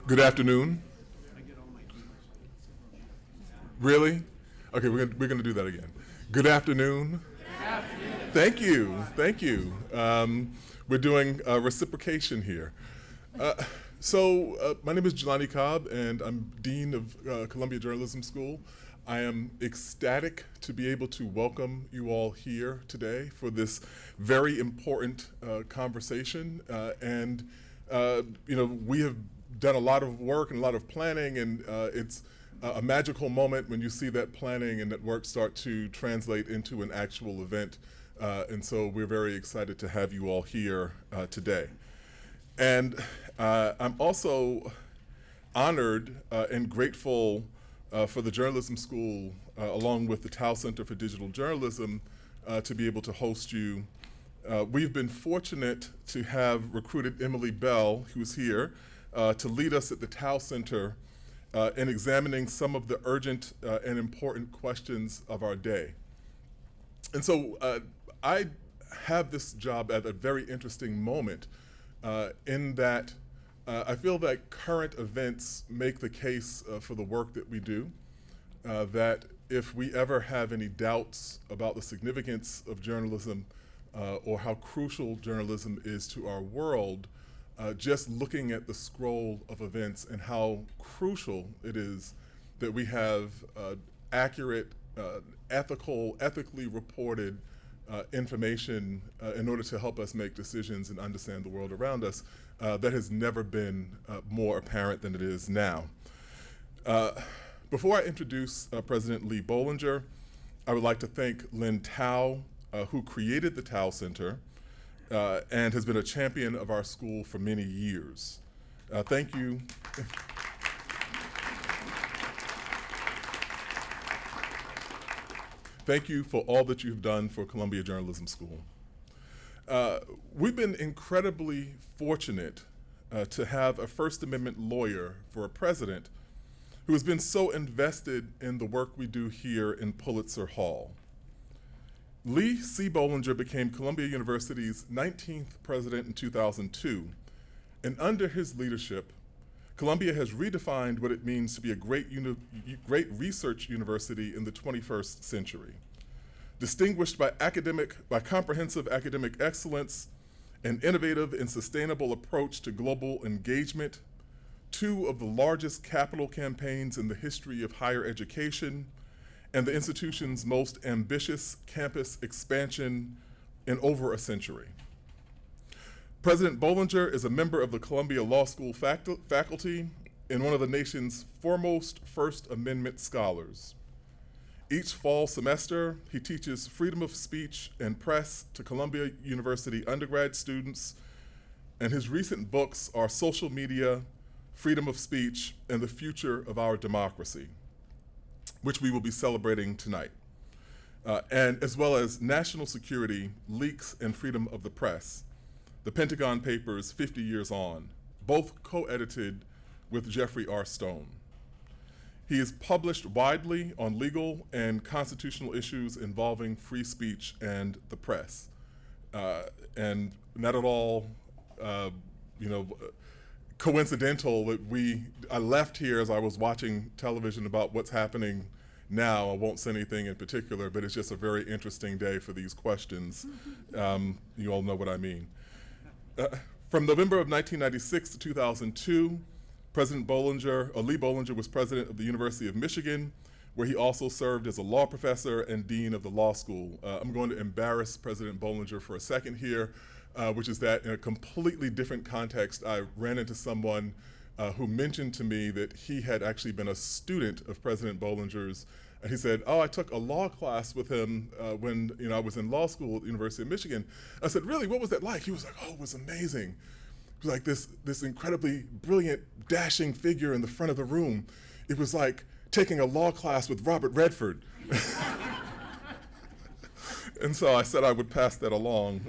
Good afternoon. Really? Okay, we're gonna do that again. Good afternoon. Thank you, thank you. We're doing reciprocation here. My name is Jelani Cobb, and I'm Dean of Columbia Journalism School. I am ecstatic to be able to welcome you all here today for this very important conversation. We have done a lot of work and a lot of planning, and it's a magical moment when you see that planning and that work start to translate into an actual event. And so we're very excited to have you all here today. And I'm also honored and grateful for the Journalism School, along with the Tao Center for Digital Journalism, to be able to host you. We've been fortunate to have recruited Emily Bell, who's here, to lead us at the Tao Center in examining some of the urgent and important questions of our day. And so I have this job at a very interesting moment in that I feel that current events make the case for the work that we do, that if we ever have any doubts about the significance of journalism or how crucial journalism is to our world, just looking at the scroll of events and how crucial it is that we have accurate, ethically reported information in order to help us make decisions and understand the world around us, that has never been more apparent than it is now. Before I introduce President Lee Bollinger, I would like to thank Lynn Tao, who created the Tao Center and has been a champion of our school for many years. Thank you. Thank you for all that you've done for Columbia Journalism School. We've been incredibly fortunate to have a First Amendment lawyer for a president who has been so invested in the work we do here in Pulitzer Hall. Lee C. Bollinger became Columbia University's 19th president in 2002, and under his leadership, Columbia has redefined what it means to be a great research university in the 21st century. Distinguished by comprehensive academic excellence, an innovative and sustainable approach to global engagement, two of the largest capital campaigns in the history of higher education, and the institution's most ambitious campus expansion in over a century. President Bollinger is a member of the Columbia Law School faculty and one of the nation's foremost First Amendment scholars. Each fall semester, he teaches freedom of speech and press to Columbia University undergrad students, and his recent books are Social Media, Freedom of Speech, and the Future of Our Democracy, which we will be celebrating tonight, and as well as National Security, Leaks, and Freedom of the Press, the Pentagon Papers 50 Years On, both co-edited with Jeffrey R. Stone. He is published widely on legal and constitutional issues involving free speech and the press. And not at all, coincidental that I left here as I was watching television about what's happening now. I won't say anything in particular, but it's just a very interesting day for these questions. You all know what I mean. From November of 1996 to 2002, Lee Bollinger was president of the University of Michigan, where he also served as a law professor and dean of the law school. I'm going to embarrass President Bollinger for a second here, which is that in a completely different context, I ran into someone who mentioned to me that he had actually been a student of President Bollinger's. And he said, oh, I took a law class with him when I was in law school at the University of Michigan. I said, really, what was that like? He was like, oh, it was amazing. It was like this incredibly brilliant, dashing figure in the front of the room. It was like taking a law class with Robert Redford. And so I said I would pass that along.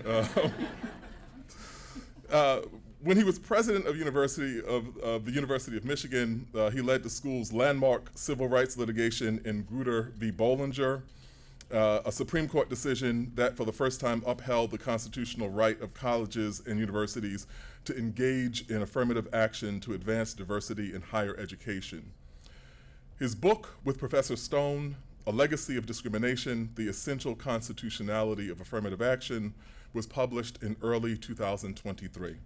When he was president of the University of Michigan, he led the school's landmark civil rights litigation in Grutter v. Bollinger. a Supreme Court decision that for the first time upheld the constitutional right of colleges and universities to engage in affirmative action to advance diversity in higher education. His book with Professor Stone, A Legacy of Discrimination, The Essential Constitutionality of Affirmative Action, was published in early 2023.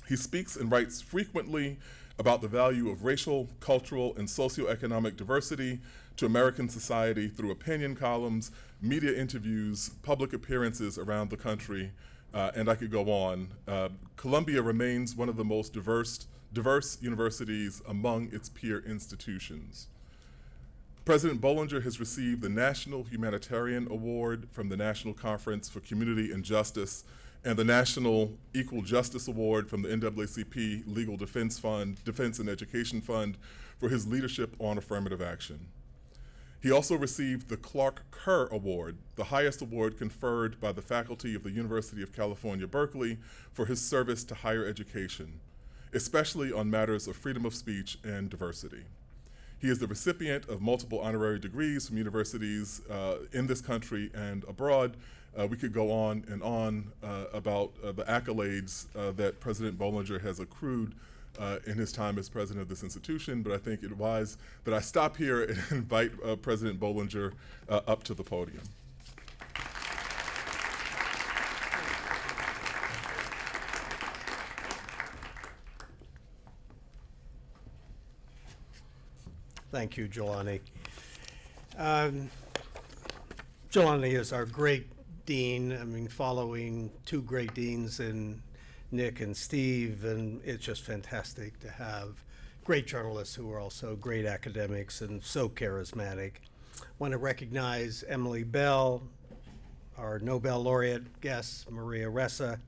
He speaks and writes frequently about the value of racial, cultural, and socioeconomic diversity to American society through opinion columns, media interviews, public appearances around the country, and I could go on. Columbia remains one of the most diverse universities among its peer institutions. President Bollinger has received the National Humanitarian Award from the National Conference for Community and Justice and the National Equal Justice Award from the NAACP Legal Defense and Education Fund for his leadership on affirmative action. He also received the Clark Kerr Award, the highest award conferred by the faculty of the University of California, Berkeley, for his service to higher education, especially on matters of freedom of speech and diversity. He is the recipient of multiple honorary degrees from universities in this country and abroad. We could go on and on about the accolades that President Bollinger has accrued in his time as president of this institution, but I think it wise that I stop here and invite President Bollinger up to the podium. Thank you, Jelani. Jelani is our great dean. I mean, following two great deans in Nick and Steve, and it's just fantastic to have great journalists who are also great academics and so charismatic. I want to recognize Emily Bell, our Nobel laureate guest, Maria Ressa,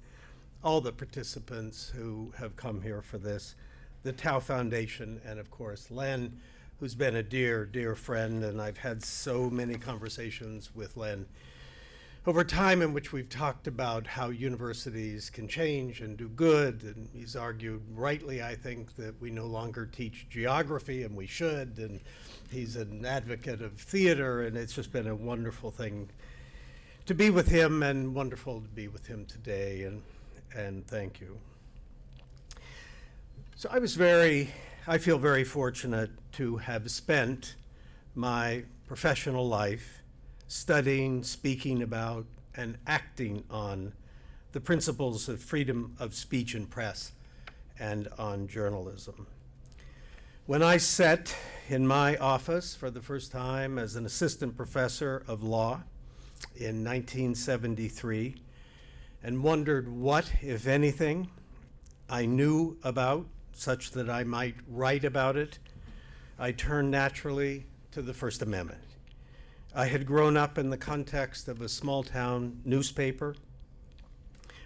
all the participants who have come here for this, the Tao Foundation, and of course, Len, who's been a dear, dear friend, and I've had so many conversations with Len over time in which we've talked about how universities can change and do good, and he's argued rightly, I think, that we no longer teach geography, and we should, and he's an advocate of theater, and it's just been a wonderful thing to be with him, and wonderful to be with him today, and thank you. So I feel very fortunate to have spent my professional life studying, speaking about, and acting on the principles of freedom of speech and press and on journalism. When I sat in my office for the first time as an assistant professor of law in 1973 and wondered what, if anything, I knew about such that I might write about it, I turned naturally to the First Amendment. I had grown up in the context of a small-town newspaper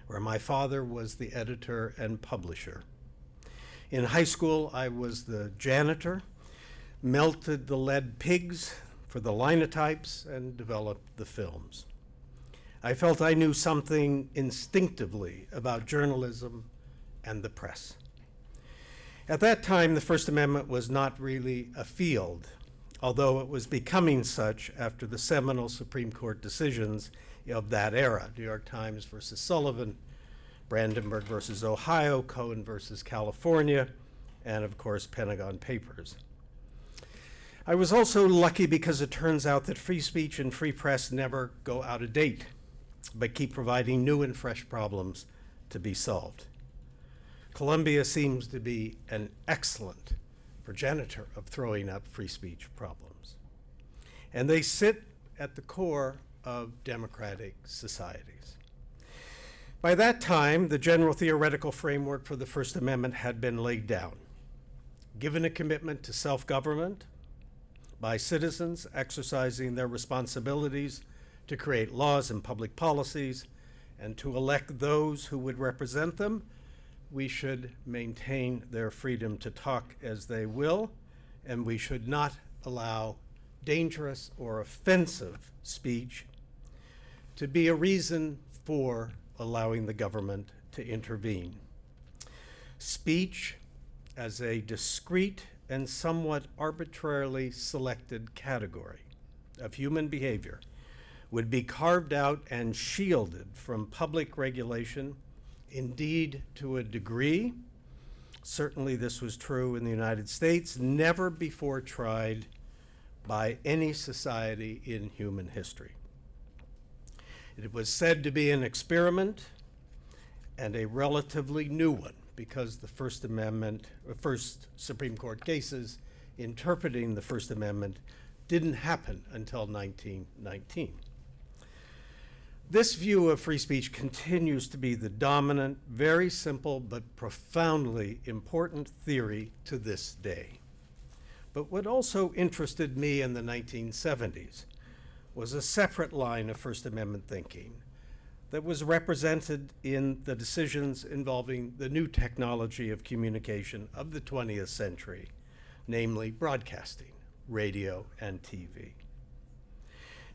where my father was the editor and publisher. In high school, I was the janitor, melted the lead pigs for the linotypes, and developed the films. I felt I knew something instinctively about journalism and the press. At that time, the First Amendment was not really a field, although it was becoming such after the seminal Supreme Court decisions of that era, New York Times versus Sullivan, Brandenburg versus Ohio, Cohen versus California, and of course, Pentagon Papers. I was also lucky because it turns out that free speech and free press never go out of date, but keep providing new and fresh problems to be solved. Columbia seems to be an excellent progenitor of throwing up free speech problems. And they sit at the core of democratic societies. By that time, the general theoretical framework for the First Amendment had been laid down. Given a commitment to self-government by citizens exercising their responsibilities to create laws and public policies and to elect those who would represent them, we should maintain their freedom to talk as they will, and we should not allow dangerous or offensive speech to be a reason for allowing the government to intervene. Speech as a discrete and somewhat arbitrarily selected category of human behavior would be carved out and shielded from public regulation, indeed to a degree. Certainly this was true in the United States, never before tried by any society in human history. It was said to be an experiment and a relatively new one, because the first Supreme Court cases interpreting the First Amendment didn't happen until 1919. This view of free speech continues to be the dominant, very simple but profoundly important theory to this day. But what also interested me in the 1970s was a separate line of First Amendment thinking that was represented in the decisions involving the new technology of communication of the 20th century, namely broadcasting, radio, and TV.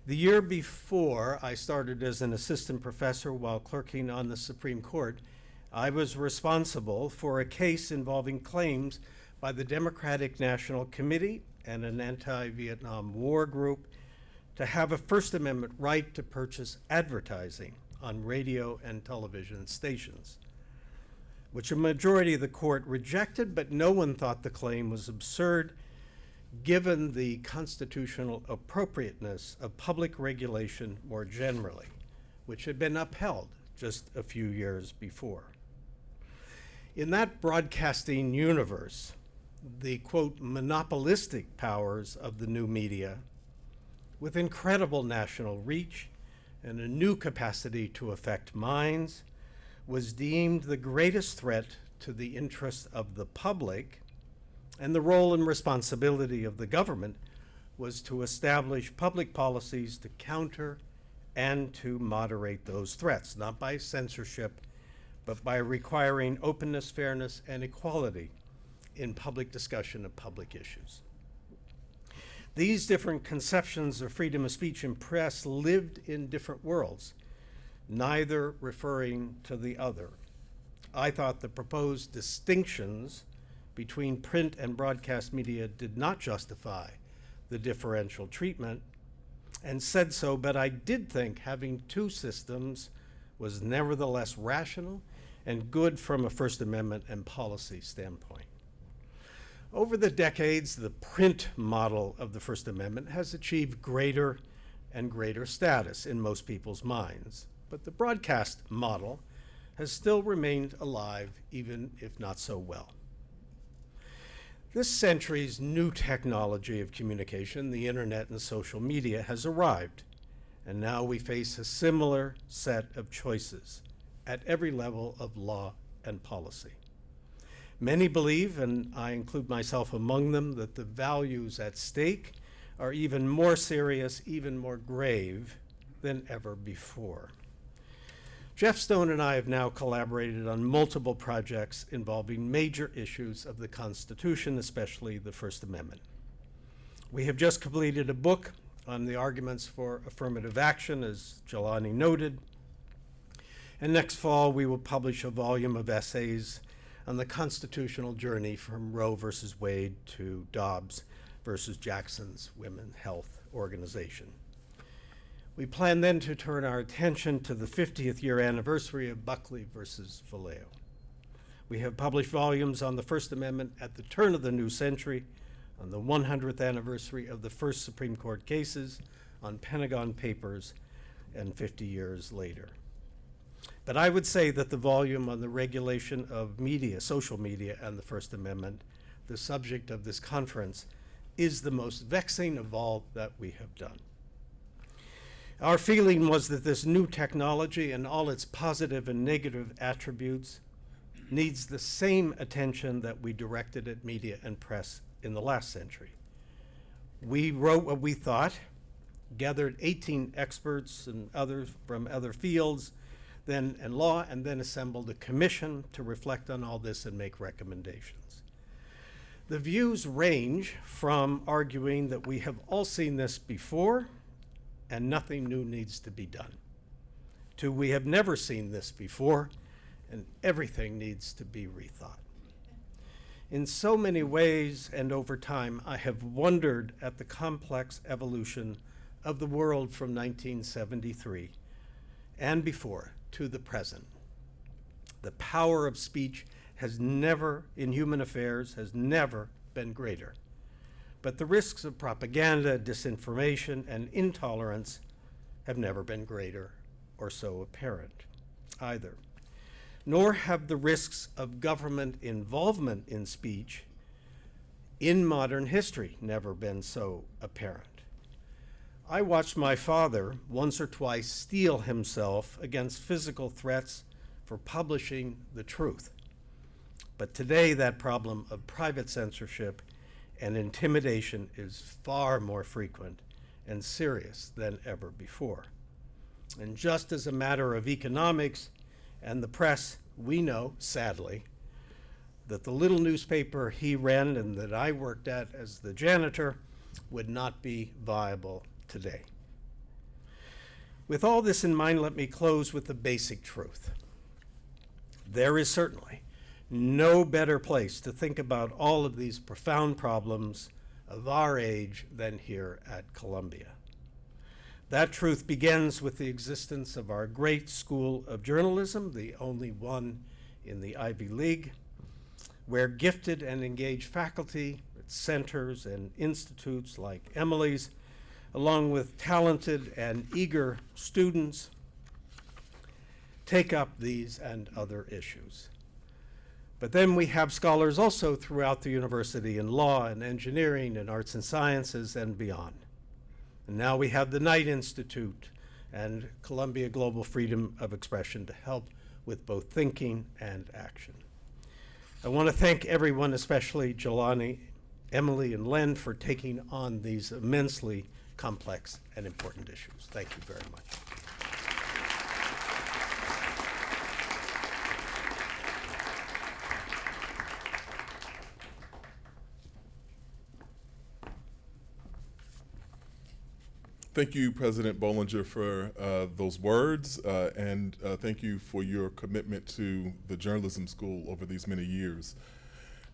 The year before I started as an assistant professor while clerking on the Supreme Court, I was responsible for a case involving claims by the Democratic National Committee and an anti-Vietnam War group to have a First Amendment right to purchase advertising on radio and television stations, which a majority of the court rejected, but no one thought the claim was absurd given the constitutional appropriateness of public regulation more generally, which had been upheld just a few years before. In that broadcasting universe, the, quote, monopolistic powers of the new media, with incredible national reach and a new capacity to affect minds, was deemed the greatest threat to the interests of the public, and the role and responsibility of the government was to establish public policies to counter and to moderate those threats, not by censorship, but by requiring openness, fairness, and equality in public discussion of public issues. These different conceptions of freedom of speech and press lived in different worlds, neither referring to the other. I thought the proposed distinctions between print and broadcast media did not justify the differential treatment, and said so, but I did think having two systems was nevertheless rational and good from a First Amendment and policy standpoint. Over the decades, the print model of the First Amendment has achieved greater and greater status in most people's minds, but the broadcast model has still remained alive, even if not so well. This century's new technology of communication, the internet and social media, has arrived, and now we face a similar set of choices at every level of law and policy. Many believe, and I include myself among them, that the values at stake are even more serious, even more grave than ever before. Jeff Stone and I have now collaborated on multiple projects involving major issues of the Constitution, especially the First Amendment. We have just completed a book on the arguments for affirmative action, as Jelani noted, and next fall we will publish a volume of essays on the constitutional journey from Roe versus Wade to Dobbs versus Jackson's Women's Health Organization. We plan then to turn our attention to the 50th year anniversary of Buckley versus Vallejo. We have published volumes on the First Amendment at the turn of the new century, on the 100th anniversary of the first Supreme Court cases, on Pentagon Papers, and 50 years later. But I would say that the volume on the regulation of media, social media, and the First Amendment, the subject of this conference, is the most vexing of all that we have done. Our feeling was that this new technology and all its positive and negative attributes needs the same attention that we directed at media and press in the last century. We wrote what we thought, gathered 18 experts and others from other fields and law, and then assembled a commission to reflect on all this and make recommendations. The views range from arguing that we have all seen this before and nothing new needs to be done, to we have never seen this before and everything needs to be rethought. In so many ways and over time, I have wondered at the complex evolution of the world from 1973 and before to the present. The power of speech has never, in human affairs, has never been greater. But the risks of propaganda, disinformation, and intolerance have never been greater or so apparent either. Nor have the risks of government involvement in speech in modern history never been so apparent. I watched my father once or twice steel himself against physical threats for publishing the truth. But today, that problem of private censorship and intimidation is far more frequent and serious than ever before. And just as a matter of economics and the press, we know, sadly, that the little newspaper he ran and that I worked at as the janitor would not be viable today. With all this in mind, let me close with the basic truth. There is certainly no better place to think about all of these profound problems of our age than here at Columbia. That truth begins with the existence of our great School of Journalism, the only one in the Ivy League, where gifted and engaged faculty at centers and institutes like Emily's, along with talented and eager students, take up these and other issues. But then we have scholars also throughout the university in law and engineering and arts and sciences and beyond. And now we have the Knight Institute and Columbia Global Freedom of Expression to help with both thinking and action. I want to thank everyone, especially Jelani, Emily, and Len, for taking on these immensely complex and important issues. Thank you very much. Thank you, President Bollinger, for those words, and thank you for your commitment to the journalism school over these many years.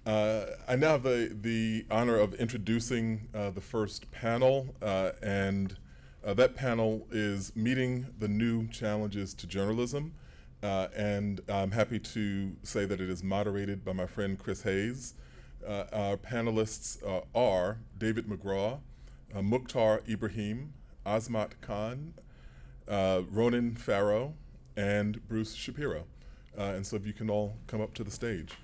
I now have the honor of introducing the first panel, and that panel is Meeting the New Challenges to Journalism, and I'm happy to say that it is moderated by my friend Chris Hayes. Our panelists are David McCraw, Mukhtar Ibrahim, Azmat Khan, Ronan Farrow, and Bruce Shapiro. And so if you can all come up to the stage.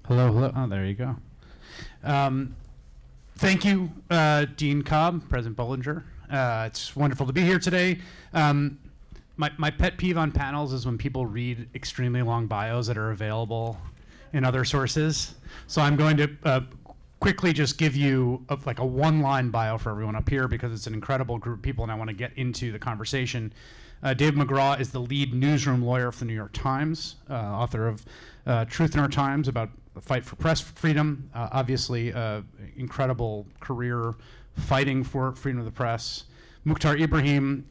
Hello, hello. Oh, there you go. Thank you, Dean Cobb, President Bollinger. It's wonderful to be here today. My pet peeve on panels is when people read extremely long bios that are available in other sources. So I'm going to quickly just give you like a one-line bio for everyone up here because it's an incredible group of people and I want to get into the conversation. David McCraw is the lead newsroom lawyer for the New York Times, author of Truth in Our Times about the fight for press freedom, obviously incredible career fighting for freedom of the press. Mukhtar Ibrahim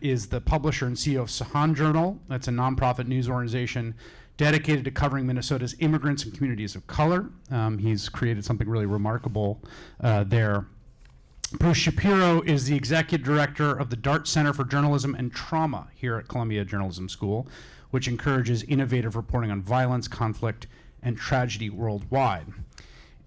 is the publisher and CEO of Sahan Journal. That's a nonprofit news organization dedicated to covering Minnesota's immigrants and communities of color. He's created something really remarkable there. Bruce Shapiro is the executive director of the Dart Center for Journalism and Trauma here at Columbia Journalism School, which encourages innovative reporting on violence, conflict, and tragedy worldwide.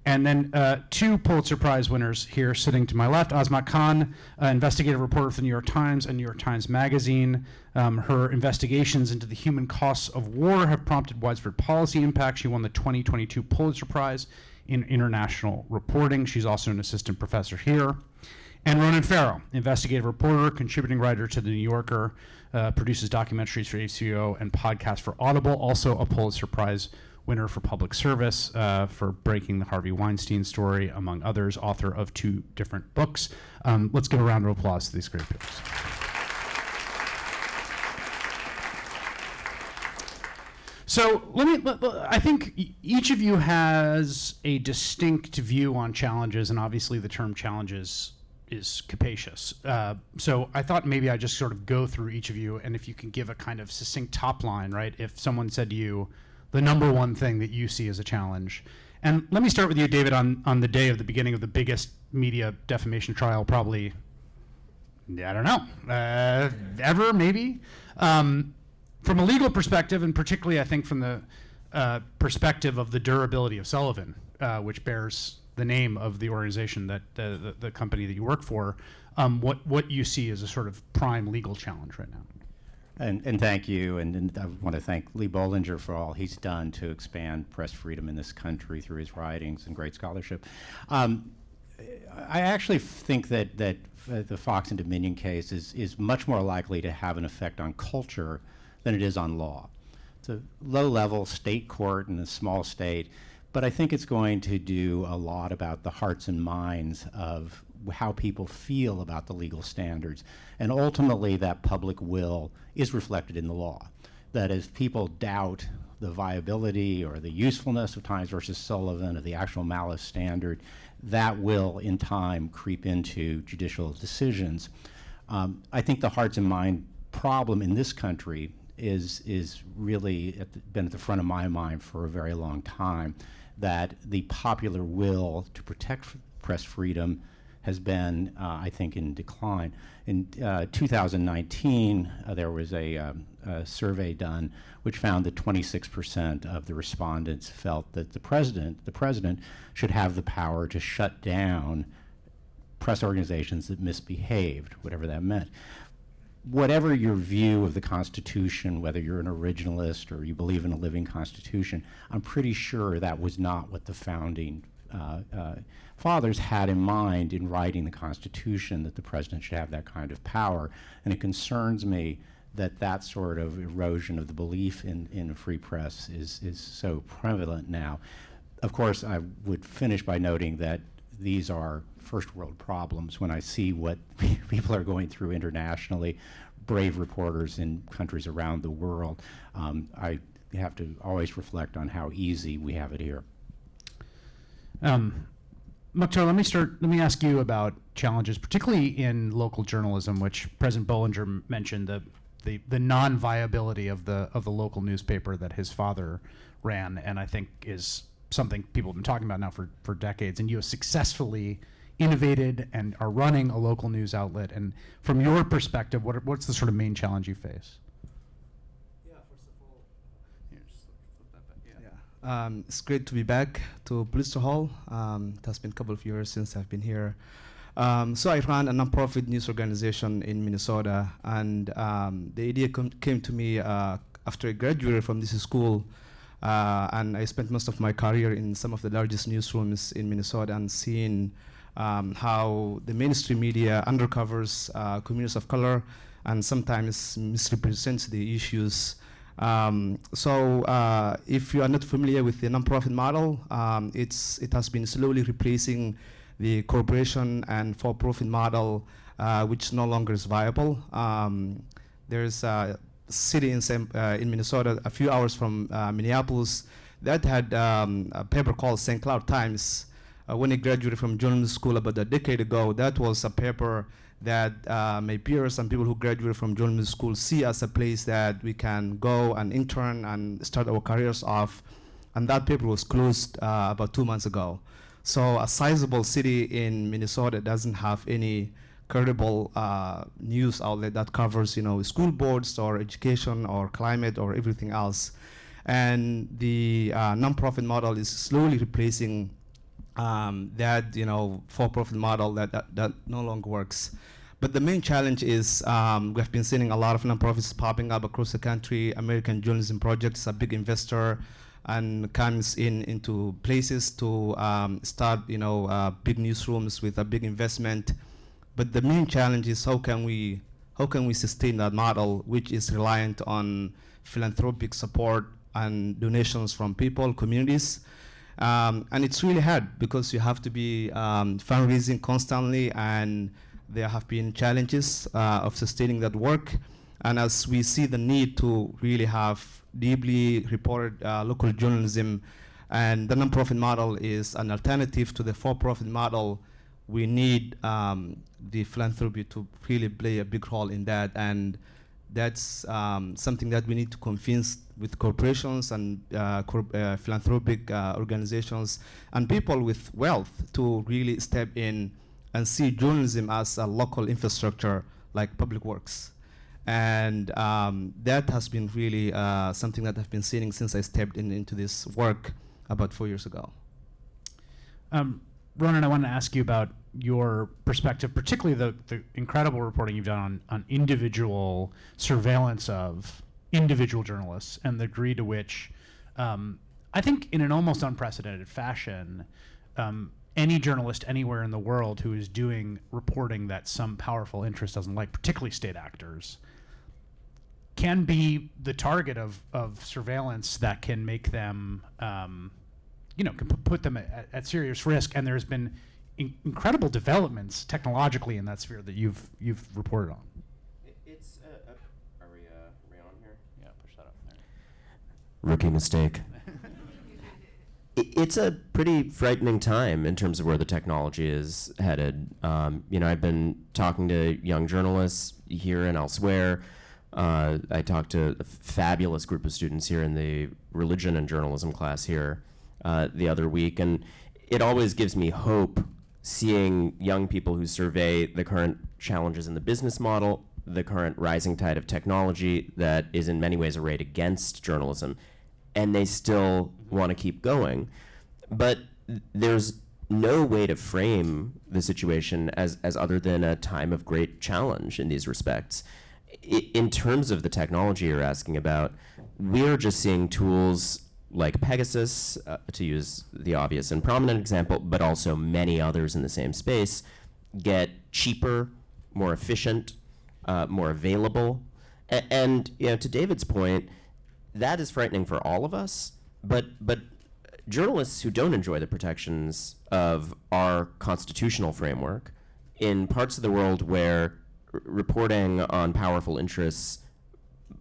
And then two Pulitzer Prize winners here sitting to my left. Azmat Khan, investigative reporter for the New York Times and New York Times Magazine. Her investigations into the human costs of war have prompted widespread policy impact. She won the 2022 Pulitzer Prize in international reporting. She's also an assistant professor here. And Ronan Farrow, investigative reporter, contributing writer to The New Yorker, produces documentaries for HBO and podcasts for Audible, also a Pulitzer Prize winner for public service for breaking the Harvey Weinstein story, among others, author of 2 different books. Let's give a round of applause to these great people. So I think each of you has a distinct view on challenges, and obviously the term challenges is capacious. So I thought maybe I'd just sort of go through each of you, and if you can give a kind of succinct top line, right? If someone said to you, the number one thing that you see as a challenge. And let me start with you, David, on the day of the beginning of the biggest media defamation trial, probably, I don't know, ever, maybe? From a legal perspective, and particularly I think from the perspective of the durability of Sullivan, which bears the name of the organization that the company that you work for, what you see as a sort of prime legal challenge right now. And thank you, and I want to thank Lee Bollinger for all he's done to expand press freedom in this country through his writings and great scholarship. I actually think that the Fox and Dominion case is much more likely to have an effect on culture than it is on law. It's a low-level state court in a small state, but I think it's going to do a lot about the hearts and minds of how people feel about the legal standards. And ultimately, that public will is reflected in the law. That as people doubt the viability or the usefulness of Times versus Sullivan or the actual malice standard, that will, in time, creep into judicial decisions. I think the hearts and mind problem in this country is really been at the front of my mind for a very long time, that the popular will to protect press freedom has been, I think, in decline. In 2019, there was a survey done which found that 26% of the respondents felt that the president should have the power to shut down press organizations that misbehaved, whatever that meant. Whatever your view of the Constitution, whether you're an originalist or you believe in a living Constitution, I'm pretty sure that was not what the founding fathers had in mind in writing the Constitution, that the president should have that kind of power. And it concerns me that that sort of erosion of the belief in a free press is so prevalent now. Of course, I would finish by noting that these are first world problems. When I see what people are going through internationally, brave reporters in countries around the world, I have to always reflect on how easy we have it here. Mukhtar, let me ask you about challenges, particularly in local journalism, which President Bollinger mentioned, the non-viability of the local newspaper that his father ran, and I think is something people have been talking about now for decades, and you have successfully innovated and are running a local news outlet. And from your perspective, what's the sort of main challenge you face? Yeah, first of all, it's great to be back to Blister Hall. It has been a couple of years since I've been here. So I ran a nonprofit news organization in Minnesota, and the idea came to me after I graduated from this school. And I spent most of my career in some of the largest newsrooms in Minnesota and seeing how the mainstream media undercovers communities of color and sometimes misrepresents the issues. So if you are not familiar with the nonprofit model, it has been slowly replacing the corporation and for-profit model, which no longer is viable. There's a city in Minnesota, a few hours from Minneapolis, that had a paper called St. Cloud Times. When I graduated from journalism school about a decade ago, that was a paper that my peers and people who graduated from journalism school see as a place that we can go and intern and start our careers off. And that paper was closed about 2 months ago. So a sizable city in Minnesota doesn't have any credible news outlet that covers, school boards or education or climate or everything else. And the nonprofit model is slowly replacing that, for-profit model that no longer works. But the main challenge is we have been seeing a lot of nonprofits popping up across the country. American Journalism Project is a big investor and comes into places to start, big newsrooms with a big investment. But the main challenge is how can we sustain that model, which is reliant on philanthropic support and donations from people, communities. And it's really hard because you have to be fundraising constantly, and there have been challenges of sustaining that work. And as we see the need to really have deeply reported local journalism, and the nonprofit model is an alternative to the for-profit model, we need the philanthropy to really play a big role in that. And that's something that we need to convince with corporations and philanthropic organizations and people with wealth to really step in and see journalism as a local infrastructure like public works. And that has been really something that I've been seeing since I stepped into this work about 4 years ago. Ronan, I want to ask you about your perspective, particularly the incredible reporting you've done on individual surveillance of individual journalists and the degree to which, I think in an almost unprecedented fashion, any journalist anywhere in the world who is doing reporting that some powerful interest doesn't like, particularly state actors, can be the target of surveillance that can make them, can put them at serious risk. And there's been incredible developments technologically in that sphere that you've reported on. It's are we on here? Yeah, push that up there. Rookie mistake. It's a pretty frightening time in terms of where the technology is headed. I've been talking to young journalists here and elsewhere. I talked to a fabulous group of students here in the religion and journalism class here the other week, and it always gives me hope seeing young people who survey the current challenges in the business model, the current rising tide of technology that is in many ways arrayed against journalism, and they still want to keep going. But there's no way to frame the situation as other than a time of great challenge in these respects. In terms of the technology you're asking about, we're just seeing tools like Pegasus, to use the obvious and prominent example, but also many others in the same space, get cheaper, more efficient, more available. And to David's point, that is frightening for all of us, but journalists who don't enjoy the protections of our constitutional framework in parts of the world where reporting on powerful interests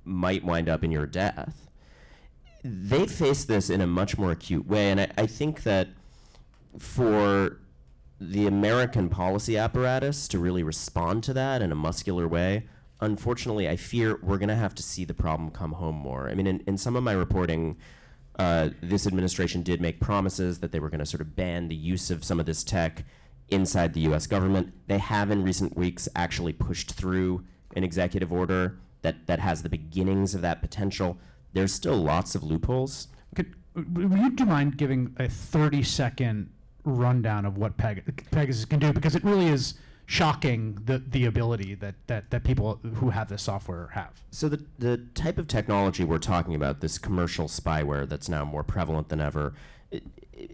might wind up in your death, they face this in a much more acute way. And I think that for the American policy apparatus to really respond to that in a muscular way, unfortunately, I fear we're going to have to see the problem come home more. I mean, in some of my reporting, this administration did make promises that they were going to sort of ban the use of some of this tech inside the U.S. government. They have in recent weeks actually pushed through an executive order that has the beginnings of that potential. There's still lots of loopholes. Would you mind giving a 30-second rundown of what Pegasus can do? Because it really is shocking the ability that people who have this software have. So the type of technology we're talking about, this commercial spyware that's now more prevalent than ever,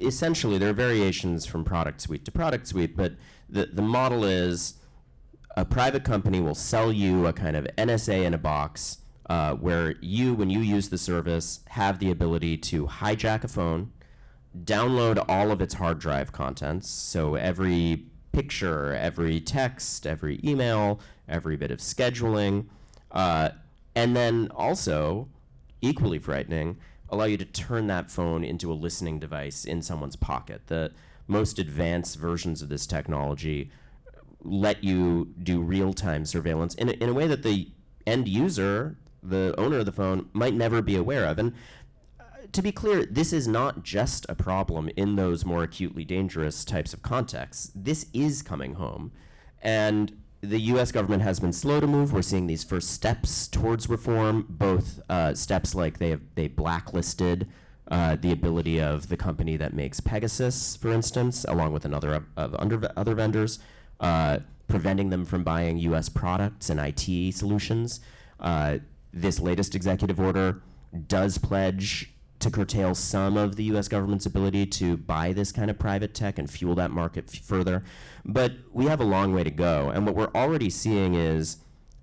essentially there are variations from product suite to product suite, but the model is a private company will sell you a kind of NSA in a box where you, when you use the service, have the ability to hijack a phone, download all of its hard drive contents, so every picture, every text, every email, every bit of scheduling, and then also, equally frightening, allow you to turn that phone into a listening device in someone's pocket. The most advanced versions of this technology let you do real-time surveillance in a way that the end user, the owner of the phone, might never be aware of. And to be clear, this is not just a problem in those more acutely dangerous types of contexts. This is coming home. And the U.S. government has been slow to move. We're seeing these first steps towards reform, both steps like they blacklisted the ability of the company that makes Pegasus, for instance, along with other vendors, preventing them from buying U.S. products and IT solutions. This latest executive order does pledge to curtail some of the U.S. government's ability to buy this kind of private tech and fuel that market further. But we have a long way to go. And what we're already seeing is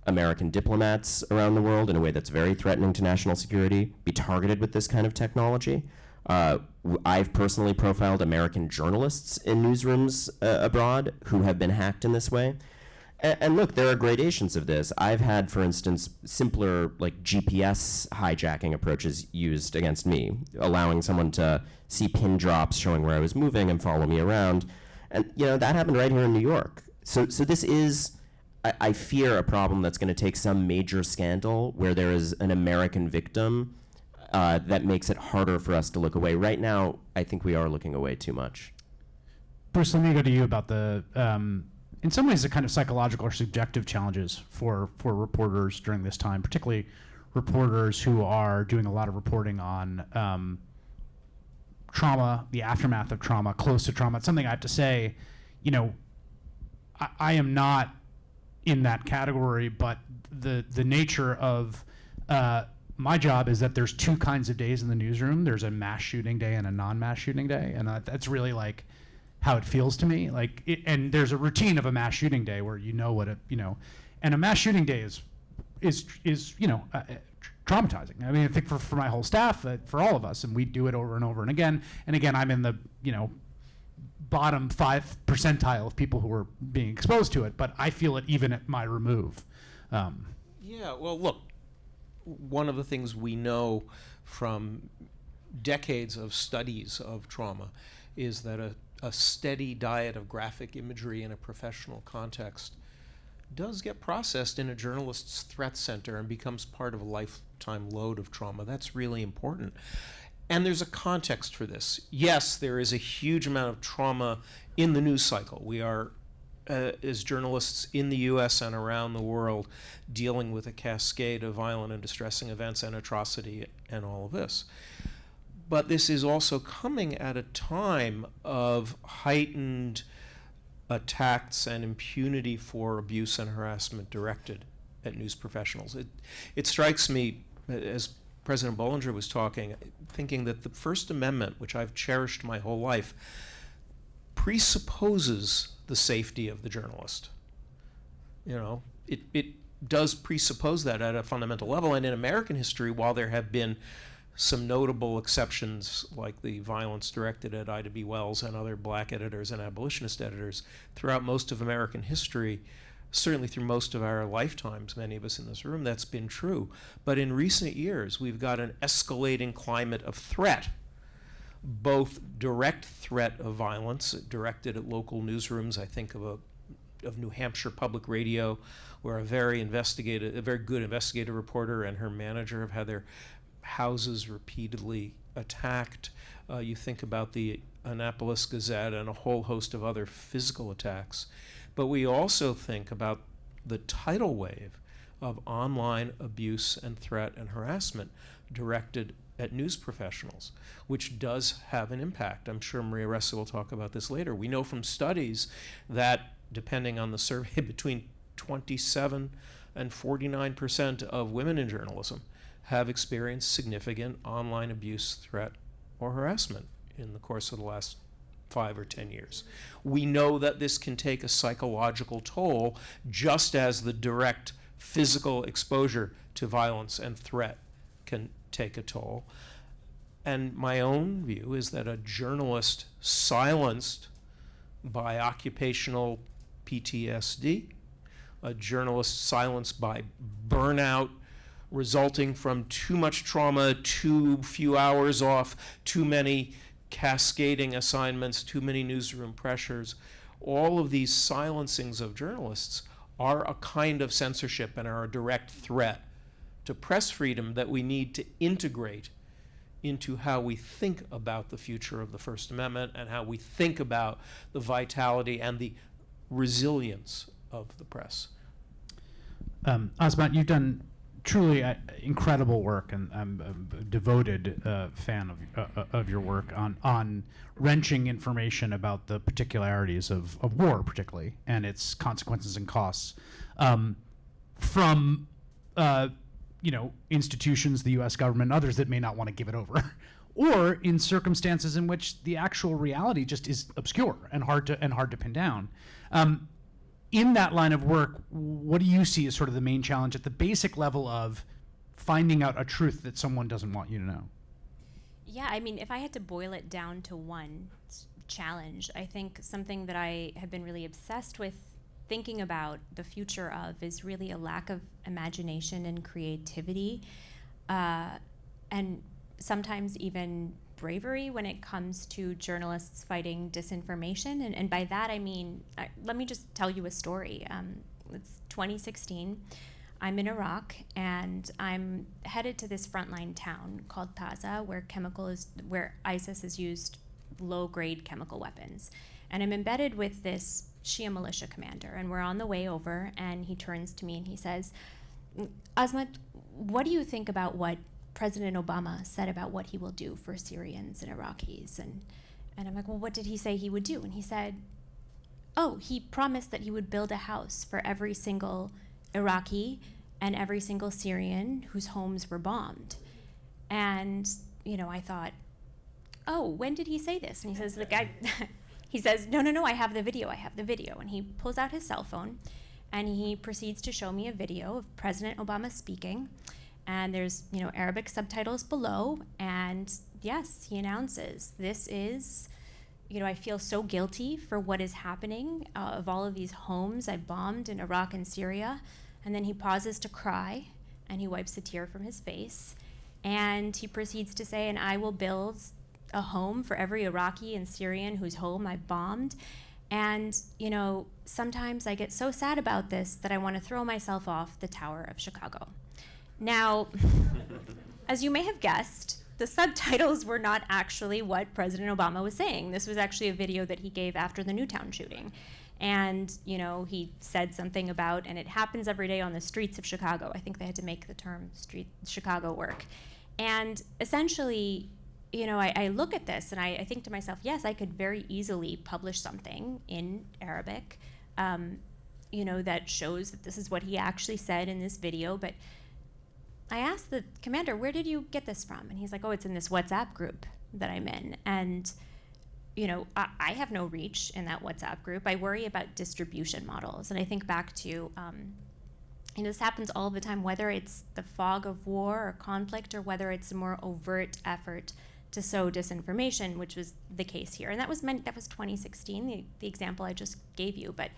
American diplomats around the world, in a way that's very threatening to national security, be targeted with this kind of technology. I've personally profiled American journalists in newsrooms abroad who have been hacked in this way. And look, there are gradations of this. I've had, for instance, simpler like GPS hijacking approaches used against me, allowing someone to see pin drops showing where I was moving and follow me around. And that happened right here in New York. So this is, I fear, a problem that's going to take some major scandal where there is an American victim that makes it harder for us to look away. Right now, I think we are looking away too much. Bruce, let me go to you about the, in some ways, the kind of psychological or subjective challenges for reporters during this time, particularly reporters who are doing a lot of reporting on trauma, the aftermath of trauma, close to trauma. It's something I have to say, I am not in that category, but the nature of my job is that there's two kinds of days in the newsroom. There's a mass shooting day and a non-mass shooting day, and that's really like how it feels to me. And there's a routine of a mass shooting day where and a mass shooting day is traumatizing. I mean, I think for my whole staff, for all of us, and we do it over and over and again. And again, I'm in the bottom 5 percentile of people who are being exposed to it, but I feel it even at my remove. Yeah, well, look, one of the things we know from decades of studies of trauma is that a steady diet of graphic imagery in a professional context does get processed in a journalist's threat center and becomes part of a lifetime load of trauma. That's really important. And there's a context for this. Yes, there is a huge amount of trauma in the news cycle. We are, as journalists in the US and around the world, dealing with a cascade of violent and distressing events and atrocity and all of this. But this is also coming at a time of heightened attacks and impunity for abuse and harassment directed at news professionals. It strikes me, as President Bollinger was talking, thinking that the First Amendment, which I've cherished my whole life, presupposes the safety of the journalist. It does presuppose that at a fundamental level. And in American history, while there have been some notable exceptions, like the violence directed at Ida B. Wells and other black editors and abolitionist editors, throughout most of American history, certainly through most of our lifetimes, many of us in this room, that's been true. But in recent years, we've got an escalating climate of threat, both direct threat of violence directed at local newsrooms. I think of New Hampshire Public Radio, where a very good investigative reporter and her manager have had their houses repeatedly attacked. You think about the Annapolis Gazette and a whole host of other physical attacks. But we also think about the tidal wave of online abuse and threat and harassment directed at news professionals, which does have an impact. I'm sure Maria Ressa will talk about this later. We know from studies that, depending on the survey, between 27 and 49% of women in journalism have experienced significant online abuse, threat, or harassment in the course of the last 5 or 10 years. We know that this can take a psychological toll, just as the direct physical exposure to violence and threat can take a toll. And my own view is that a journalist silenced by occupational PTSD, a journalist silenced by burnout resulting from too much trauma, too few hours off, too many cascading assignments, too many newsroom pressures, all of these silencings of journalists are a kind of censorship and are a direct threat to press freedom that we need to integrate into how we think about the future of the First Amendment and how we think about the vitality and the resilience of the press. Azmat, you've done truly incredible work, and I'm a devoted fan of your work on wrenching information about the particularities of war, particularly, and its consequences and costs from institutions, the U.S. government, others that may not want to give it over, or in circumstances in which the actual reality just is obscure and hard to pin down. In that line of work, what do you see as sort of the main challenge at the basic level of finding out a truth that someone doesn't want you to know? Yeah, I mean, if I had to boil it down to one challenge, I think something that I have been really obsessed with thinking about the future of is really a lack of imagination and creativity, and sometimes even bravery when it comes to journalists fighting disinformation. And by that I mean, let me just tell you a story. It's 2016. I'm in Iraq, and I'm headed to this frontline town called Taza, where ISIS has used low-grade chemical weapons. And I'm embedded with this Shia militia commander, and we're on the way over, and he turns to me and he says, Azmat, what do you think about what President Obama said about what he will do for Syrians and Iraqis? And I'm like, well, what did he say he would do? And he said, oh, he promised that he would build a house for every single Iraqi and every single Syrian whose homes were bombed. And, I thought, oh, when did he say this? And he says, he says, no, I have the video. And he pulls out his cell phone, and he proceeds to show me a video of President Obama speaking. And there's, Arabic subtitles below. And yes, he announces, this is, I feel so guilty for what is happening of all of these homes I bombed in Iraq and Syria. And then he pauses to cry, and he wipes a tear from his face. And he proceeds to say, and I will build a home for every Iraqi and Syrian whose home I bombed. And, sometimes I get so sad about this that I want to throw myself off the Tower of Chicago. Now, as you may have guessed, the subtitles were not actually what President Obama was saying. This was actually a video that he gave after the Newtown shooting. And, he said something about, and it happens every day on the streets of Chicago. I think they had to make the term street Chicago work. And essentially, I look at this and I think to myself, yes, I could very easily publish something in Arabic, that shows that this is what he actually said in this video. But I asked the commander, where did you get this from? And he's like, oh, it's in this WhatsApp group that I'm in. And, I have no reach in that WhatsApp group. I worry about distribution models. And I think back to, this happens all the time, whether it's the fog of war or conflict, or whether it's a more overt effort to sow disinformation, which was the case here. And that was 2016, the example I just gave you. But,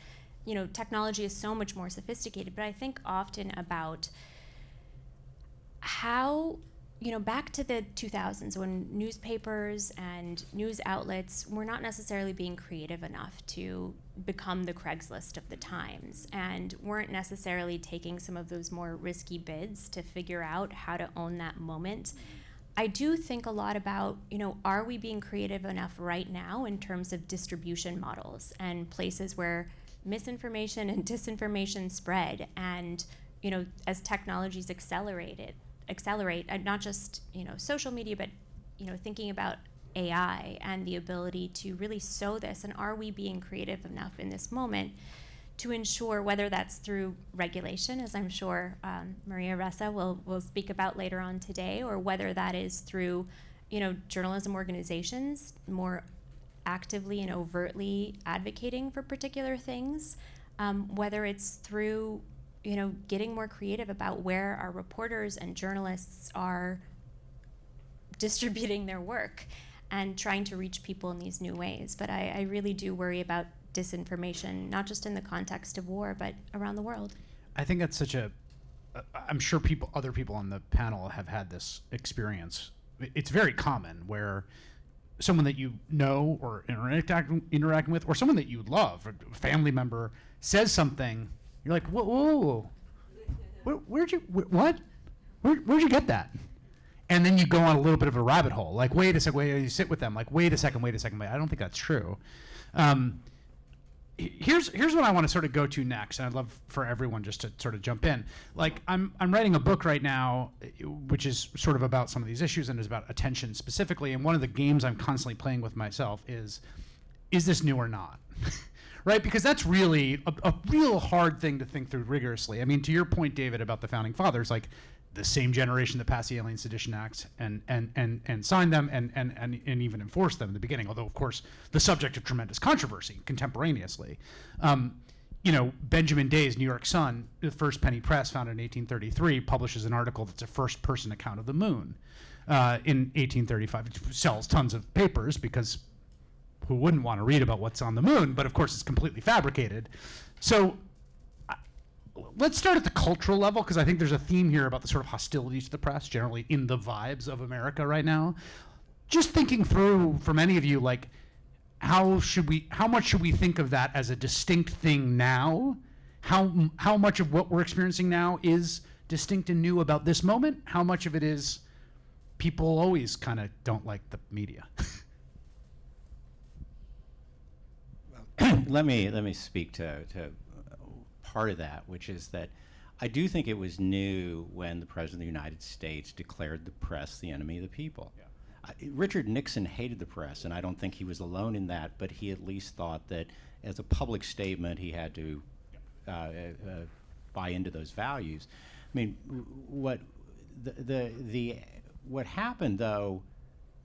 technology is so much more sophisticated. But I think often about how, back to the 2000s, when newspapers and news outlets were not necessarily being creative enough to become the Craigslist of the times, and weren't necessarily taking some of those more risky bids to figure out how to own that moment. I do think a lot about, are we being creative enough right now in terms of distribution models and places where misinformation and disinformation spread, and, as technologies accelerate, not just, social media, but, thinking about AI and the ability to really sow this, and are we being creative enough in this moment to ensure, whether that's through regulation, as I'm sure Maria Ressa will speak about later on today, or whether that is through, journalism organizations more actively and overtly advocating for particular things, whether it's through, getting more creative about where our reporters and journalists are distributing their work and trying to reach people in these new ways. But I really do worry about disinformation, not just in the context of war, but around the world. I think that's I'm sure other people on the panel have had this experience. It's very common where someone that you know or interacting with, or someone that you love, a family member, says something, you're like, whoa, where'd you get that? And then you go on a little bit of a rabbit hole. Like, wait a second, you sit with them. Like, wait a second, I don't think that's true. Here's what I want to sort of go to next, and I'd love for everyone just to sort of jump in. Like, I'm writing a book right now, which is sort of about some of these issues and is about attention specifically. And one of the games I'm constantly playing with myself is this new or not? Right? Because that's really a real hard thing to think through rigorously. I mean, to your point, David, about the founding fathers, like the same generation that passed the Alien Sedition Act and signed them and even enforced them in the beginning, although, of course, the subject of tremendous controversy contemporaneously. Benjamin Day's New York Sun, the first penny press, founded in 1833, publishes an article that's a first-person account of the moon in 1835. It sells tons of papers because who wouldn't want to read about what's on the moon, but of course it's completely fabricated. So let's start at the cultural level, because I think there's a theme here about the sort of hostility to the press generally in the vibes of America right now. Just thinking through, for many of you, like, how much should we think of that as a distinct thing now? How much of what we're experiencing now is distinct and new about this moment? How much of it is people always kind of don't like the media? Let me speak to part of that, which is that I do think it was new when the President of the United States declared the press the enemy of the people. Yeah. Richard Nixon hated the press, and I don't think he was alone in that, but he at least thought that as a public statement he had to buy into those values. I mean, what happened, though,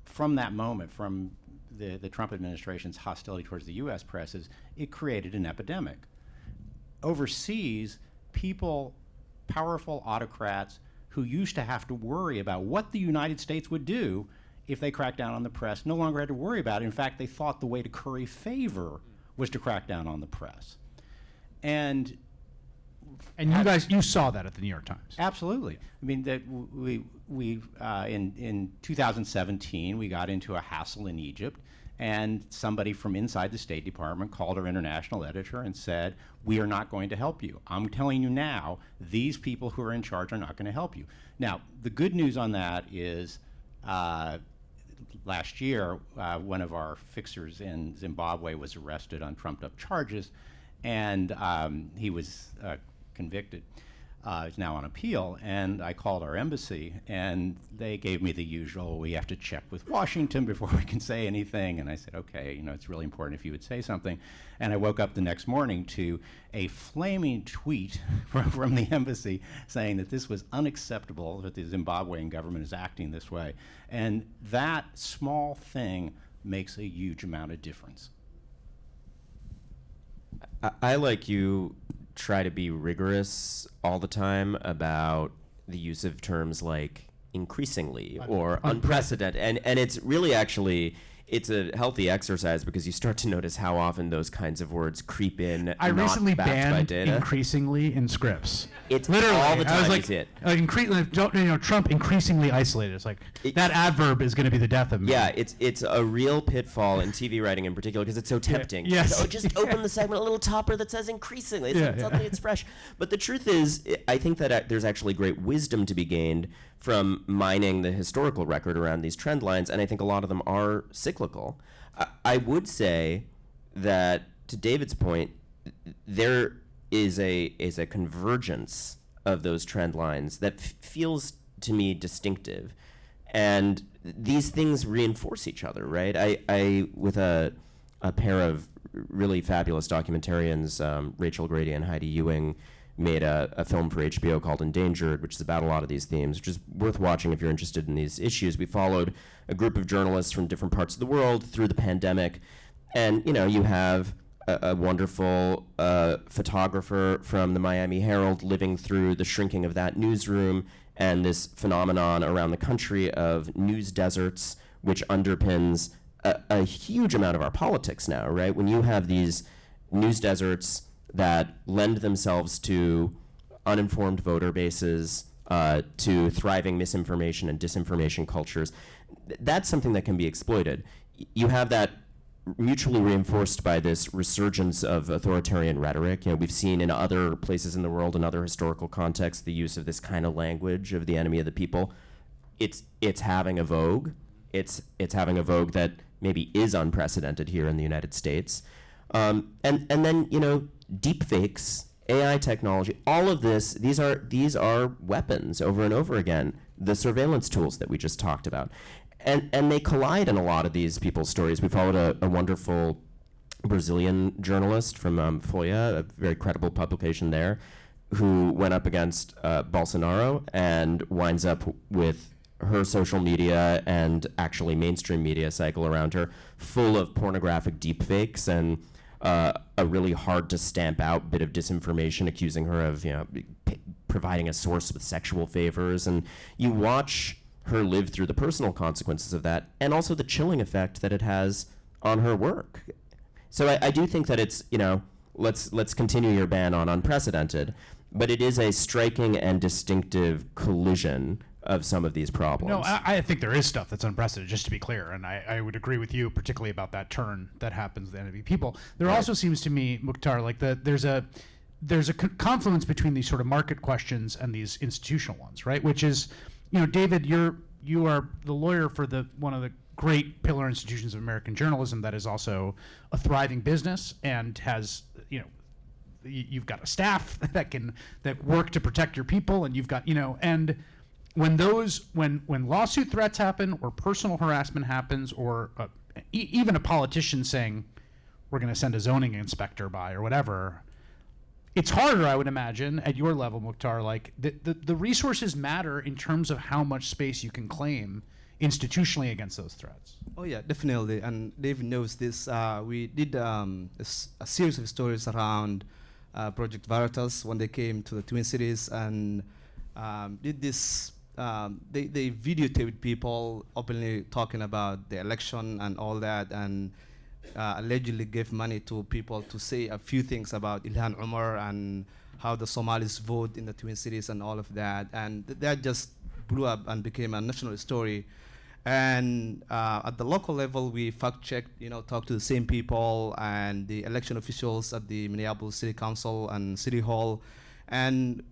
from that moment, from the Trump administration's hostility towards the U.S. press, is it created an epidemic. Overseas, people, powerful autocrats who used to have to worry about what the United States would do if they cracked down on the press, no longer had to worry about it. In fact, they thought the way to curry favor was to crack down on the press. And you saw that at the New York Times. Absolutely. I mean, that in 2017, we got into a hassle in Egypt, and somebody from inside the State Department called our international editor and said, "We are not going to help you. I'm telling you now, these people who are in charge are not going to help you." Now, the good news on that is last year, one of our fixers in Zimbabwe was arrested on trumped-up charges, and he was convicted. He's now on appeal, and I called our embassy, and they gave me the usual, we have to check with Washington before we can say anything, and I said, okay, you know, it's really important if you would say something. And I woke up the next morning to a flaming tweet from the embassy saying that this was unacceptable, that the Zimbabwean government is acting this way. And that small thing makes a huge amount of difference. I like you, try to be rigorous all the time about the use of terms like increasingly or unprecedented. And it's really actually, it's a healthy exercise because you start to notice how often those kinds of words creep in. I recently backed by banned data. Increasingly in scripts. It's literally all the time. I was like, you see it. Trump increasingly isolated. It's like that adverb is going to be the death of me. Yeah, it's a real pitfall in TV writing in particular because it's so tempting. Yes. So just open the segment, a little topper that says increasingly. It's suddenly it's fresh. But the truth is, I think that there's actually great wisdom to be gained from mining the historical record around these trend lines, and I think a lot of them are cyclical. I would say that, to David's point, there is a convergence of those trend lines that feels to me distinctive, and these things reinforce each other, right? I with a pair of really fabulous documentarians, Rachel Grady and Heidi Ewing, made a film for HBO called Endangered, which is about a lot of these themes, which is worth watching if you're interested in these issues. We followed a group of journalists from different parts of the world through the pandemic, and you have a wonderful photographer from the Miami Herald living through the shrinking of that newsroom and this phenomenon around the country of news deserts, which underpins a huge amount of our politics now, right? When you have these news deserts that lend themselves to uninformed voter bases, to thriving misinformation and disinformation cultures, that's something that can be exploited. You have that mutually reinforced by this resurgence of authoritarian rhetoric. We've seen in other places in the world, in other historical contexts, the use of this kind of language of the enemy of the people. It's having a vogue. It's having a vogue that maybe is unprecedented here in the United States. And then deep fakes, AI technology, all of this, these are weapons over and over again. The surveillance tools that we just talked about. And they collide in a lot of these people's stories. We followed a wonderful Brazilian journalist from Folha, a very credible publication there, who went up against Bolsonaro and winds up with her social media and actually mainstream media cycle around her full of pornographic deepfakes and a really hard to stamp out bit of disinformation accusing her of providing a source with sexual favors. And you watch her live through the personal consequences of that and also the chilling effect that it has on her work. So I do think that it's, let's continue your ban on unprecedented, but it is a striking and distinctive collision of some of these problems. No, I think there is stuff that's unprecedented, just to be clear, and I would agree with you, particularly about that turn that happens with the NAB people. There also seems to me, Mukhtar, like there's a confluence between these sort of market questions and these institutional ones, right? Which is, David, you are the lawyer for one of the great pillar institutions of American journalism that is also a thriving business and has, you've got a staff that work to protect your people, and you've got, and when lawsuit threats happen or personal harassment happens, or even a politician saying we're going to send a zoning inspector by or whatever, it's harder, I would imagine, at your level, Mukhtar. Like the resources matter in terms of how much space you can claim institutionally against those threats. Oh yeah, definitely. And David knows this. We did a series of stories around Project Veritas when they came to the Twin Cities, and did this. They videotaped people openly talking about the election and all that, and allegedly gave money to people to say a few things about Ilhan Omar and how the Somalis vote in the Twin Cities and all of that. And that just blew up and became a national story. And at the local level, we fact-checked, talked to the same people and the election officials at the Minneapolis City Council and City Hall, and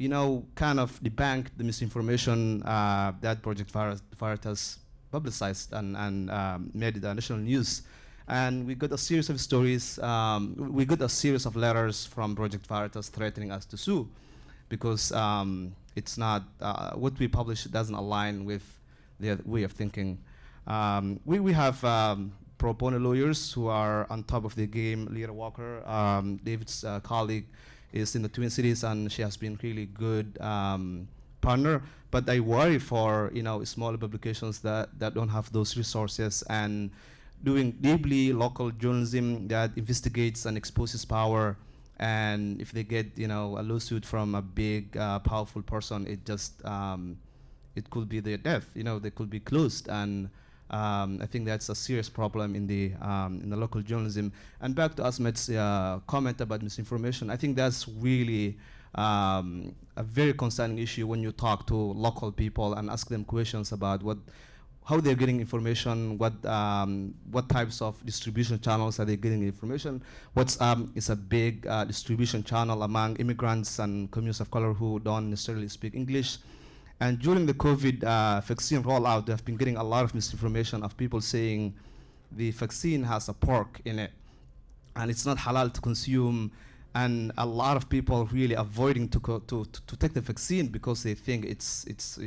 kind of debunked the misinformation that Project Veritas publicized and made it national news. And we got a series of stories. We got a series of letters from Project Veritas threatening us to sue, because it's not what we publish doesn't align with their way of thinking. We have pro bono lawyers who are on top of the game. Leah Walker, David's colleague, is in the Twin Cities, and she has been really good partner. But I worry for smaller publications that don't have those resources and doing deeply local journalism that investigates and exposes power. And if they get a lawsuit from a big powerful person, it just it could be their death. They could be closed, and I think that's a serious problem in the local journalism. And back to Azmat's comment about misinformation, I think that's really a very concerning issue when you talk to local people and ask them questions about how they're getting information, what types of distribution channels are they getting information. WhatsApp is a big distribution channel among immigrants and communities of color who don't necessarily speak English. And during the COVID vaccine rollout, they've been getting a lot of misinformation of people saying the vaccine has a pork in it, and it's not halal to consume. And a lot of people really avoiding to take the vaccine because they think it's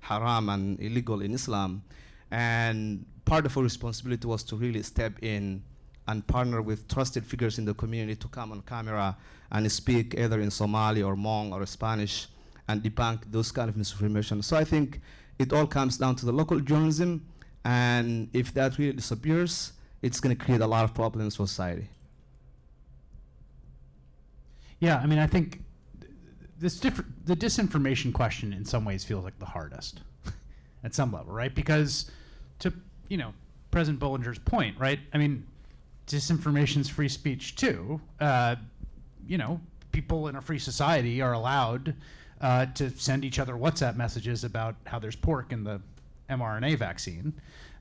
haram and illegal in Islam. And part of our responsibility was to really step in and partner with trusted figures in the community to come on camera and speak either in Somali or Hmong or Spanish and debunk those kind of misinformation. So I think it all comes down to the local journalism, and if that really disappears, it's going to create a lot of problems for society. Yeah, I mean, I think the disinformation question in some ways feels like the hardest at some level, right? Because to, President Bollinger's point, right? I mean, disinformation's free speech too. People in a free society are allowed to send each other WhatsApp messages about how there's pork in the mRNA vaccine.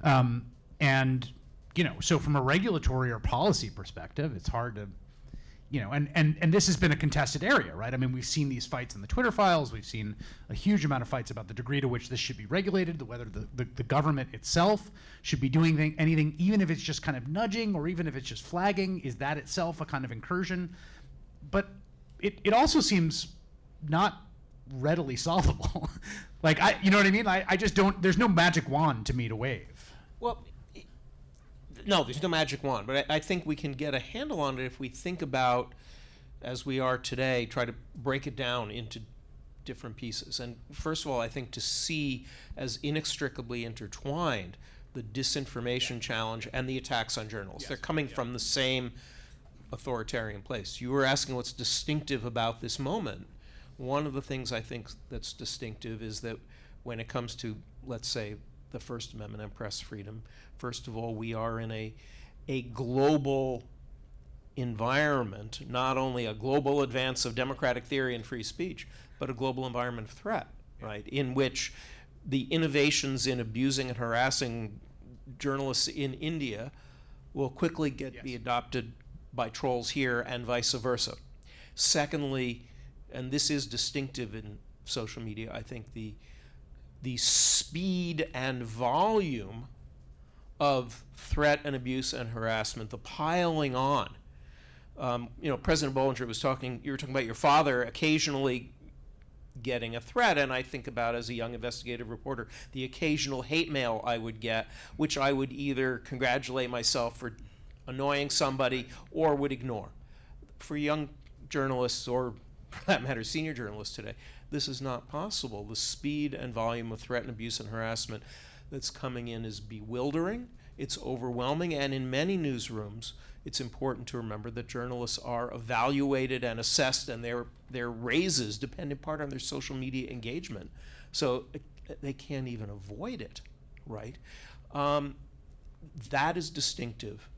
So from a regulatory or policy perspective, it's hard to, and this has been a contested area, right? I mean, we've seen these fights in the Twitter files. We've seen a huge amount of fights about the degree to which this should be regulated, whether the government itself should be doing anything, even if it's just kind of nudging or even if it's just flagging. Is that itself a kind of incursion? But it also seems not readily solvable. You know what I mean? I just don't, there's no magic wand to me to wave. Well, no, there's no magic wand, but I think we can get a handle on it if we think about, as we are today, try to break it down into different pieces. And first of all, I think to see as inextricably intertwined the disinformation challenge and the attacks on journalists. Yes, they're coming from the same authoritarian place. You were asking what's distinctive about this moment. One of the things I think that's distinctive is that when it comes to, let's say, the First Amendment and press freedom, first of all, we are in a a global environment, not only a global advance of democratic theory and free speech, but a global environment of threat, right? In which the innovations in abusing and harassing journalists in India will quickly be adopted by trolls here and vice versa. Secondly, and this is distinctive in social media, I think the speed and volume of threat and abuse and harassment, the piling on. President Bollinger was you were talking about your father occasionally getting a threat, and I think about, as a young investigative reporter, the occasional hate mail I would get, which I would either congratulate myself for annoying somebody or would ignore. For young journalists, or for that matter, senior journalists today, this is not possible. The speed and volume of threat and abuse and harassment that's coming in is bewildering, it's overwhelming, and in many newsrooms, it's important to remember that journalists are evaluated and assessed, and their raises depend in part on their social media engagement. So they can't even avoid it, right? That is distinctive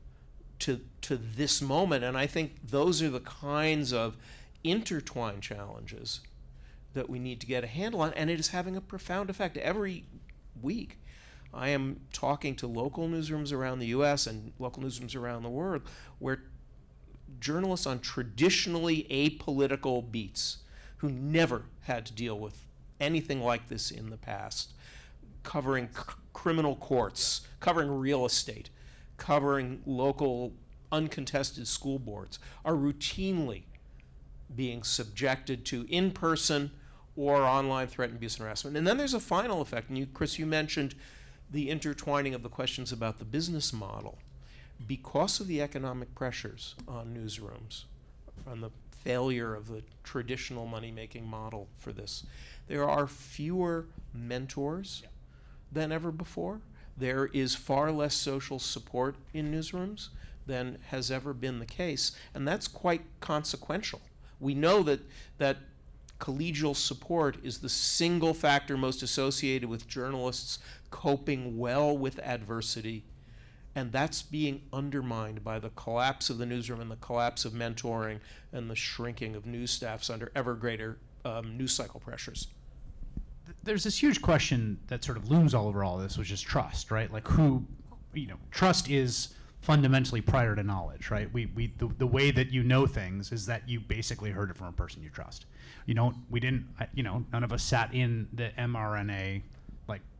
to this moment, and I think those are the kinds of intertwined challenges that we need to get a handle on, and it is having a profound effect. Every week, I am talking to local newsrooms around the US and local newsrooms around the world where journalists on traditionally apolitical beats who never had to deal with anything like this in the past, covering criminal courts, covering real estate, covering local uncontested school boards, are routinely being subjected to in-person or online threat and abuse and harassment. And then there's a final effect, and Chris, you mentioned the intertwining of the questions about the business model. Because of the economic pressures on newsrooms, on the failure of the traditional money-making model for this, there are fewer mentors than ever before. There is far less social support in newsrooms than has ever been the case, and that's quite consequential. We know that collegial support is the single factor most associated with journalists coping well with adversity, and that's being undermined by the collapse of the newsroom and the collapse of mentoring and the shrinking of news staffs under ever greater news cycle pressures. There's this huge question that sort of looms all over all this, which is trust, right? Like trust is fundamentally prior to knowledge, right? The way that you know things is that you basically heard it from a person you trust. None of us sat in the mRNA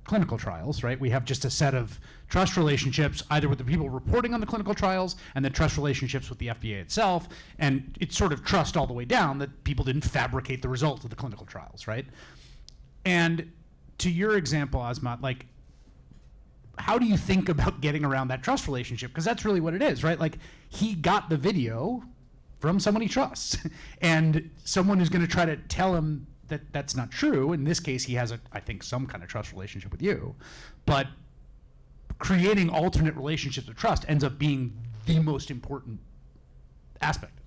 clinical trials, right? We have just a set of trust relationships, either with the people reporting on the clinical trials and then trust relationships with the FDA itself, and it's sort of trust all the way down that people didn't fabricate the results of the clinical trials, right? And to your example, Azmat, how do you think about getting around that trust relationship? Because that's really what it is, right? He got the video from someone he trusts, and someone who's going to try to tell him that that's not true. In this case, he has, I think, some kind of trust relationship with you. But creating alternate relationships of trust ends up being the most important aspect.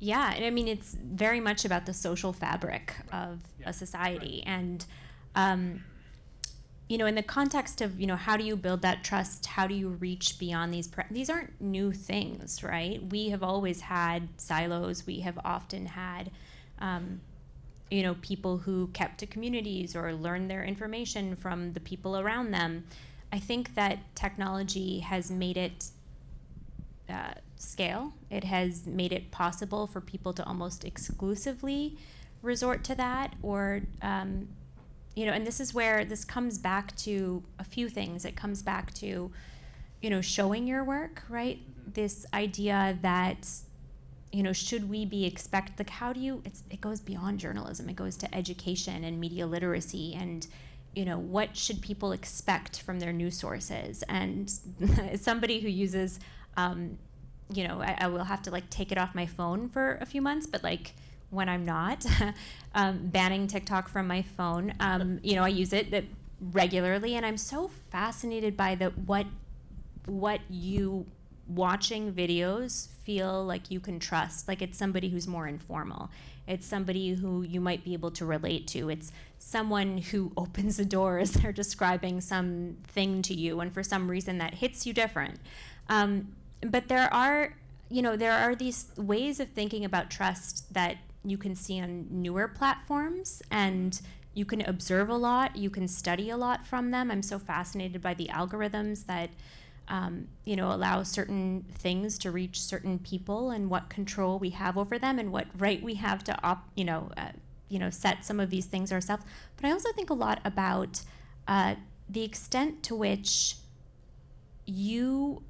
Yeah, I mean, it's very much about the social fabric of a society. And, in the context of, how do you build that trust? How do you reach beyond these aren't new things, right? We have always had silos. We have often had, people who kept to communities or learned their information from the people around them. I think that technology has made it scale. It has made it possible for people to almost exclusively resort to that, or, and this is where this comes back to a few things. It comes back to, showing your work, right? This idea that, should we be it goes beyond journalism. It goes to education and media literacy and, what should people expect from their news sources? And as somebody who uses, I will have to take it off my phone for a few months, but when I'm not, banning TikTok from my phone, I use it regularly, and I'm so fascinated by what you watching videos feel like you can trust. It's somebody who's more informal. It's somebody who you might be able to relate to. It's someone who opens the door as they're describing something to you, and for some reason that hits you different. but there are, there are these ways of thinking about trust that you can see on newer platforms, and you can observe a lot, you can study a lot from them. I'm so fascinated by the algorithms that allow certain things to reach certain people, and what control we have over them, and what right we have to set some of these things ourselves. But I also think a lot about the extent to which news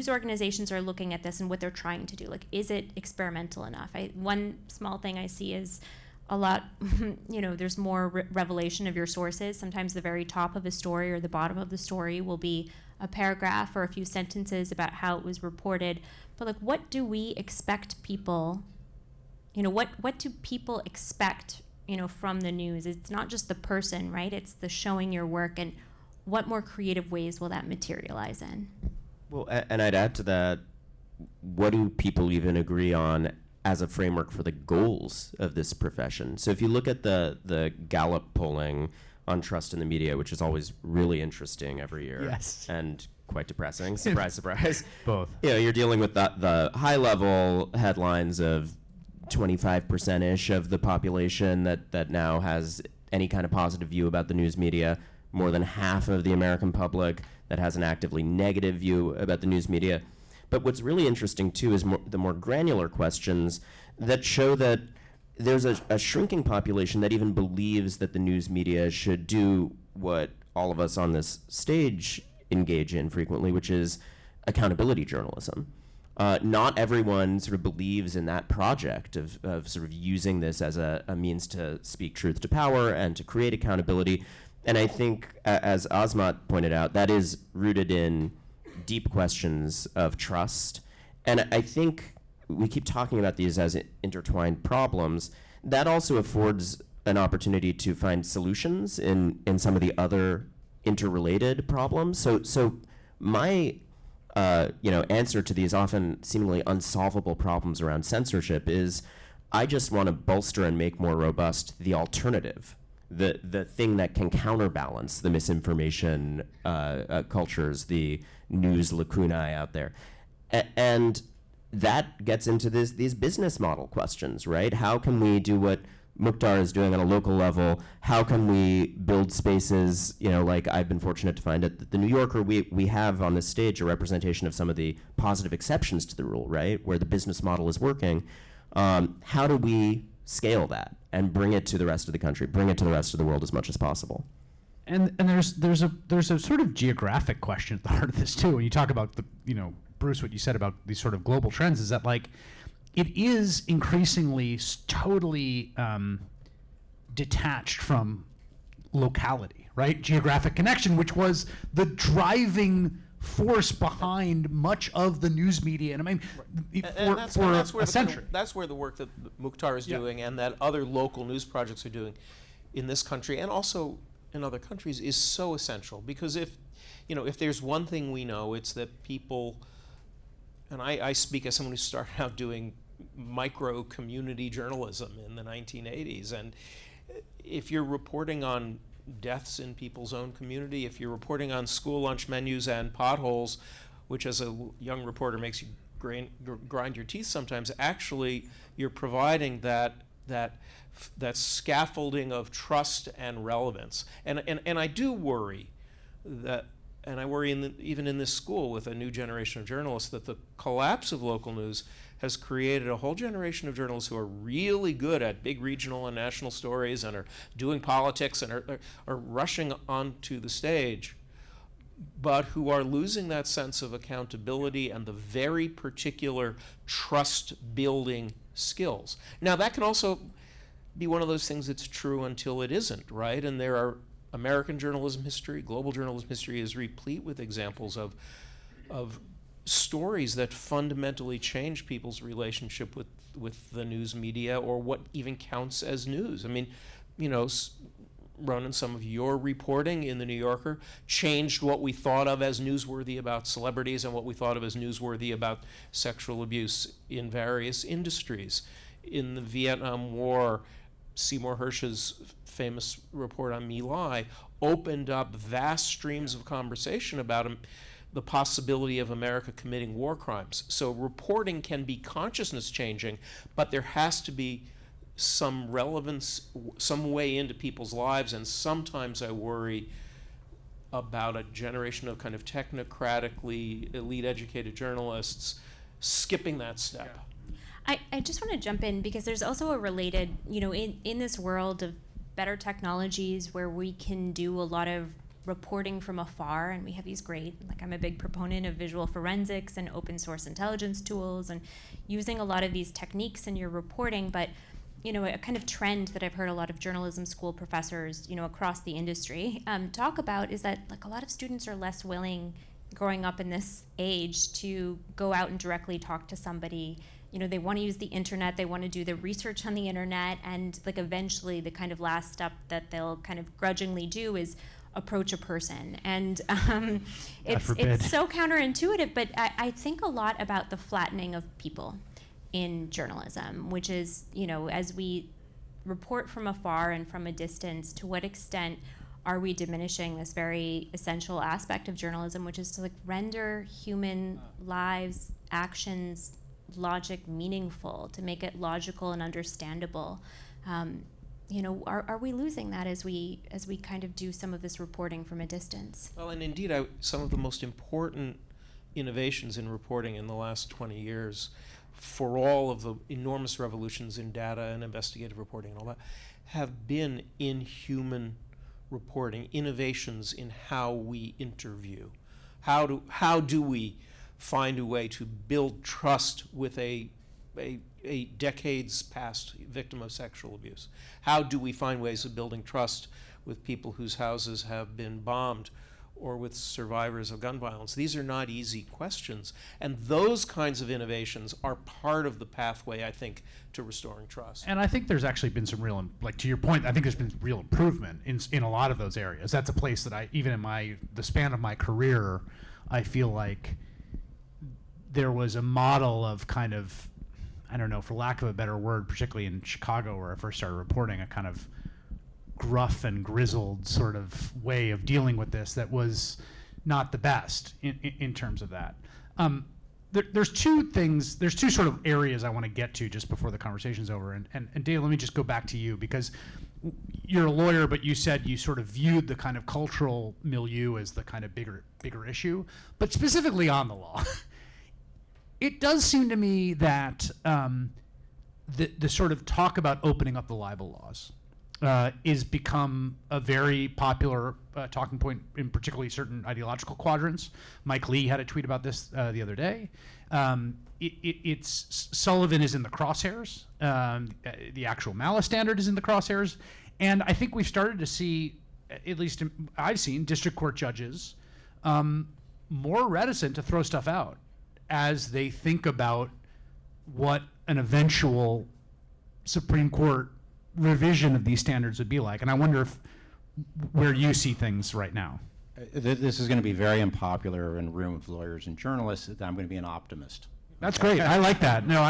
organizations are looking at this and what they're trying to do. Like, is it experimental enough? One small thing I see is a lot, there's more revelation of your sources. Sometimes the very top of a story or the bottom of the story will be a paragraph or a few sentences about how it was reported. But like, what do we expect people, what do people expect, from the news? It's not just the person, right? It's the showing your work, and what more creative ways will that materialize in? Well, and I'd add to that, what do people even agree on as a framework for the goals of this profession? So if you look at the Gallup polling on trust in the media, which is always really interesting every year, yes, and quite depressing, surprise, surprise. Both. You're dealing with the high-level headlines of 25%-ish of the population that now has any kind of positive view about the news media, more than half of the American public that has an actively negative view about the news media. But what's really interesting, too, is the more granular questions that show that there's a shrinking population that even believes that the news media should do what all of us on this stage engage in frequently, which is accountability journalism. Not everyone sort of believes in that project of sort of using this as a means to speak truth to power and to create accountability. And I think, as Azmat pointed out, that is rooted in deep questions of trust. And I think we keep talking about these as intertwined problems. That also affords an opportunity to find solutions in some of the other interrelated problems. So my answer to these often seemingly unsolvable problems around censorship is, I just want to bolster and make more robust the alternative, the thing that can counterbalance the misinformation cultures, the news lacunae out there. And that gets into these business model questions, right? How can we do what Mukhtar is doing on a local level? How can we build spaces, like I've been fortunate to find at the New Yorker, we have on this stage a representation of some of the positive exceptions to the rule, right? Where the business model is working. How do we scale that and bring it to the rest of the country, bring it to the rest of the world as much as possible? And there's a sort of geographic question at the heart of this too. When you talk about Bruce, what you said about these sort of global trends is that it is increasingly totally detached from locality, right? Geographic connection, which was the driving force behind much of the news media, and I mean, for a century. That's where the work that Mukhtar is doing and that other local news projects are doing in this country and also in other countries is so essential, because if there's one thing we know, it's that people, and I speak as someone who started out doing micro community journalism in the 1980s, and if you're reporting on deaths in people's own community, if you're reporting on school lunch menus and potholes, which as a young reporter makes you grind your teeth sometimes, actually you're providing that scaffolding of trust and relevance. And I do worry that, and I worry even in this school with a new generation of journalists, that the collapse of local news has created a whole generation of journalists who are really good at big regional and national stories and are doing politics and are rushing onto the stage, but who are losing that sense of accountability and the very particular trust-building skills. Now, that can also be one of those things that's true until it isn't, right? And there are American journalism history, global journalism history is replete with examples of stories that fundamentally change people's relationship with the news media or what even counts as news. I mean, Ronan, some of your reporting in the New Yorker changed what we thought of as newsworthy about celebrities and what we thought of as newsworthy about sexual abuse in various industries. In the Vietnam War, Seymour Hersh's famous report on My Lai opened up vast streams of conversation about the possibility of America committing war crimes. So reporting can be consciousness changing, but there has to be some relevance, some way into people's lives, and sometimes I worry about a generation of kind of technocratically elite educated journalists skipping that step. I just want to jump in because there's also a related, in this world of better technologies where we can do a lot of reporting from afar, and we have these great, I'm a big proponent of visual forensics and open source intelligence tools and using a lot of these techniques in your reporting, but a kind of trend that I've heard a lot of journalism school professors, across the industry talk about is that a lot of students are less willing growing up in this age to go out and directly talk to somebody. They want to use the internet, they want to do the research on the internet, and eventually the kind of last step that they'll kind of grudgingly do is approach a person. And it's so counterintuitive, but I think a lot about the flattening of people in journalism, which is, as we report from afar and from a distance, to what extent are we diminishing this very essential aspect of journalism, which is to render human lives, actions, logic meaningful, to make it logical and understandable. Are we losing that as we kind of do some of this reporting from a distance? Well, and indeed, some of the most important innovations in reporting in the last 20 years, for all of the enormous revolutions in data and investigative reporting and all that, have been in human reporting, innovations in how we interview. How do we find a way to build trust with a decades past victim of sexual abuse? How do we find ways of building trust with people whose houses have been bombed or with survivors of gun violence? These are not easy questions. And those kinds of innovations are part of the pathway, I think, to restoring trust. And I think there's actually been some real, to your point, I think there's been real improvement in a lot of those areas. That's a place that even in the span of my career, I feel like there was a model of kind of, I don't know, for lack of a better word, particularly in Chicago where I first started reporting, a kind of gruff and grizzled sort of way of dealing with this that was not the best in terms of that. There's two sort of areas I want to get to just before the conversation's over. And Dave, let me just go back to you, because you're a lawyer, but you said you sort of viewed the kind of cultural milieu as the kind of bigger issue, but specifically on the law. It does seem to me that the sort of talk about opening up the libel laws is become a very popular talking point in particularly certain ideological quadrants. Mike Lee had a tweet about this the other day. It's Sullivan is in the crosshairs. The actual malice standard is in the crosshairs. And I think we've started to see, at least I've seen, district court judges more reticent to throw stuff out as they think about what an eventual Supreme Court revision of these standards would be like. And I wonder where you see things right now. This is going to be very unpopular in a room of lawyers and journalists. That I'm going to be an optimist. That's great. I like that. No,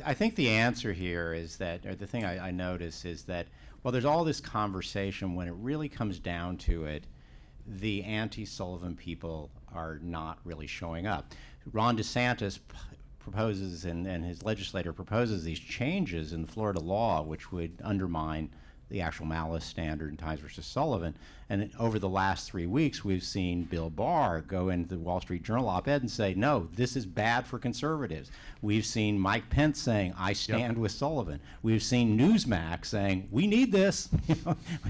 I think the answer here is that, or the thing I notice is that, well, there's all this conversation. When it really comes down to it, the anti-Sullivan people are not really showing up. Ron DeSantis proposes, and his legislator proposes these changes in Florida law, which would undermine the actual malice standard in Times versus Sullivan. And over the last 3 weeks, we've seen Bill Barr go into the Wall Street Journal op-ed and say, no, this is bad for conservatives. We've seen Mike Pence saying, I stand with Sullivan. We've seen Newsmax saying, we need this.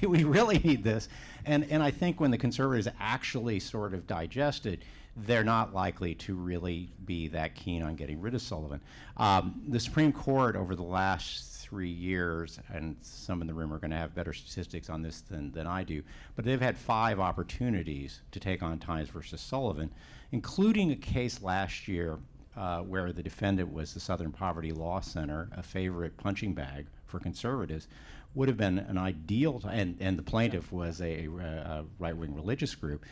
We really need this. And I think when the conservatives actually sort of digest it, they're not likely to really be that keen on getting rid of Sullivan. The Supreme Court over the last 3 years, and some in the room are going to have better statistics on this than I do, but they've had 5 opportunities to take on Times versus Sullivan, including a case last year where the defendant was the Southern Poverty Law Center, a favorite punching bag for conservatives. Would have been an ideal, and the plaintiff was a right-wing religious group.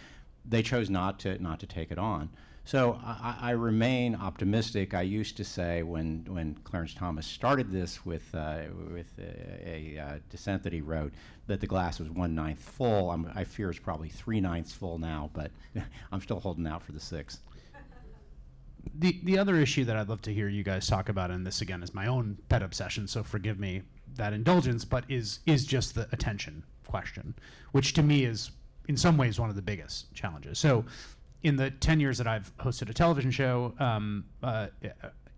They chose not to take it on. So I remain optimistic. I used to say when Clarence Thomas started this with a dissent that he wrote, that the glass was 1/9 full. I fear it's probably 3/9 full now, but I'm still holding out for the 6th. The other issue that I'd love to hear you guys talk about, and this again is my own pet obsession, so forgive me that indulgence, but is just the attention question, which to me is in some ways one of the biggest challenges. So in the 10 years that I've hosted a television show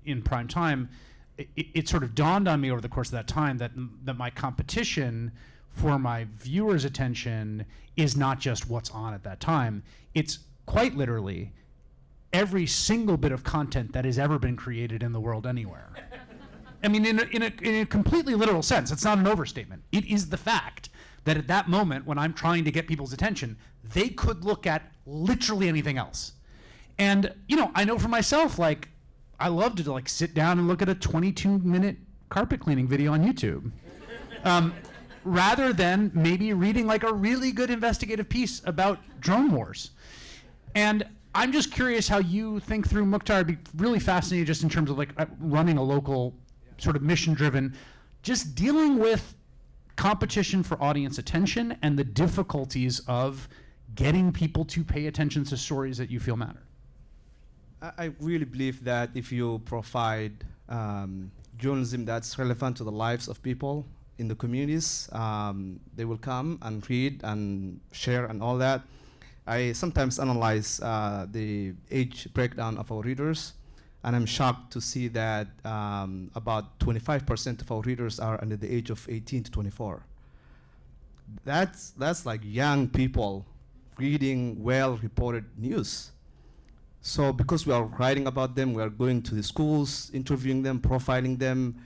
in prime time, it sort of dawned on me over the course of that time that my competition for my viewers' attention is not just what's on at that time. It's quite literally every single bit of content that has ever been created in the world anywhere. I mean, in a completely literal sense, it's not an overstatement. It is the fact that at that moment when I'm trying to get people's attention, they could look at literally anything else. And, I know for myself, like, I love to like sit down and look at a 22-minute carpet cleaning video on YouTube. Rather than maybe reading like a really good investigative piece about drone wars. And I'm just curious how you think through, Mukhtar. I'd be really fascinated just in terms of like running a local sort of mission-driven, just dealing with competition for audience attention and the difficulties of getting people to pay attention to stories that you feel matter. I really believe that if you provide journalism that's relevant to the lives of people in the communities, they will come and read and share and all that. I sometimes analyze the age breakdown of our readers, and I'm shocked to see that about 25% of our readers are under the age of 18 to 24. That's like young people reading well-reported news. So because we are writing about them, we are going to the schools, interviewing them, profiling them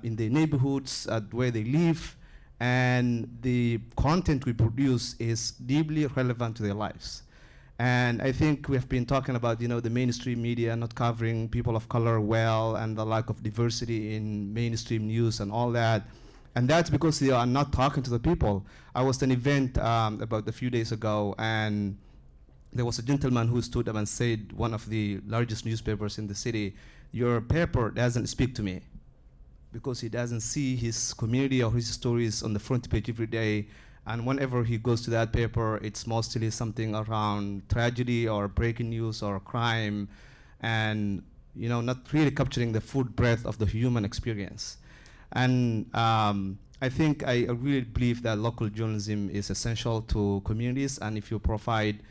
in the neighborhoods where they live, and the content we produce is deeply relevant to their lives. And I think we have been talking about, the mainstream media not covering people of color well, and the lack of diversity in mainstream news and all that. And that's because they are not talking to the people. I was at an event about a few days ago, and there was a gentleman who stood up and said, one of the largest newspapers in the city, "Your paper doesn't speak to me," because he doesn't see his community or his stories on the front page every day. And whenever he goes to that paper, it's mostly something around tragedy or breaking news or crime, and not really capturing the full breadth of the human experience. And I think I really believe that local journalism is essential to communities, and if you provide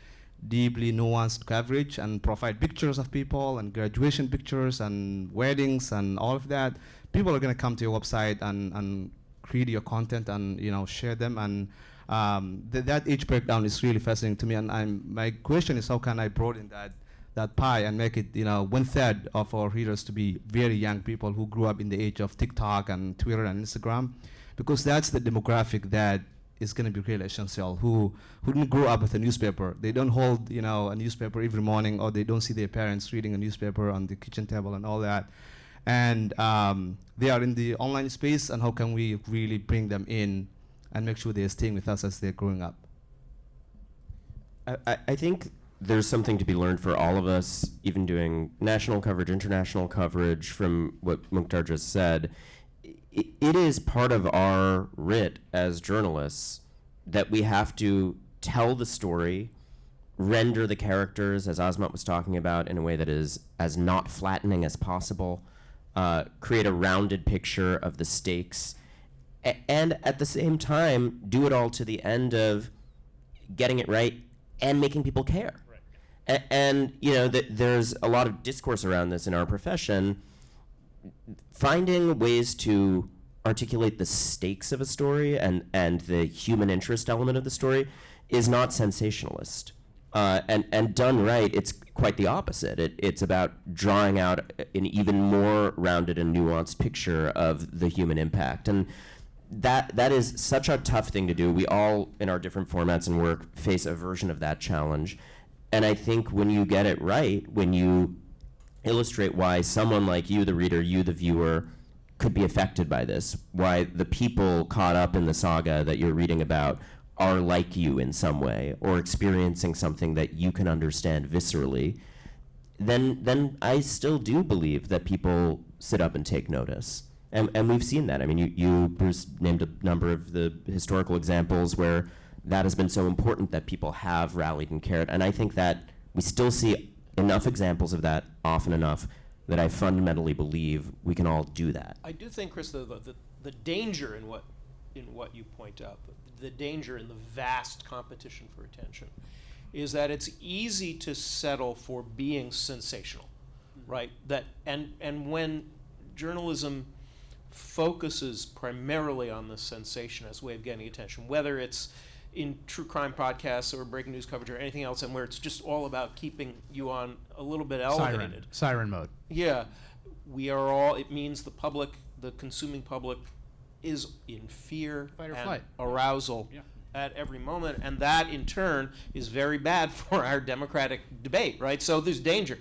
deeply nuanced coverage and provide pictures of people and graduation pictures and weddings and all of that, people are going to come to your website and read your content and share them. And that age breakdown is really fascinating to me. And my question is, how can I broaden that pie and make it 1/3 of our readers to be very young people who grew up in the age of TikTok and Twitter and Instagram, because that's the demographic that is going to be really essential, who didn't grow up with a newspaper. They don't hold a newspaper every morning, or they don't see their parents reading a newspaper on the kitchen table and all that. And they are in the online space, and how can we really bring them in and make sure they're staying with us as they're growing up? I think there's something to be learned for all of us, even doing national coverage, international coverage, from what Mukhtar just said. It is part of our writ as journalists that we have to tell the story, render the characters, as Azmat was talking about, in a way that is as not flattening as possible, create a rounded picture of the stakes, and at the same time do it all to the end of getting it right and making people care. Right. And there's a lot of discourse around this in our profession. Finding ways to articulate the stakes of a story and the human interest element of the story is not sensationalist. And done right, it's quite the opposite. It's about drawing out an even more rounded and nuanced picture of the human impact. And that is such a tough thing to do. We all, in our different formats and work, face a version of that challenge. And I think when you get it right, when you illustrate why someone like you, the reader, you, the viewer, could be affected by this, why the people caught up in the saga that you're reading about are like you in some way, or experiencing something that you can understand viscerally, then I still do believe that people sit up and take notice. And we've seen that. I mean, you Bruce, named a number of the historical examples where that has been so important that people have rallied and cared. And I think that we still see enough examples of that often enough that I fundamentally believe we can all do that. I do think, Chris, the danger in what you point out, the danger in the vast competition for attention, is that it's easy to settle for being sensational, right? That and when journalism focuses primarily on the sensation as a way of getting attention, whether it's in true crime podcasts or breaking news coverage or anything else, and where it's just all about keeping you on a little bit elevated. Siren mode. Yeah, we are all, it means the public, the consuming public, is in fear Fight or and flight. arousal at every moment, and that in turn is very bad for our democratic debate, right? So there's danger.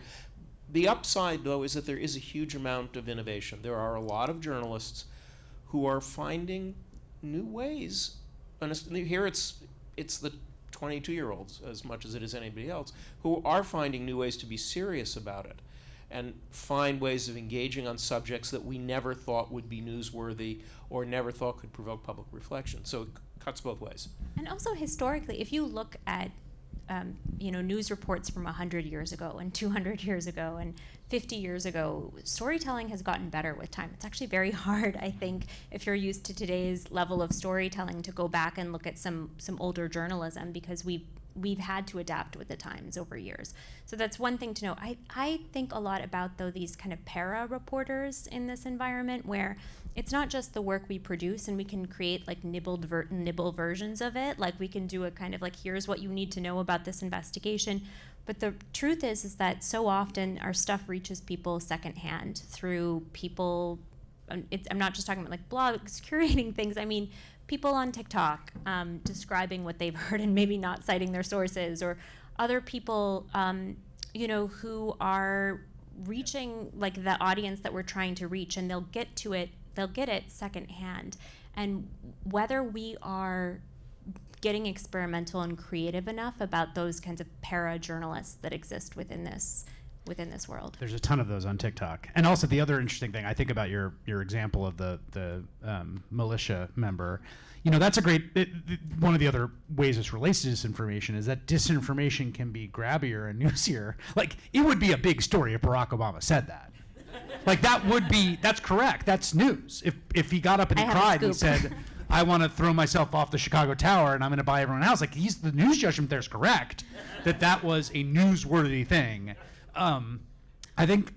The upside, though, is that there is a huge amount of innovation. There are a lot of journalists who are finding new ways. And here it's the 22-year-olds, as much as it is anybody else, who are finding new ways to be serious about it and find ways of engaging on subjects that we never thought would be newsworthy or never thought could provoke public reflection. So it cuts both ways. And also historically, if you look at news reports from 100 years ago and 200 years ago and 50 years ago, storytelling has gotten better with time. It's actually very hard, I think, if you're used to today's level of storytelling, to go back and look at some older journalism, because we've had to adapt with the times over years. So that's one thing to know. I think a lot about, though, these kind of para-reporters in this environment, where it's not just the work we produce and we can create like nibble versions of it. Like we can do a kind of like, here's what you need to know about this investigation. But the truth is that so often our stuff reaches people secondhand through people. I'm not just talking about like blogs curating things. I mean, people on TikTok describing what they've heard and maybe not citing their sources, or other people, who are reaching like the audience that we're trying to reach, and they'll get it secondhand. And whether we are getting experimental and creative enough about those kinds of para-journalists that exist within this world. There's a ton of those on TikTok. And also the other interesting thing, I think about your example of the militia member. That's a great, one of the other ways this relates to disinformation is that disinformation can be grabbier and newsier. Like, it would be a big story if Barack Obama said that. Like, that's correct. That's news. If he got up and he cried and said, I want to throw myself off the Chicago Tower and I'm going to buy everyone else, like, the news judgment there is correct, that was a newsworthy thing. I think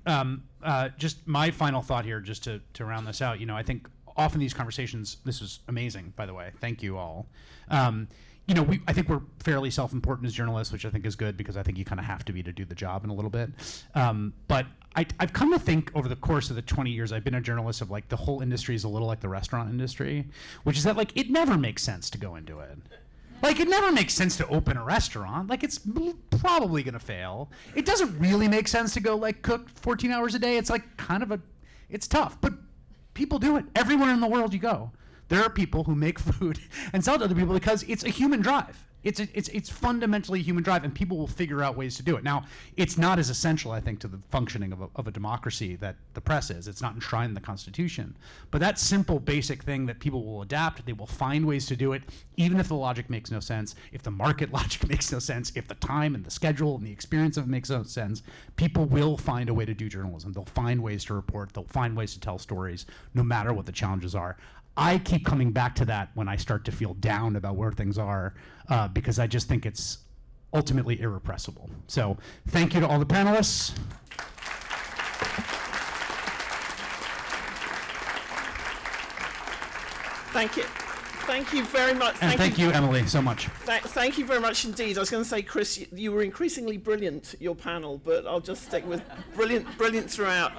just my final thought here, just to round this out, I think often these conversations, this was amazing, by the way, thank you all. I think we're fairly self-important as journalists, which I think is good, because I think you kind of have to be to do the job in a little bit. But I've come to think over the course of the 20 years I've been a journalist of like the whole industry is a little like the restaurant industry, which is that like it never makes sense to go into it. Like, it never makes sense to open a restaurant. Like, it's probably going to fail. It doesn't really make sense to go, like, cook 14 hours a day. It's, like, it's tough. But people do it. Everywhere in the world you go, there are people who make food and sell it to other people because it's a human drive. It's fundamentally a human drive, and people will figure out ways to do it. Now, it's not as essential, I think, to the functioning of a democracy that the press is. It's not enshrined in the Constitution. But that simple, basic thing that people will adapt, they will find ways to do it, even if the logic makes no sense, if the market logic makes no sense, if the time and the schedule and the experience of it makes no sense, people will find a way to do journalism. They'll find ways to report. They'll find ways to tell stories, no matter what the challenges are. I keep coming back to that when I start to feel down about where things are, because I just think it's ultimately irrepressible. So thank you to all the panelists. Thank you. Thank you very much. And thank you, Emily, so much. Thank you very much indeed. I was going to say, Chris, you were increasingly brilliant, your panel, but I'll just stick with brilliant throughout.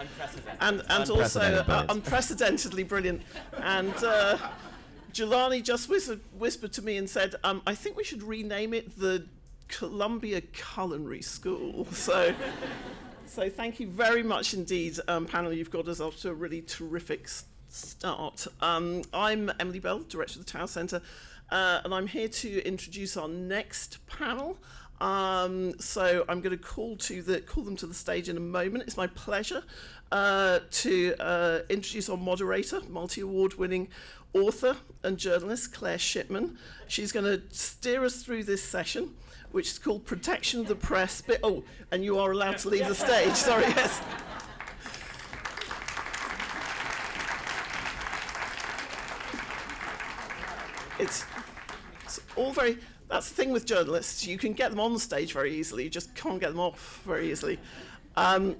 And also unprecedentedly brilliant. And Jelani just whispered to me and said, I think we should rename it the Columbia Culinary School. So thank you very much indeed, panel. You've got us off to a really terrific start. I'm Emily Bell, Director of the Tower Centre, and I'm here to introduce our next panel. So I'm going to call them to the stage in a moment. It's my pleasure to introduce our moderator, multi-award-winning author and journalist Claire Shipman. She's going to steer us through this session, which is called Protection of the Press. Oh, and you are allowed to leave the stage. Sorry, yes. It's all very... That's the thing with journalists. You can get them on the stage very easily. You just can't get them off very easily. Pardon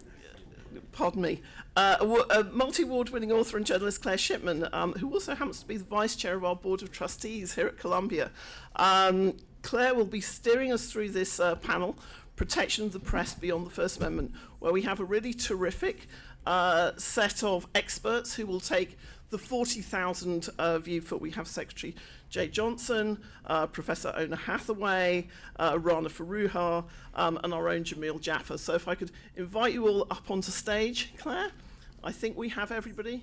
me. A multi-award-winning author and journalist, Claire Shipman, who also happens to be the vice chair of our board of trustees here at Columbia. Claire will be steering us through this panel, Protection of the Press Beyond the First Amendment, where we have a really terrific set of experts who will take the 40,000 view for. We have Secretary Jay Johnson, Professor Ona Hathaway, Rana Foroohar, and our own Jameel Jaffer. So if I could invite you all up onto stage, Claire. I think we have everybody.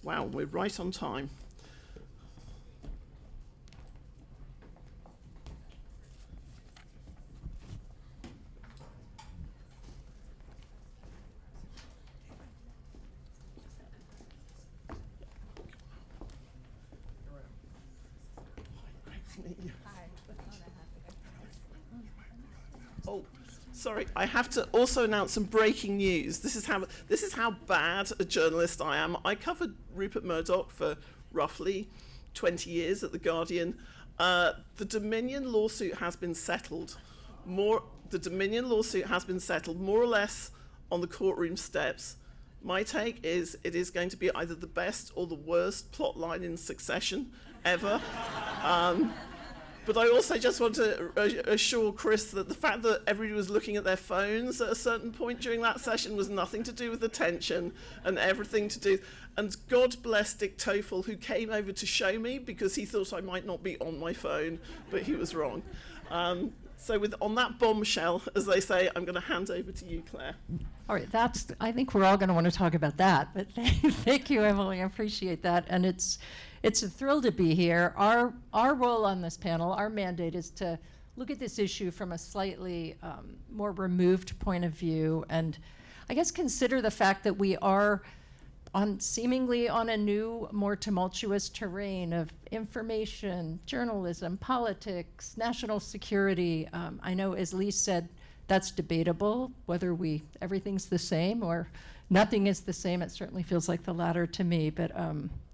Wow, we're right on time. Oh, sorry, I have to also announce some breaking news. This is how bad a journalist I am. I covered Rupert Murdoch for roughly 20 years at The Guardian. The Dominion lawsuit has been settled. The Dominion lawsuit has been settled more or less on the courtroom steps. My take is it is going to be either the best or the worst plot line in Succession ever. But I also just want to assure Chris that the fact that everybody was looking at their phones at a certain point during that session was nothing to do with the tension and everything to do. And God bless Dick Toffel, who came over to show me because he thought I might not be on my phone, but he was wrong. So on that bombshell, as they say, I'm going to hand over to you, Claire. All right, I think we're all going to want to talk about that, but thank you, Emily, I appreciate that. And it's a thrill to be here. Our role on this panel, our mandate is to look at this issue from a slightly more removed point of view, and I guess consider the fact that we are seemingly on a new, more tumultuous terrain of information, journalism, politics, national security. I know, as Lee said, that's debatable, whether everything's the same or nothing is the same. It certainly feels like the latter to me. But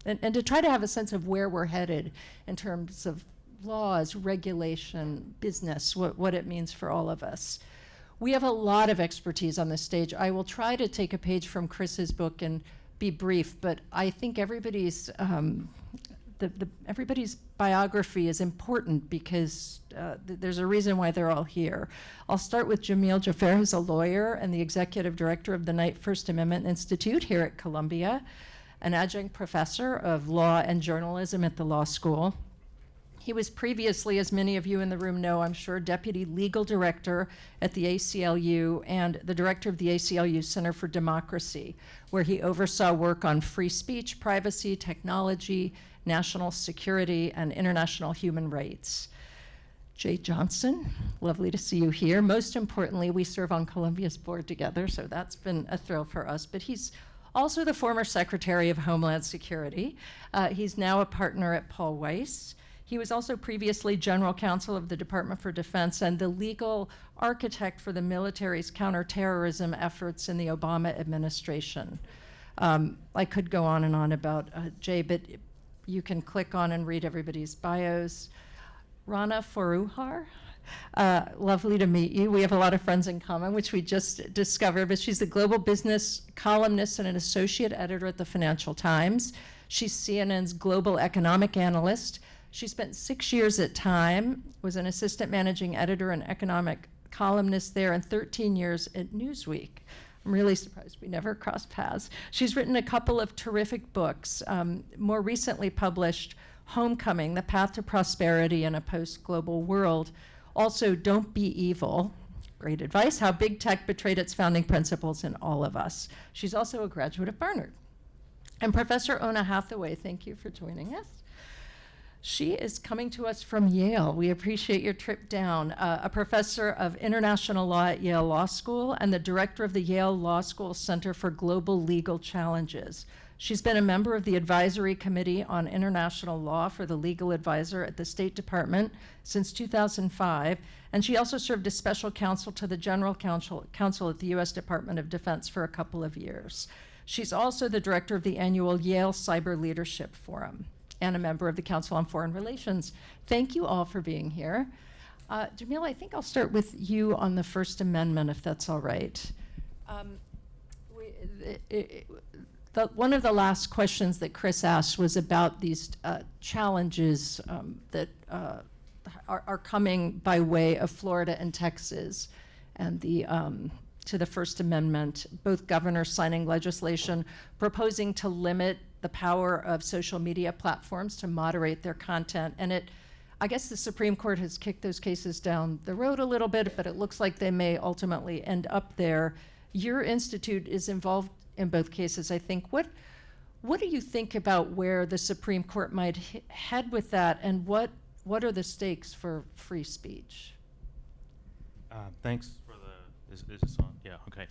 and to try to have a sense of where we're headed in terms of laws, regulation, business, what it means for all of us. We have a lot of expertise on this stage. I will try to take a page from Chris's book and be brief, but I think everybody's everybody's biography is important because there's a reason why they're all here. I'll start with Jameel Jaffer, who's a lawyer and the executive director of the Knight First Amendment Institute here at Columbia, an adjunct professor of law and journalism at the law school. He was previously, as many of you in the room know, I'm sure, deputy legal director at the ACLU and the director of the ACLU Center for Democracy, where he oversaw work on free speech, privacy, technology, national security, and international human rights. Jay Johnson, lovely to see you here. Most importantly, we serve on Columbia's board together, so that's been a thrill for us. But he's also the former Secretary of Homeland Security. He's now a partner at Paul Weiss. He was also previously general counsel of the Department for Defense and the legal architect for the military's counterterrorism efforts in the Obama administration. I could go on and on about Jay, but you can click on and read everybody's bios. Rana Foroohar, lovely to meet you. We have a lot of friends in common, which we just discovered, but she's the global business columnist and an associate editor at the Financial Times. She's CNN's global economic analyst. She spent 6 years at Time, was an assistant managing editor and economic columnist there, and 13 years at Newsweek. I'm really surprised we never crossed paths. She's written a couple of terrific books, more recently published Homecoming, The Path to Prosperity in a Post-Global World. Also, Don't Be Evil, great advice, How Big Tech Betrayed Its Founding Principles in All of Us. She's also a graduate of Barnard. And Professor Ona Hathaway, thank you for joining us. She is coming to us from Yale. We appreciate your trip down. A professor of international law at Yale Law School and the director of the Yale Law School Center for Global Legal Challenges. She's been a member of the Advisory Committee on International Law for the Legal Advisor at the State Department since 2005, and she also served as special counsel to the General Counsel at the U.S. Department of Defense for a couple of years. She's also the director of the annual Yale Cyber Leadership Forum and a member of the Council on Foreign Relations. Thank you all for being here. Jameel, I think I'll start with you on the First Amendment, if that's all right. One of the last questions that Chris asked was about these challenges that are coming by way of Florida and Texas and to the First Amendment, both governors signing legislation proposing to limit the power of social media platforms to moderate their content. And I guess the Supreme Court has kicked those cases down the road a little bit, but it looks like they may ultimately end up there. Your institute is involved in both cases, I think. What do you think about where the Supreme Court might head with that, and what are the stakes for free speech? Thanks for is this on? Yeah, okay.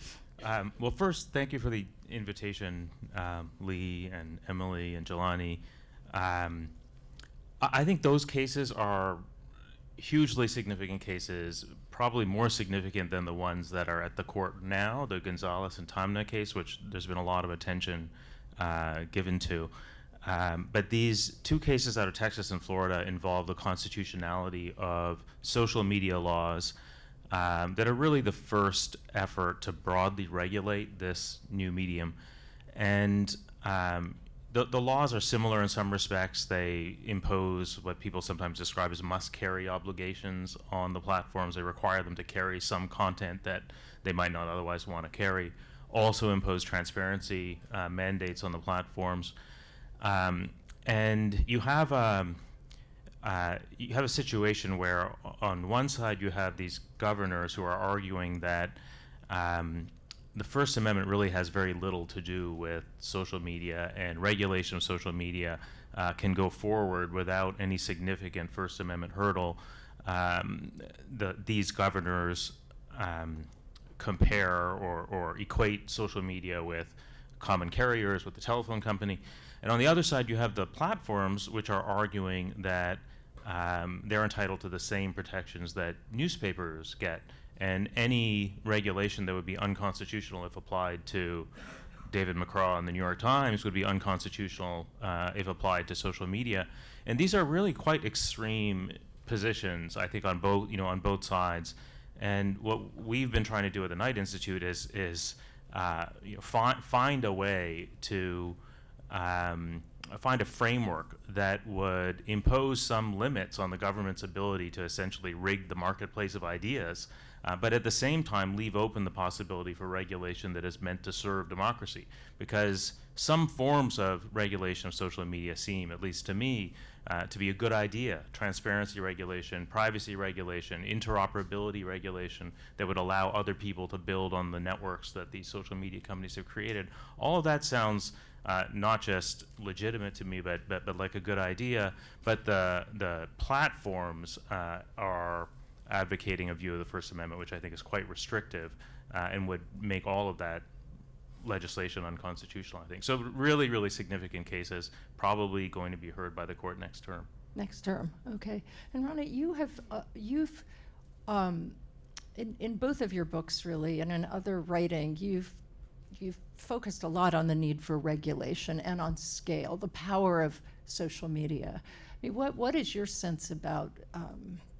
Well, first, thank you for the invitation, Lee and Emily and Jelani. I think those cases are hugely significant cases, probably more significant than the ones that are at the court now, the Gonzalez and Tamna case, which there's been a lot of attention given to. But these two cases out of Texas and Florida involve the constitutionality of social media laws that are really the first effort to broadly regulate this new medium. And the laws are similar in some respects. They impose what people sometimes describe as must-carry obligations on the platforms. They require them to carry some content that they might not otherwise want to carry. Also impose transparency mandates on the platforms. And you have a situation where on one side you have these governors who are arguing that the First Amendment really has very little to do with social media, and regulation of social media can go forward without any significant First Amendment hurdle. These governors compare or equate social media with common carriers, with the telephone company. And on the other side, you have the platforms which are arguing that they're entitled to the same protections that newspapers get. And any regulation that would be unconstitutional if applied to David McCraw and the New York Times would be unconstitutional if applied to social media. And these are really quite extreme positions, I think, on both sides. And what we've been trying to do at the Knight Institute is find a way to find a framework that would impose some limits on the government's ability to essentially rig the marketplace of ideas, but at the same time leave open the possibility for regulation that is meant to serve democracy. Because some forms of regulation of social media seem, at least to me, to be a good idea. Transparency regulation, privacy regulation, interoperability regulation that would allow other people to build on the networks that these social media companies have created. All of that sounds not just legitimate to me, but like a good idea. But the platforms are advocating a view of the First Amendment, which I think is quite restrictive and would make all of that legislation unconstitutional, I think. So really, really significant cases, probably going to be heard by the court next term. Next term, okay. And Rana, you have, in both of your books really, and in other writing, you've focused a lot on the need for regulation and on scale, the power of social media. I mean, what is your sense about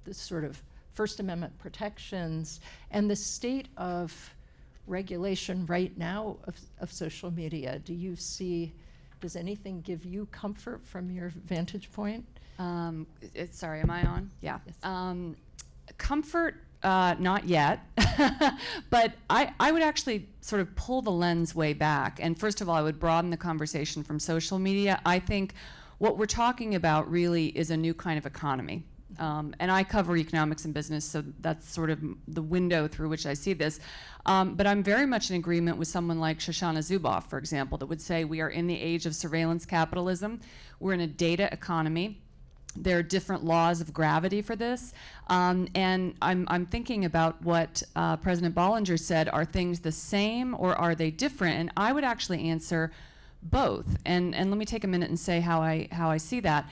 the sort of First Amendment protections and the state of regulation right now of social media? Does anything give you comfort from your vantage point? Sorry, am I on? Yeah. Yes. Comfort, not yet. But I would actually sort of pull the lens way back. And first of all, I would broaden the conversation from social media. I think what we're talking about really is a new kind of economy. And I cover economics and business, so that's sort of the window through which I see this. But I'm very much in agreement with someone like Shoshana Zuboff, for example, that would say we are in the age of surveillance capitalism. We're in a data economy. There are different laws of gravity for this. And I'm thinking about what President Bollinger said, are things the same or are they different? And I would actually answer both. And let me take a minute and say how I see that.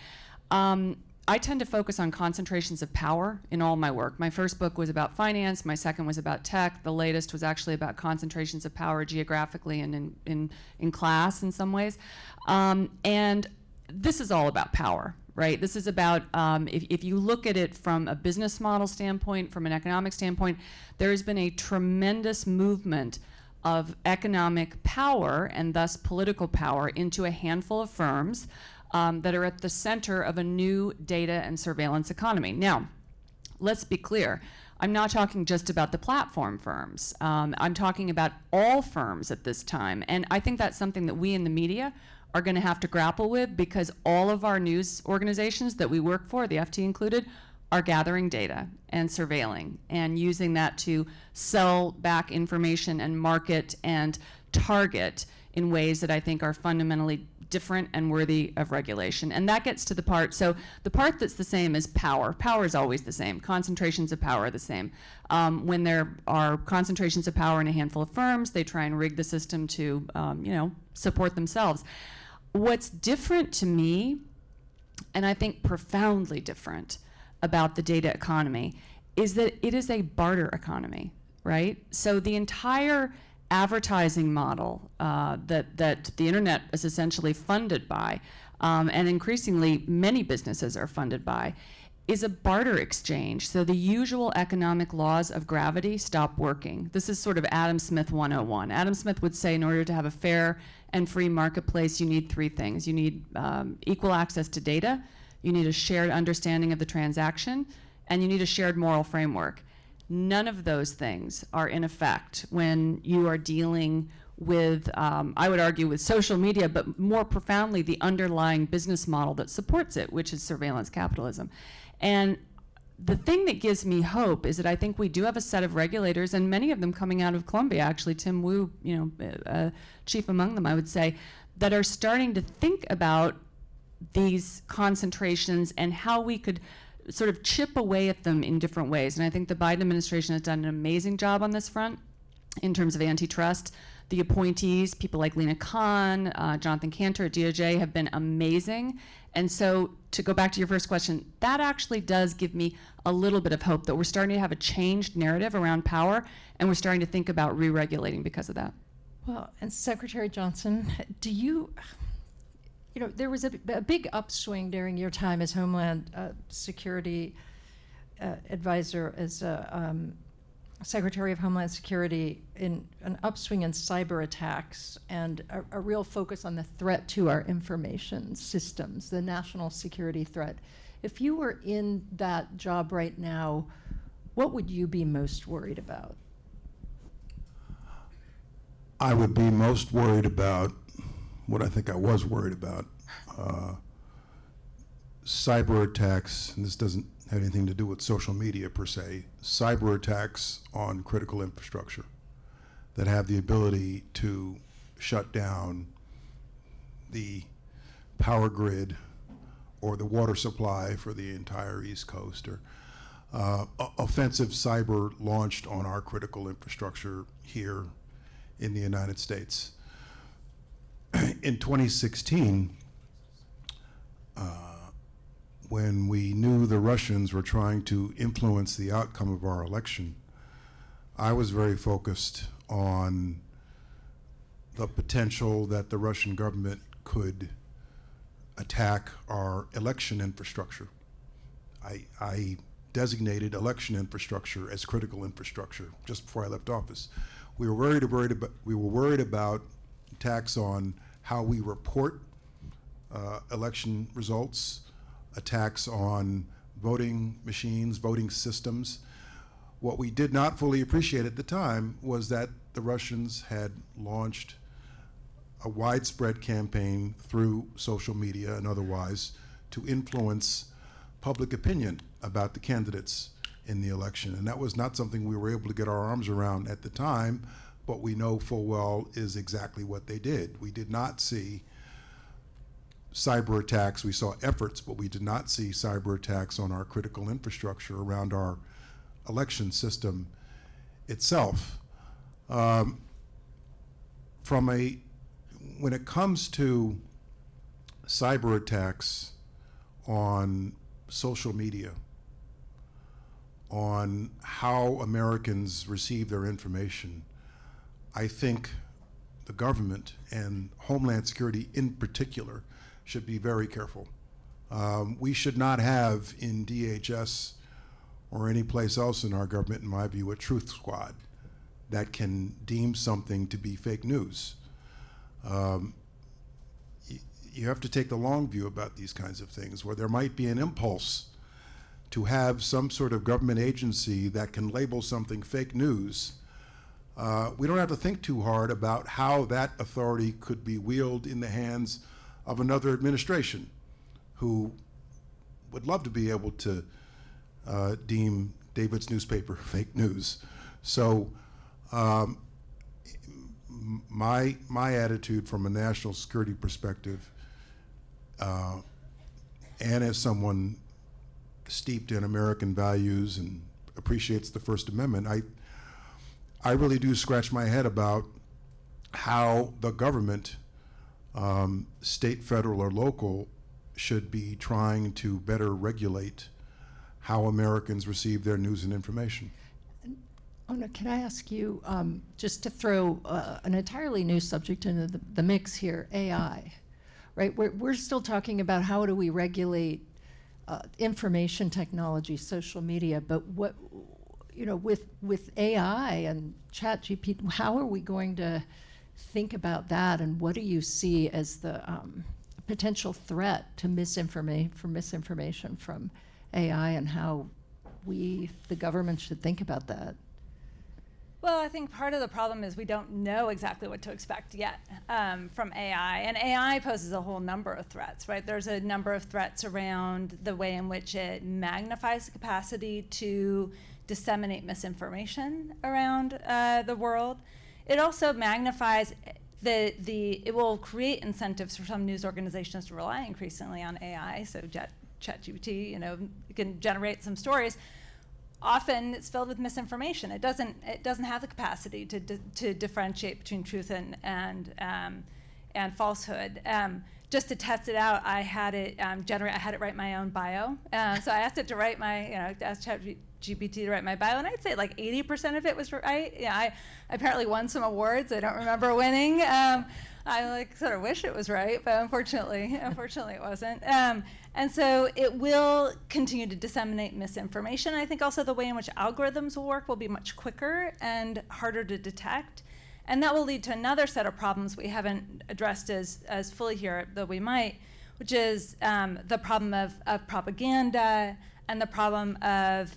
I tend to focus on concentrations of power in all my work. My first book was about finance, my second was about tech, the latest was actually about concentrations of power geographically and in class in some ways. And this is all about power, right? This is about, if you look at it from a business model standpoint, from an economic standpoint, there has been a tremendous movement of economic power and thus political power into a handful of firms that are at the center of a new data and surveillance economy. Now, let's be clear. I'm not talking just about the platform firms. I'm talking about all firms at this time. And I think that's something that we in the media are going to have to grapple with, because all of our news organizations that we work for, the FT included, are gathering data and surveilling and using that to sell back information and market and target in ways that I think are fundamentally different and worthy of regulation. And that gets to the part, so the part that's the same is power. Power is always the same. Concentrations of power are the same. When there are concentrations of power in a handful of firms, they try and rig the system to, support themselves. What's different to me, and I think profoundly different about the data economy, is that it is a barter economy, right? So the entire advertising model that the internet is essentially funded by, and increasingly many businesses are funded by, is a barter exchange. So the usual economic laws of gravity stop working. This is sort of Adam Smith 101. Adam Smith would say in order to have a fair and free marketplace, you need three things. You need equal access to data, you need a shared understanding of the transaction, and you need a shared moral framework. None of those things are in effect when you are dealing with, I would argue, with social media, but more profoundly, the underlying business model that supports it, which is surveillance capitalism. And the thing that gives me hope is that I think we do have a set of regulators, and many of them coming out of Columbia, actually, Tim Wu, chief among them, I would say, that are starting to think about these concentrations and how we could sort of chip away at them in different ways. And I think the Biden administration has done an amazing job on this front in terms of antitrust. The appointees, people like Lena Khan, Jonathan Cantor at DOJ, have been amazing. And so to go back to your first question, that actually does give me a little bit of hope that we're starting to have a changed narrative around power, and we're starting to think about re-regulating because of that. Well, and Secretary Johnson, do you there was a big upswing during your time as Homeland Security advisor, as Secretary of Homeland Security, in an upswing in cyber attacks and a real focus on the threat to our information systems, the national security threat. If you were in that job right now, what would you be most worried about? I would be most worried about what I think I was worried about. Cyber attacks, and this doesn't have anything to do with social media per se, cyber attacks on critical infrastructure that have the ability to shut down the power grid or the water supply for the entire East Coast, or offensive cyber launched on our critical infrastructure here in the United States. In 2016, when we knew the Russians were trying to influence the outcome of our election, I was very focused on the potential that the Russian government could attack our election infrastructure. I designated election infrastructure as critical infrastructure just before I left office. We were worried about attacks on how we report election results, attacks on voting machines, voting systems. What we did not fully appreciate at the time was that the Russians had launched a widespread campaign through social media and otherwise to influence public opinion about the candidates in the election. And that was not something we were able to get our arms around at the time, but we know full well is exactly what they did. We did not see cyber attacks. We saw efforts, but we did not see cyber attacks on our critical infrastructure around our election system itself. When it comes to cyber attacks on social media, on how Americans receive their information, I think the government and Homeland Security in particular should be very careful. We should not have in DHS or any place else in our government, in my view, a truth squad that can deem something to be fake news. You have to take the long view about these kinds of things, where there might be an impulse to have some sort of government agency that can label something fake news. We don't have to think too hard about how that authority could be wielded in the hands of another administration who would love to be able to deem David's newspaper fake news. So my attitude from a national security perspective, and as someone steeped in American values and appreciates the First Amendment, I really do scratch my head about how the government, state, federal, or local, should be trying to better regulate how Americans receive their news and information. Ona, can I ask you, just to throw an entirely new subject into the mix here, AI, right? We're still talking about how do we regulate information technology, social media, but what, with AI and ChatGPT, how are we going to think about that, and what do you see as the potential threat to misinformation from AI, and how we, the government, should think about that? Well, I think part of the problem is we don't know exactly what to expect yet from AI. And AI poses a whole number of threats, right? There's a number of threats around the way in which it magnifies the capacity to disseminate misinformation around the world. It also magnifies it will create incentives for some news organizations to rely increasingly on AI. So ChatGPT, can generate some stories. Often it's filled with misinformation. It doesn't have the capacity to differentiate between truth and falsehood. Just to test it out, I had it write my own bio. So I asked it to write asked ChatGPT to write my bio, and I'd say like 80% of it was right. I apparently won some awards. I don't remember winning. I sort of wish it was right, but unfortunately it wasn't. And so it will continue to disseminate misinformation. I think also the way in which algorithms will work will be much quicker and harder to detect. And that will lead to another set of problems we haven't addressed as fully here, though we might, which is the problem of propaganda and the problem of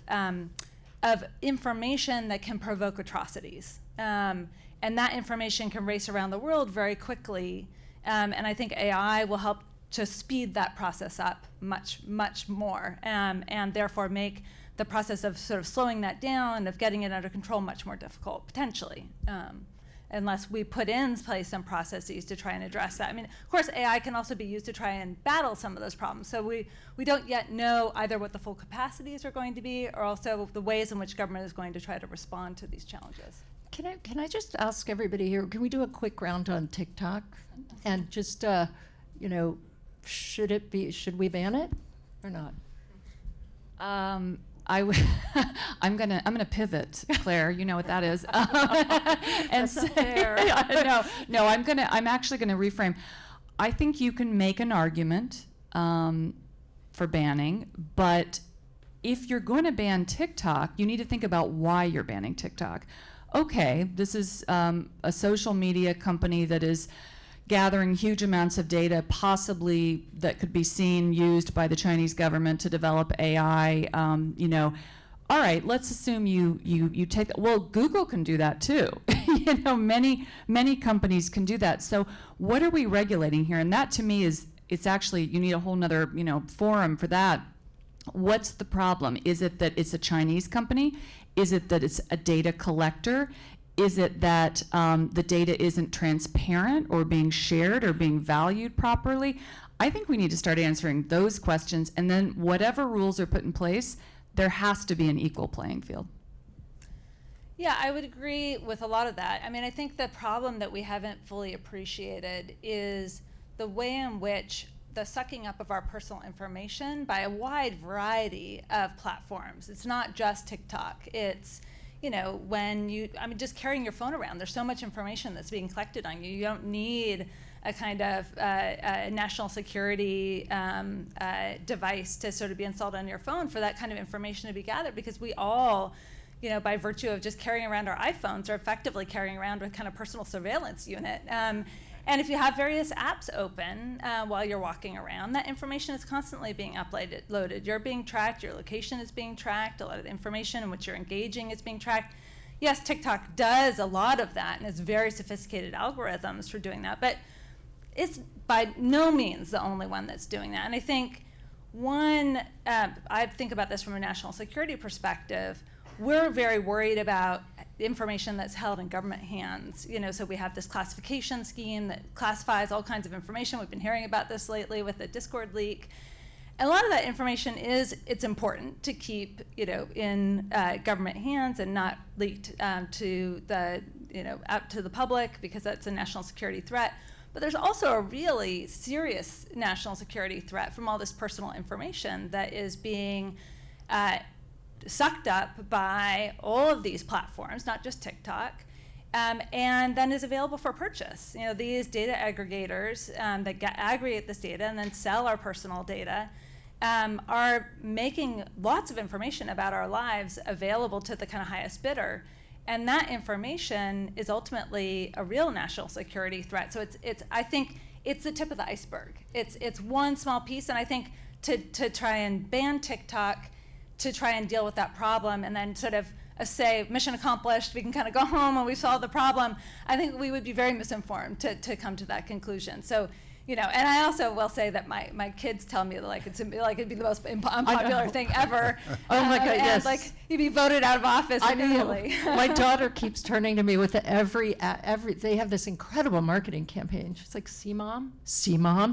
information that can provoke atrocities. And that information can race around the world very quickly. And I think AI will help to speed that process up much, much more, and therefore make the process of sort of slowing that down, of getting it under control, much more difficult, potentially, unless we put in place some processes to try and address that. I mean, of course, AI can also be used to try and battle some of those problems. So we don't yet know either what the full capacities are going to be, or also the ways in which government is going to try to respond to these challenges. Can I just ask everybody here, can we do a quick round on TikTok? And just, should we ban it or not? I'm gonna pivot, Claire. You know what that is. And That's fair. No. I'm actually gonna reframe. I think you can make an argument for banning, but if you're going to ban TikTok, you need to think about why you're banning TikTok. Okay, this is a social media company that is gathering huge amounts of data, possibly that could be used by the Chinese government to develop AI. All right, let's assume you take that. Well, Google can do that too. Many companies can do that. So what are we regulating here? And that to me it's actually, you need a whole nother forum for that. What's the problem? Is it that it's a Chinese company? Is it that it's a data collector? Is it that the data isn't transparent or being shared or being valued properly? I think we need to start answering those questions, and then whatever rules are put in place, there has to be an equal playing field. Yeah, I would agree with a lot of that. I mean, I think the problem that we haven't fully appreciated is the way in which the sucking up of our personal information by a wide variety of platforms. It's not just TikTok. It's, you know, just carrying your phone around, there's so much information that's being collected on you. You don't need a kind of national security device to sort of be installed on your phone for that kind of information to be gathered, because we all, you know, by virtue of just carrying around our iPhones, are effectively carrying around a kind of personal surveillance unit. And if you have various apps open while you're walking around, that information is constantly being uploaded. You're being tracked, your location is being tracked, a lot of the information in which you're engaging is being tracked. Yes, TikTok does a lot of that, and it's very sophisticated algorithms for doing that, but it's by no means the only one that's doing that. And I think I think about this from a national security perspective. We're very worried about information that's held in government hands. You know, so we have this classification scheme that classifies all kinds of information. We've been hearing about this lately with the Discord leak. And a lot of that information it's important to keep, you know, in government hands and not leaked to the, you know, out to the public, because that's a national security threat. But there's also a really serious national security threat from all this personal information that is being sucked up by all of these platforms, not just TikTok, and then is available for purchase. You know, these data aggregators that aggregate this data and then sell our personal data are making lots of information about our lives available to the kind of highest bidder. And that information is ultimately a real national security threat. So I think it's the tip of the iceberg. It's one small piece, and I think to try and ban TikTok, to try and deal with that problem, and then sort of say mission accomplished, we can kind of go home and we solved the problem, I think we would be very misinformed to come to that conclusion. So, you know, and I also will say that my kids tell me that it'd be the most unpopular thing ever. Oh my God, yes. And like you'd be voted out of office immediately. My daughter keeps turning to me with every they have this incredible marketing campaign. She's like, see mom,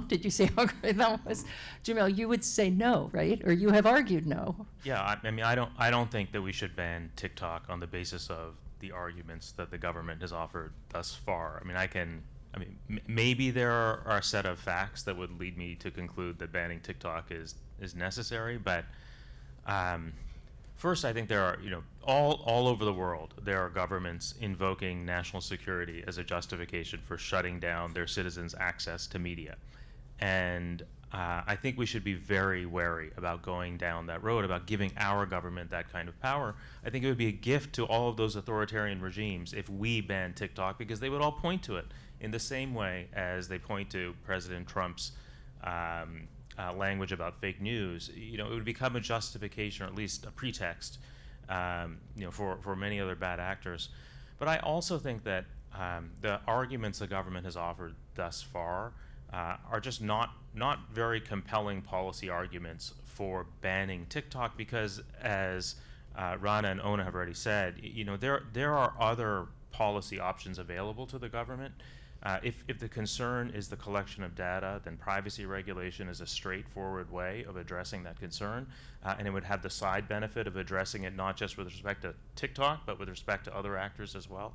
did you see how great that was? Jameel, you would say no, right? Or you have argued no. Yeah, I mean, I don't think that we should ban TikTok on the basis of the arguments that the government has offered thus far. I mean, maybe there are a set of facts that would lead me to conclude that banning TikTok is necessary, but first, I think there are, you know, all over the world, there are governments invoking national security as a justification for shutting down their citizens' access to media. And I think we should be very wary about going down that road, about giving our government that kind of power. I think it would be a gift to all of those authoritarian regimes if we banned TikTok, because they would all point to it in the same way as they point to President Trump's language about fake news. You know, it would become a justification, or at least a pretext, you know, for many other bad actors. But I also think that the arguments the government has offered thus far are just not very compelling policy arguments for banning TikTok, because as Rana and Ona have already said, you know, there are other policy options available to the government. If the concern is the collection of data, then privacy regulation is a straightforward way of addressing that concern, and it would have the side benefit of addressing it not just with respect to TikTok, but with respect to other actors as well.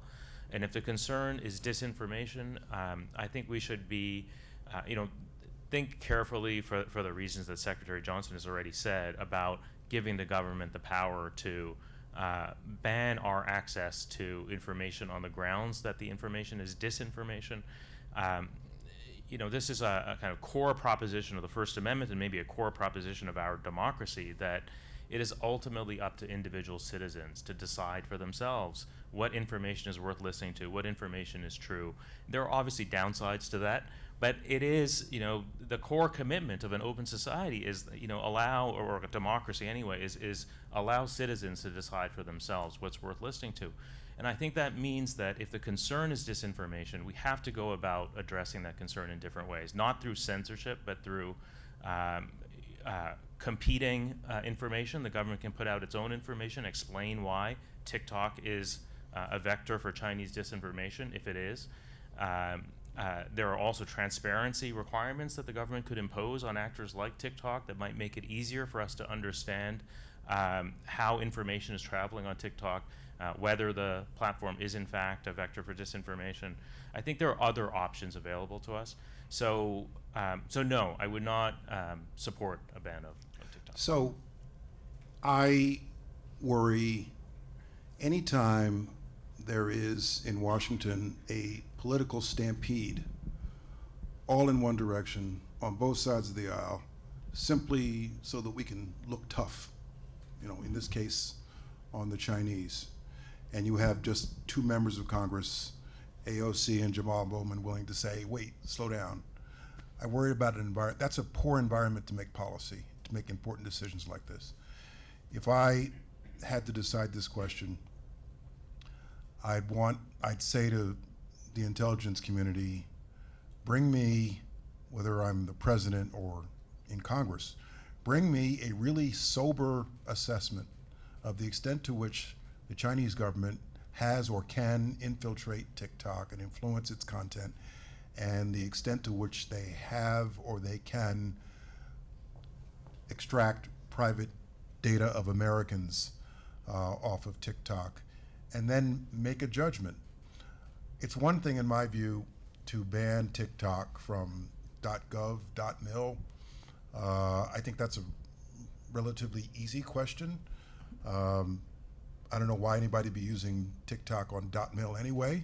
And if the concern is disinformation, I think we should be, you know, think carefully for the reasons that Secretary Johnson has already said about giving the government the power to ban our access to information on the grounds that the information is disinformation. You know, this is a kind of core proposition of the First Amendment, and maybe a core proposition of our democracy, that it is ultimately up to individual citizens to decide for themselves what information is worth listening to, what information is true. There are obviously downsides to that, but it is, you know, the core commitment of an open society is, you know, or a democracy anyway, is allow citizens to decide for themselves what's worth listening to. And I think that means that if the concern is disinformation, we have to go about addressing that concern in different ways, not through censorship, but through competing information. The government can put out its own information, explain why TikTok is a vector for Chinese disinformation, if it is. There are also transparency requirements that the government could impose on actors like TikTok that might make it easier for us to understand how information is traveling on TikTok, whether the platform is in fact a vector for disinformation. I think there are other options available to us. So, no, I would not support a ban of TikTok. So I worry anytime there is in Washington a political stampede all in one direction on both sides of the aisle simply so that we can look tough, in this case on the Chinese, and you have just two members of Congress, AOC and Jamal Bowman, willing to say, wait, slow down. I worry about an environment. That's a poor environment to make policy, to make important decisions like this. If I had to decide this question, I'd say to the intelligence community, bring me, whether I'm the president or in Congress, bring me a really sober assessment of the extent to which the Chinese government has or can infiltrate TikTok and influence its content, and the extent to which they have or they can extract private data of Americans off of TikTok, and then make a judgment. It's one thing, in my view, to ban TikTok from .gov, .mil. I think that's a relatively easy question. I don't know why anybody would be using TikTok on .mil anyway.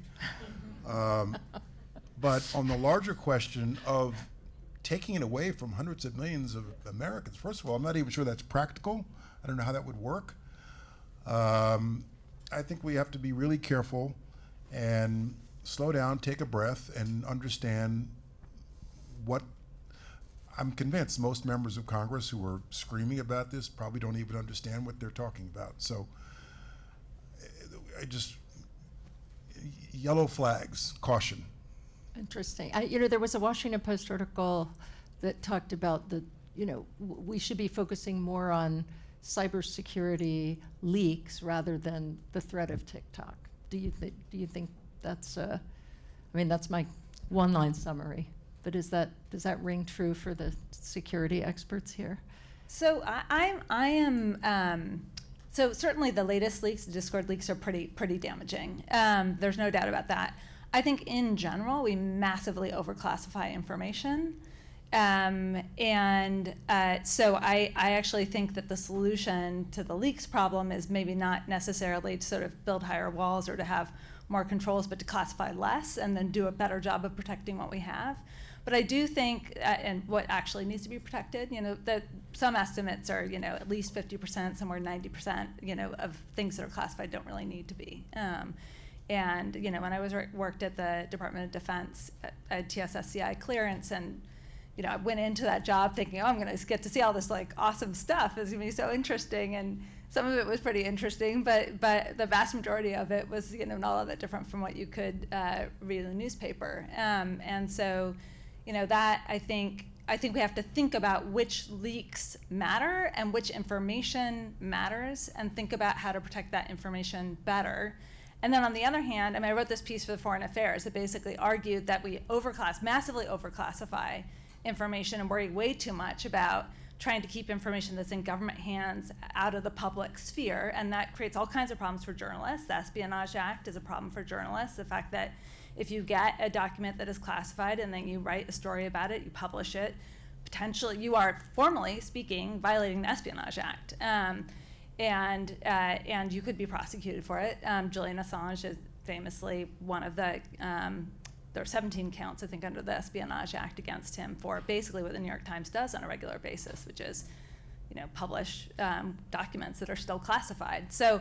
But on the larger question of taking it away from hundreds of millions of Americans, first of all, I'm not even sure that's practical. I don't know how that would work. I think we have to be really careful and slow down, take a breath, and understand what I'm convinced most members of Congress who are screaming about this probably don't even understand what they're talking about. So yellow flags, caution. Interesting. There was a Washington Post article that talked about we should be focusing more on cybersecurity leaks rather than the threat of TikTok. Do you think that's that's my one-line summary, but does that ring true for the security experts here? So I am so certainly the latest leaks, the Discord leaks, are pretty damaging. There's no doubt about that. I think in general we massively overclassify information. So I actually think that the solution to the leaks problem is maybe not necessarily to sort of build higher walls or to have more controls, but to classify less and then do a better job of protecting what we have. But I do think, and what actually needs to be protected, that some estimates are, at least 50%, somewhere 90%, of things that are classified don't really need to be. And when I worked at the Department of Defense, I had TSSCI clearance, and I went into that job thinking, I'm going to get to see all this awesome stuff. It's going to be so interesting, and some of it was pretty interesting, but the vast majority of it was not all that different from what you could read in the newspaper. And so, that I think we have to think about which leaks matter and which information matters, and think about how to protect that information better. And then on the other hand, I wrote this piece for the Foreign Affairs that basically argued that we massively overclassify information and worry way too much about trying to keep information that's in government hands out of the public sphere, and that creates all kinds of problems for journalists. The Espionage Act is a problem for journalists. The fact that if you get a document that is classified and then you write a story about it, you publish it, potentially you are, formally speaking, violating the Espionage Act. And you could be prosecuted for it. Julian Assange is famously one of the, there are 17 counts, I think, under the Espionage Act against him for basically what the New York Times does on a regular basis, which is, publish documents that are still classified. So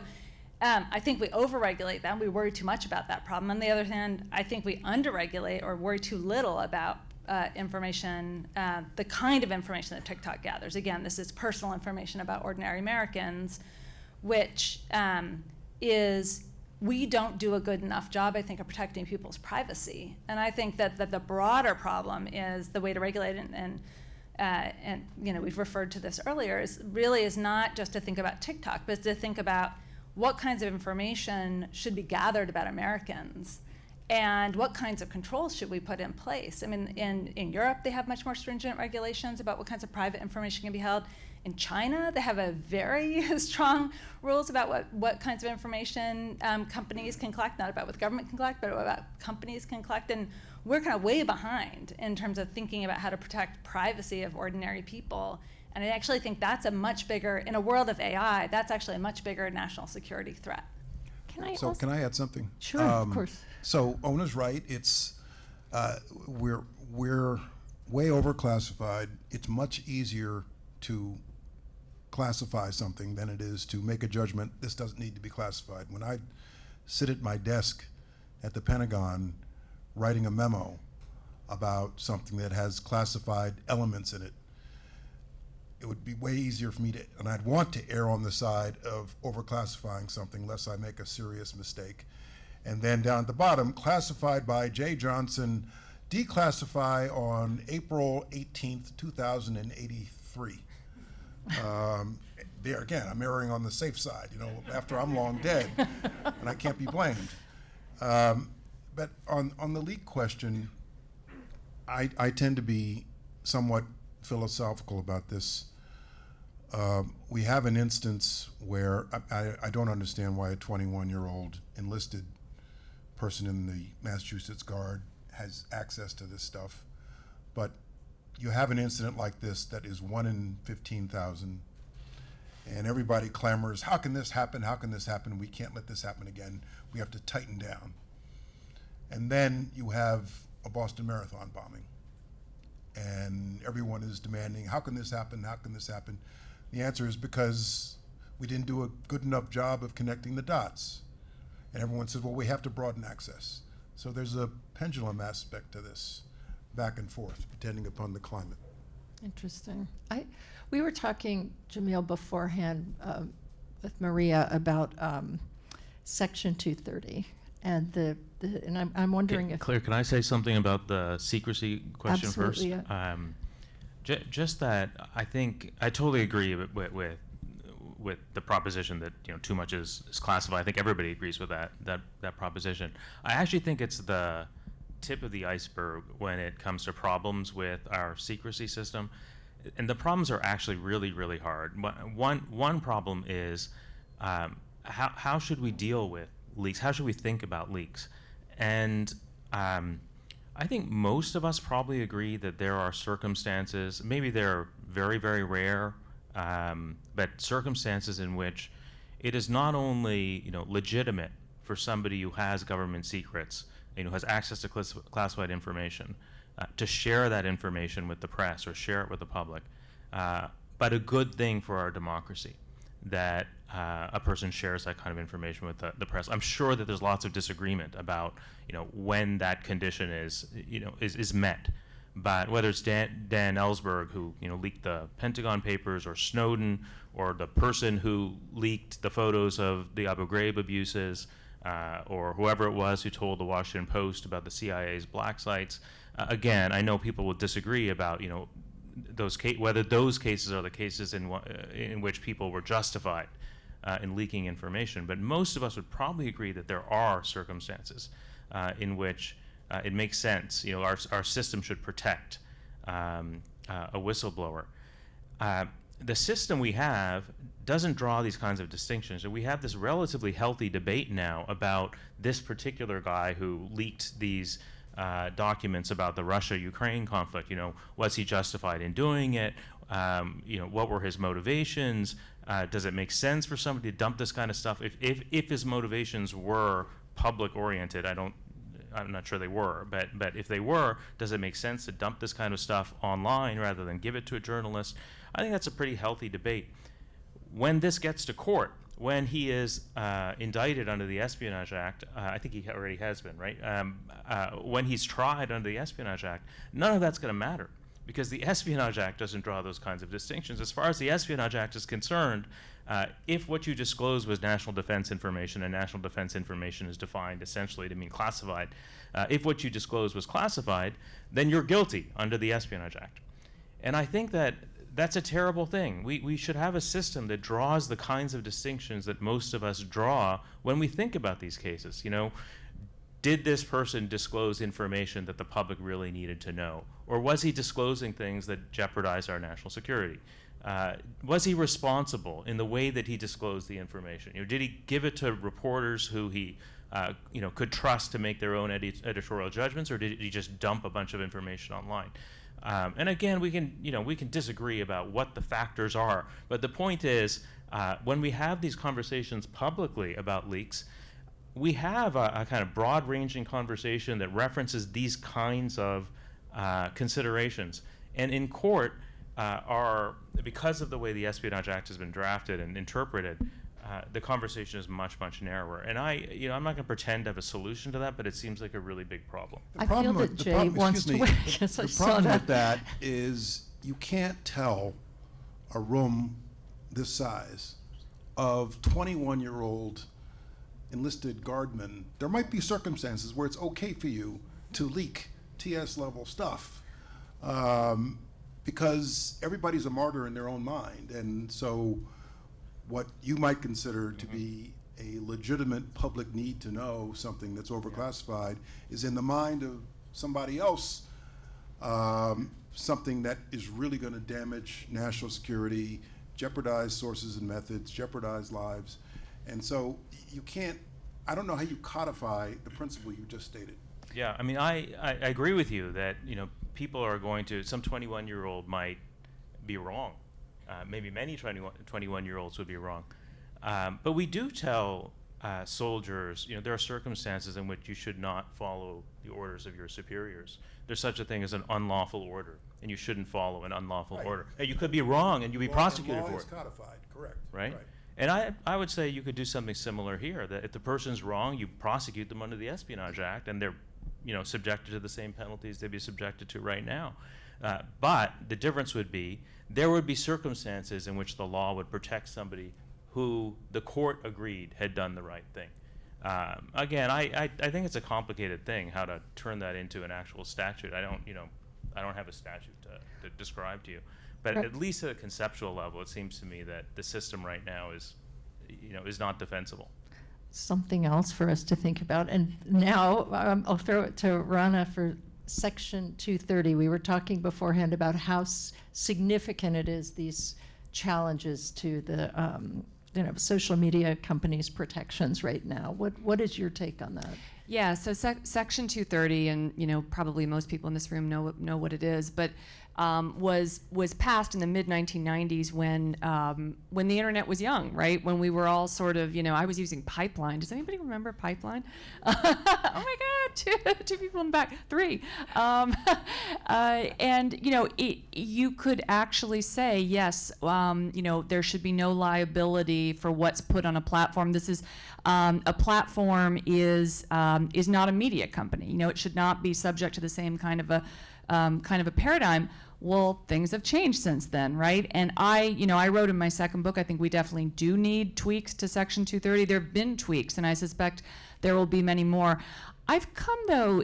I think we overregulate them. We worry too much about that problem. On the other hand, I think we underregulate or worry too little about information, the kind of information that TikTok gathers. Again, this is personal information about ordinary Americans, which we don't do a good enough job, I think, of protecting people's privacy. And I think that the broader problem is the way to regulate it, and and we've referred to this earlier, is not just to think about TikTok, but to think about what kinds of information should be gathered about Americans and what kinds of controls should we put in place. I mean, in Europe, they have much more stringent regulations about what kinds of private information can be held. In China, they have a very strong rules about what kinds of information companies can collect, not about what the government can collect, but what companies can collect. And we're kind of way behind in terms of thinking about how to protect privacy of ordinary people. And I actually think that's a much bigger, in a world of AI, that's actually a much bigger national security threat. Can I can I add something? Sure, of course. So Ona's right. It's we're way overclassified. It's much easier to classify something than it is to make a judgment. This doesn't need to be classified. When I sit at my desk at the Pentagon writing a memo about something that has classified elements in it, it would be way easier for me to, and I'd want to err on the side of overclassifying something lest I make a serious mistake. And then down at the bottom, classified by J. Johnson, declassify on April 18th, 2083. There again, I'm erring on the safe side, after I'm long dead, and I can't be blamed. But on the leak question, I tend to be somewhat philosophical about this. We have an instance where I don't understand why a 21-year-old enlisted person in the Massachusetts Guard has access to this stuff, but you have an incident like this that is 1 in 15,000, and everybody clamors, how can this happen? How can this happen? We can't let this happen again. We have to tighten down. And then you have a Boston Marathon bombing, and everyone is demanding, how can this happen? How can this happen? The answer is because we didn't do a good enough job of connecting the dots. And everyone says, well, we have to broaden access. So there's a pendulum aspect to this, back and forth, depending upon the climate. Interesting. We were talking, Jameel, beforehand with Maria about Section 230, and and I'm wondering if Claire, can I say something about the secrecy question Absolutely, first? yeah. Just that I think I totally agree with the proposition that too much is classified. I think everybody agrees with that proposition. I actually think it's the tip of the iceberg when it comes to problems with our secrecy system, and the problems are actually really, really hard. One problem is how should we deal with leaks? How should we think about leaks? And I think most of us probably agree that there are circumstances, maybe they're very, very rare, but circumstances in which it is not only legitimate for somebody who has government secrets and who has access to classified information to share that information with the press or share it with the public, but a good thing for our democracy that a person shares that kind of information with the press. I'm sure that there's lots of disagreement about when that condition is met. But whether it's Dan Ellsberg, who leaked the Pentagon Papers, or Snowden, or the person who leaked the photos of the Abu Ghraib abuses, or whoever it was who told the Washington Post about the CIA's black sites, again, I know people will disagree about whether those cases are the cases in which people were justified in leaking information. But most of us would probably agree that there are circumstances in which it makes sense. Our system should protect a whistleblower. The system we have doesn't draw these kinds of distinctions. And we have this relatively healthy debate now about this particular guy who leaked these documents about the Russia-Ukraine conflict. Was he justified in doing it? What were his motivations? Does it make sense for somebody to dump this kind of stuff? If his motivations were public-oriented, I'm not sure they were, but if they were, does it make sense to dump this kind of stuff online rather than give it to a journalist? I think that's a pretty healthy debate. When this gets to court, when he is indicted under the Espionage Act, I think he already has been, right? When he's tried under the Espionage Act, none of that's going to matter, because the Espionage Act doesn't draw those kinds of distinctions. As far as the Espionage Act is concerned, if what you disclosed was national defense information, and national defense information is defined essentially to mean classified, if what you disclosed was classified, then you're guilty under the Espionage Act. And I think that that's a terrible thing. We should have a system that draws the kinds of distinctions that most of us draw when we think about these cases. You know, did this person disclose information that the public really needed to know? Or was he disclosing things that jeopardized our national security? Was he responsible in the way that he disclosed the information? You know, did he give it to reporters who he could trust to make their own editorial judgments, or did he just dump a bunch of information online? And again, we can disagree about what the factors are, but the point is, when we have these conversations publicly about leaks, we have a kind of broad-ranging conversation that references these kinds of considerations. And in court, because of the way the Espionage Act has been drafted and interpreted, the conversation is much, much narrower. And I'm not going to pretend to have a solution to that, but it seems like a really big problem. I feel that Jay wants to win. The problem with that is you can't tell a room this size of 21-year-old enlisted guardmen. There might be circumstances where it's okay for you to leak TS-level stuff because everybody's a martyr in their own mind. And so what you might consider to be a legitimate public need to know something that's overclassified is in the mind of somebody else something that is really going to damage national security, jeopardize sources and methods, jeopardize lives. And so you can't, I don't know how you codify the principle you just stated. Yeah, I mean, I agree with you that, people are going to, some 21-year-old might be wrong. Maybe many 21-year-olds would be wrong. But we do tell soldiers, there are circumstances in which you should not follow the orders of your superiors. There's such a thing as an unlawful order, and you shouldn't follow an unlawful order. And you could be wrong, and you'd be prosecuted for it. Law is codified, correct. Right? And I would say you could do something similar here, that if the person's wrong, you prosecute them under the Espionage Act, and they're subjected to the same penalties they'd be subjected to right now. But the difference would be there would be circumstances in which the law would protect somebody who the court agreed had done the right thing. Again, I think it's a complicated thing how to turn that into an actual statute. I don't have a statute to describe to you, but at least at a conceptual level, it seems to me that the system right now is not defensible. Something else for us to think about. And now I'll throw it to Rana for Section 230. We were talking beforehand about how significant it is, these challenges to the social media companies' protections right now. What is your take on that? Yeah, so Section 230, and probably most people in this room know what it is, but was passed in the mid-1990s when the internet was young, right? When we were all sort of, I was using Pipeline. Does anybody remember Pipeline? Oh my God, two people in the back, three. And you could actually say, yes, there should be no liability for what's put on a platform. This is a platform is not a media company. It should not be subject to the same kind of a paradigm. Well, things have changed since then, right? And I wrote in my second book, I think we definitely do need tweaks to Section 230. There have been tweaks, and I suspect there will be many more. I've come, though,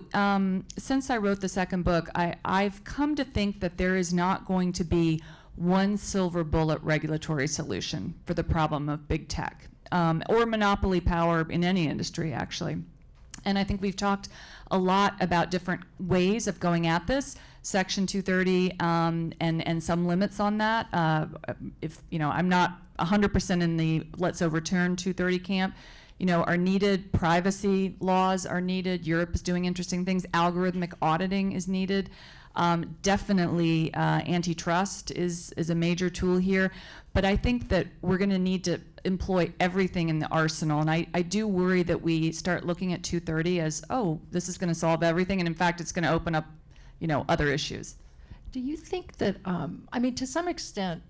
since I wrote the second book, I've come to think that there is not going to be one silver bullet regulatory solution for the problem of big tech, or monopoly power in any industry, actually. And I think we've talked a lot about different ways of going at this. Section 230 and some limits on that. I'm not 100% in the let's overturn 230 camp. Are needed. Privacy laws are needed. Europe is doing interesting things. Algorithmic auditing is needed. Definitely antitrust is a major tool here. But I think that we're going to need to employ everything in the arsenal. And I do worry that we start looking at 230 as, this is going to solve everything. And in fact, it's going to open up, other issues. Do you think that, to some extent,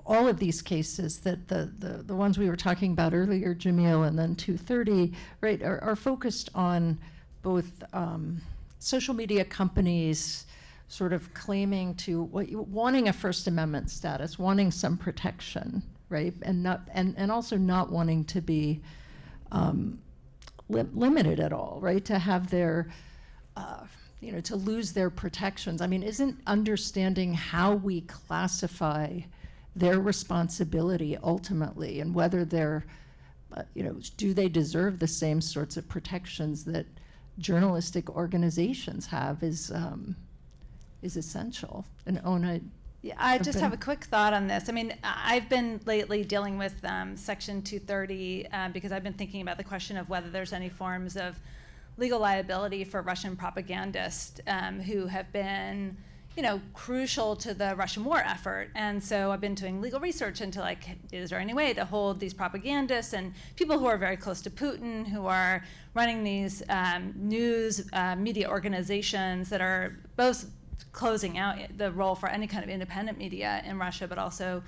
all of these cases, that the ones we were talking about earlier, Jameel, and then 230, right, are focused on both social media companies sort of claiming to wanting a First Amendment status, wanting some protection, right, and also not wanting to be limited at all, right, to have their to lose their protections. I mean, isn't understanding how we classify their responsibility ultimately, and whether they're, do they deserve the same sorts of protections that journalistic organizations have is essential. And Ona, yeah, I just have a quick thought on this. I mean, I've been lately dealing with Section 230 because I've been thinking about the question of whether there's any forms of legal liability for Russian propagandists who have been, crucial to the Russian war effort. And so I've been doing legal research into, like, is there any way to hold these propagandists and people who are very close to Putin, who are running these news media organizations that are both closing out the role for any kind of independent media in Russia, but also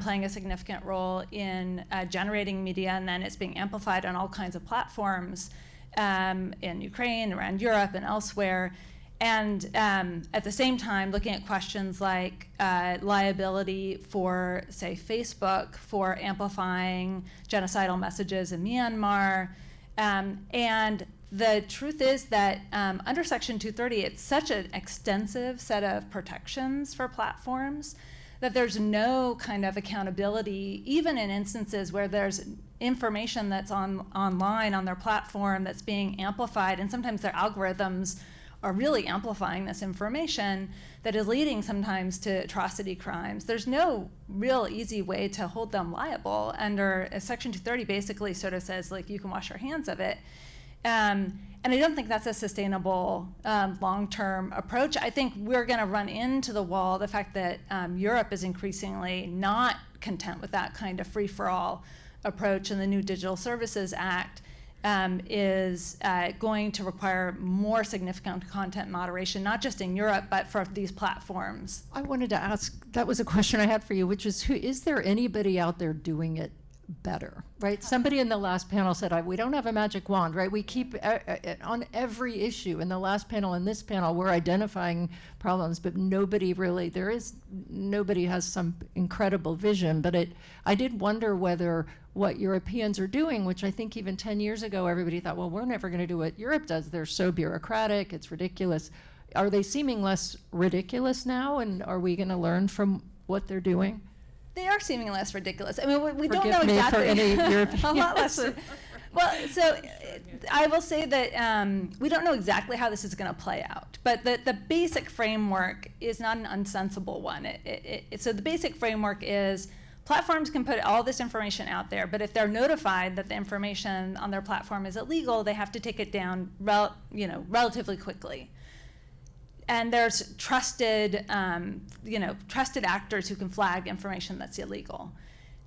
playing a significant role in generating media, and then it's being amplified on all kinds of platforms in Ukraine, around Europe, and elsewhere. And at the same time, looking at questions like liability for, say, Facebook for amplifying genocidal messages in Myanmar. And the truth is that under Section 230, it's such an extensive set of protections for platforms that there's no kind of accountability, even in instances where there's information that's online on their platform that's being amplified, and sometimes their algorithms are really amplifying this information that is leading sometimes to atrocity crimes. There's no real easy way to hold them liable under Section 230 basically sort of says, like, you can wash your hands of it. And I don't think that's a sustainable long-term approach. I think we're going to run into the wall, the fact that Europe is increasingly not content with that kind of free-for-all approach, and the new Digital Services Act is going to require more significant content moderation, not just in Europe, but for these platforms. I wanted to ask, that was a question I had for you, which is, is there anybody out there doing it better, right? Somebody in the last panel said, we don't have a magic wand, right? We keep, on every issue, in the last panel and this panel, we're identifying problems, but nobody really, nobody has some incredible vision. But I did wonder whether what Europeans are doing, which I think even 10 years ago, everybody thought, well, we're never going to do what Europe does. They're so bureaucratic, it's ridiculous. Are they seeming less ridiculous now, and are we going to learn from what they're doing? They are seeming less ridiculous. I mean, we don't Forgive know me exactly. for any Europeans. A lot less. Well, so I will say that we don't know exactly how this is going to play out, but the basic framework is not an unsensible one. So the basic framework is platforms can put all this information out there, but if they're notified that the information on their platform is illegal, they have to take it down relatively quickly. And there's trusted actors who can flag information that's illegal.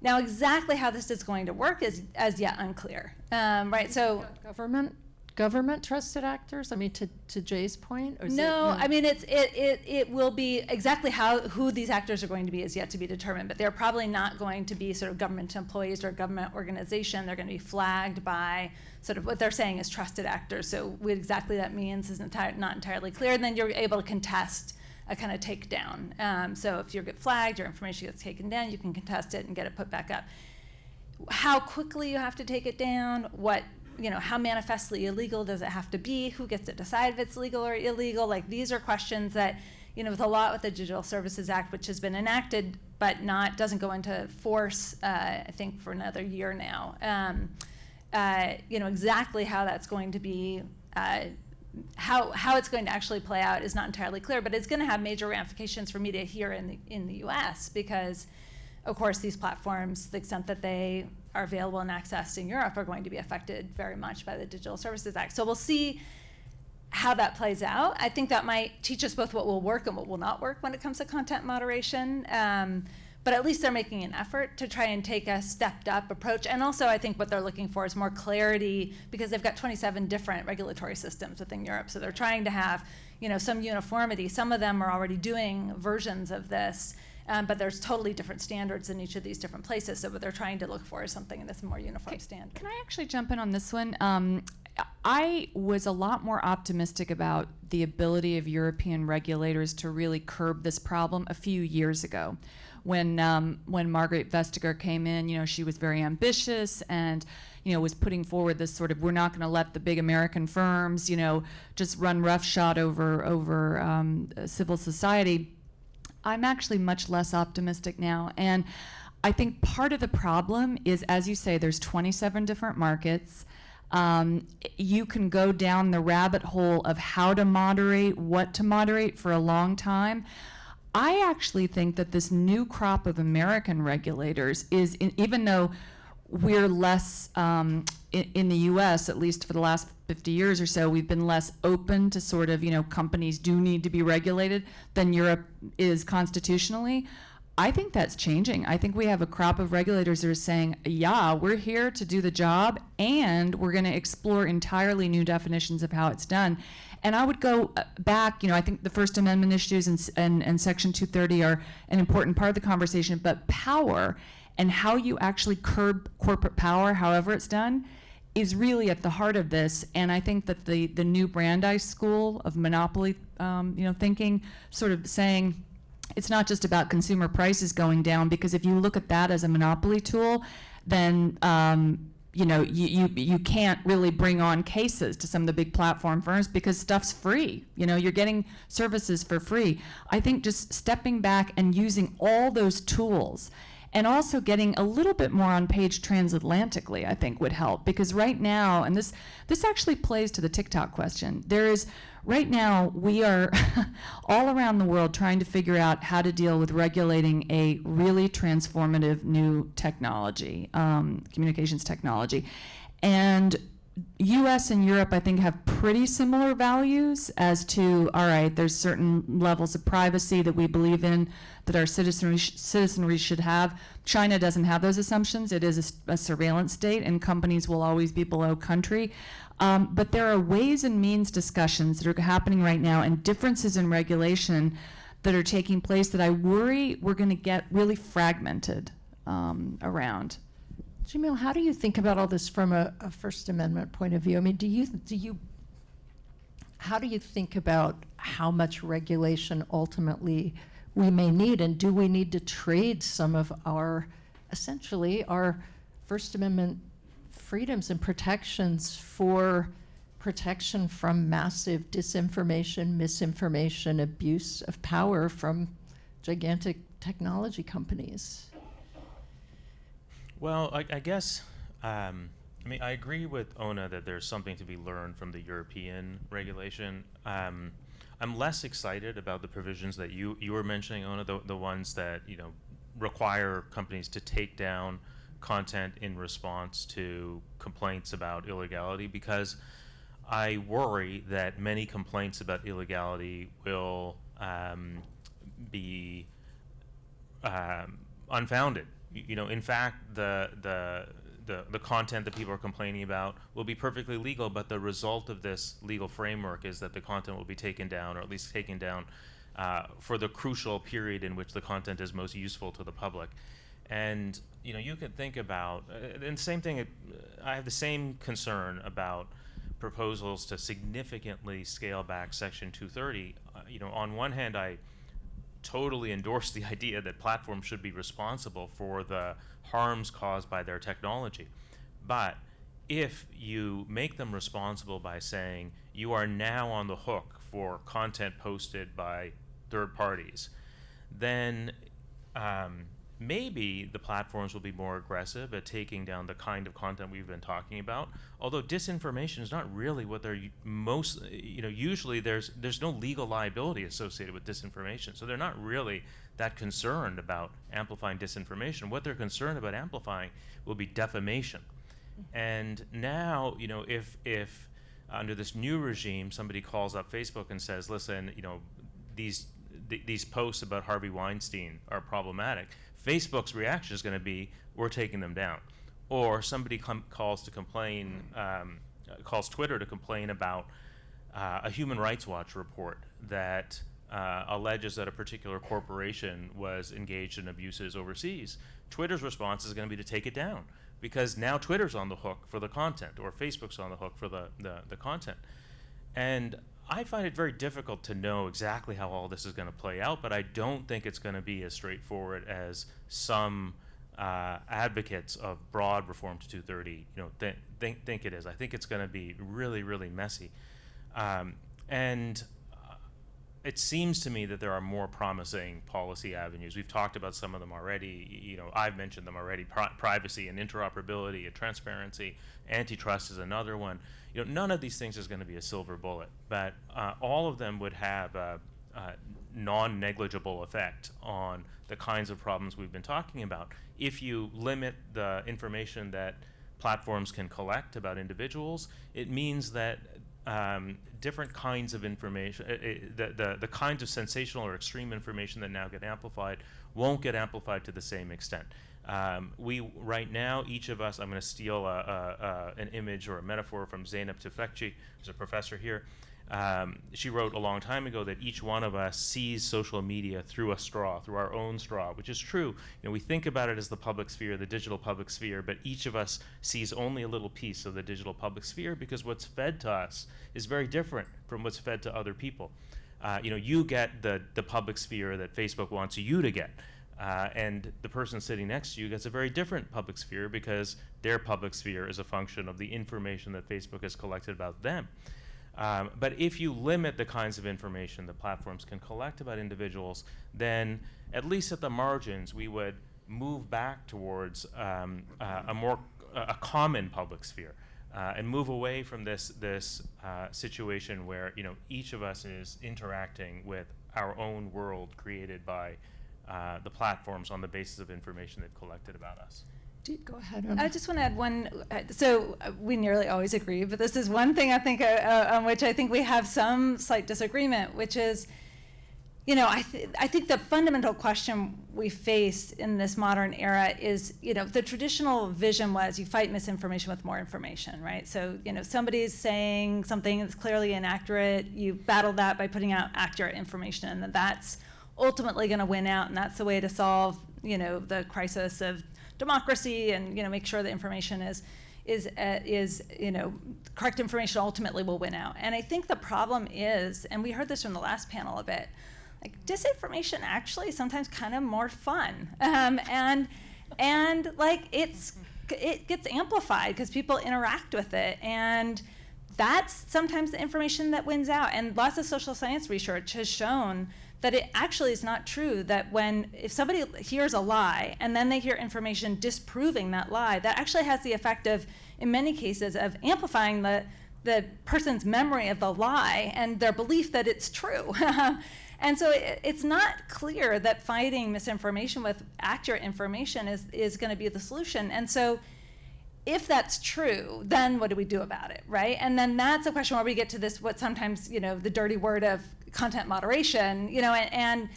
Now, exactly how this is going to work is as yet unclear, right? So government trusted actors. I mean, to Jay's point. Or no, I mean it will be exactly who these actors are going to be is yet to be determined. But they're probably not going to be sort of government employees or a government organization. They're going to be flagged by sort of what they're saying is trusted actors. So what exactly that means is not entirely clear. And then you're able to contest a kind of takedown. So if you get flagged, your information gets taken down, you can contest it and get it put back up. How quickly you have to take it down, how manifestly illegal does it have to be? Who gets to decide if it's legal or illegal? Like, these are questions that, with a lot with the Digital Services Act, which has been enacted but doesn't go into force, I think, for another year now. Exactly how that's going to be, how it's going to actually play out is not entirely clear, but it's going to have major ramifications for media here in the U.S. because, of course, these platforms, to the extent that they are available and accessed in Europe, are going to be affected very much by the Digital Services Act. So we'll see how that plays out. I think that might teach us both what will work and what will not work when it comes to content moderation. But at least they're making an effort to try and take a stepped-up approach. And also, I think what they're looking for is more clarity, because they've got 27 different regulatory systems within Europe. So they're trying to have, some uniformity. Some of them are already doing versions of this, but there's totally different standards in each of these different places. So what they're trying to look for is something that's a more uniform standard. Can I actually jump in on this one? I was a lot more optimistic about the ability of European regulators to really curb this problem a few years ago. When Margaret Vestager came in, she was very ambitious, and was putting forward this sort of, we're not going to let the big American firms, just run roughshod over civil society. I'm actually much less optimistic now. And I think part of the problem is, as you say, there's 27 different markets. You can go down the rabbit hole of how to moderate, what to moderate for a long time. I actually think that this new crop of American regulators is, even though we're less, in the US, at least for the last 50 years or so, we've been less open to sort of, companies do need to be regulated than Europe is constitutionally. I think that's changing. I think we have a crop of regulators that are saying, yeah, we're here to do the job, and we're going to explore entirely new definitions of how it's done. And I would go back, I think the First Amendment issues and Section 230 are an important part of the conversation, but power and how you actually curb corporate power, however it's done, is really at the heart of this. And I think that the new Brandeis school of monopoly thinking, sort of saying, it's not just about consumer prices going down, because if you look at that as a monopoly tool, then you can't really bring on cases to some of the big platform firms because stuff's free. You're getting services for free. I think just stepping back and using all those tools, and also getting a little bit more on page transatlantically, I think would help. Because right now, and this actually plays to the TikTok question, right now we are all around the world trying to figure out how to deal with regulating a really transformative new technology, communications technology. And US and Europe, I think, have pretty similar values as to, all right, there's certain levels of privacy that we believe in, that our citizenry should have. China doesn't have those assumptions. It is a surveillance state, and companies will always be below country. But there are ways and means discussions that are happening right now, and differences in regulation that are taking place that I worry we're going to get really fragmented around. Jameel, how do you think about all this from a First Amendment point of view? I mean, how do you think about how much regulation ultimately we may need, and do we need to trade some of essentially our First Amendment freedoms and protections for protection from massive disinformation, misinformation, abuse of power from gigantic technology companies? Well, I guess, I agree with Ona that there's something to be learned from the European regulation. I'm less excited about the provisions that you were mentioning, Ona, the ones that require companies to take down content in response to complaints about illegality, because I worry that many complaints about illegality will be unfounded. In fact, the content that people are complaining about will be perfectly legal, but the result of this legal framework is that the content will be taken down, or at least taken down for the crucial period in which the content is most useful to the public. And you could think about, and the same thing, I have the same concern about proposals to significantly scale back Section 230. On one hand, I totally endorse the idea that platforms should be responsible for the harms caused by their technology. But if you make them responsible by saying you are now on the hook for content posted by third parties, then maybe the platforms will be more aggressive at taking down the kind of content we've been talking about. Although disinformation is not really what they're most, usually there's no legal liability associated with disinformation. So they're not really that concerned about amplifying disinformation. What they're concerned about amplifying will be defamation. And now, if under this new regime, somebody calls up Facebook and says, listen, these posts about Harvey Weinstein are problematic, Facebook's reaction is going to be, we're taking them down. Or somebody calls Twitter to complain about a Human Rights Watch report that alleges that a particular corporation was engaged in abuses overseas. Twitter's response is going to be to take it down, because now Twitter's on the hook for the content, or Facebook's on the hook for the content. And I find it very difficult to know exactly how all this is going to play out, but I don't think it's going to be as straightforward as some advocates of broad reform to 230, think it is. I think it's going to be really, really messy. And it seems to me that there are more promising policy avenues. We've talked about some of them already. I've mentioned them already. Privacy and interoperability and transparency. Antitrust is another one. None of these things is going to be a silver bullet, but all of them would have a non-negligible effect on the kinds of problems we've been talking about. If you limit the information that platforms can collect about individuals, it means that different kinds of information, the kinds of sensational or extreme information that now get amplified won't get amplified to the same extent. Right now, each of us, I'm going to steal an image or a metaphor from Zeynep Tufekci, who's a professor here. She wrote a long time ago that each one of us sees social media through a straw, through our own straw, which is true. We think about it as the public sphere, the digital public sphere, but each of us sees only a little piece of the digital public sphere because what's fed to us is very different from what's fed to other people. You get the public sphere that Facebook wants you to get. And the person sitting next to you gets a very different public sphere because their public sphere is a function of the information that Facebook has collected about them. But if you limit the kinds of information that platforms can collect about individuals, then at least at the margins, we would move back towards a common public sphere and move away from this situation where each of us is interacting with our own world created by the platforms on the basis of information they've collected about us. Go ahead. I just want to add one. So we nearly always agree, but this is one thing I think on which I think we have some slight disagreement, which is, I think the fundamental question we face in this modern era is, the traditional vision was you fight misinformation with more information, right? So, somebody's saying something that's clearly inaccurate, you battle that by putting out accurate information, and that's ultimately going to win out, and that's the way to solve, the crisis of democracy and make sure the information is correct information ultimately will win out. And I think the problem is, and we heard this from the last panel a bit, like disinformation actually is sometimes kind of more fun, and like it gets amplified because people interact with it, and that's sometimes the information that wins out. And lots of social science research has shown that it actually is not true, that if somebody hears a lie and then they hear information disproving that lie, that actually has the effect of, in many cases, of amplifying the person's memory of the lie and their belief that it's true. And so it's not clear that fighting misinformation with accurate information is going to be the solution. And so if that's true, then what do we do about it, right? And then that's a question where we get to this, what sometimes, the dirty word of content moderation, and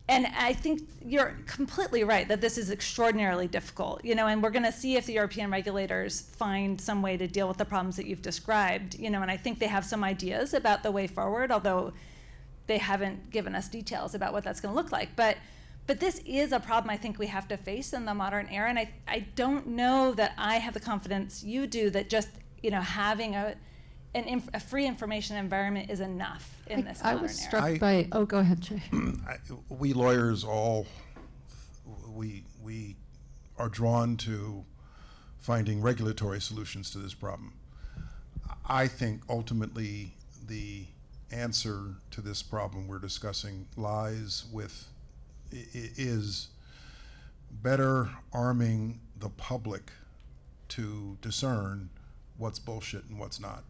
I think you're completely right that this is extraordinarily difficult, and we're going to see if the European regulators find some way to deal with the problems that you've described, and I think they have some ideas about the way forward, although they haven't given us details about what that's going to look like. But this is a problem I think we have to face in the modern era, and I don't know that I have the confidence you do that just having a free information environment is enough in this modern era. I was struck by. Oh, go ahead, Jay. We lawyers we are drawn to finding regulatory solutions to this problem. I think ultimately the answer to this problem we're discussing is better arming the public to discern what's bullshit and what's not,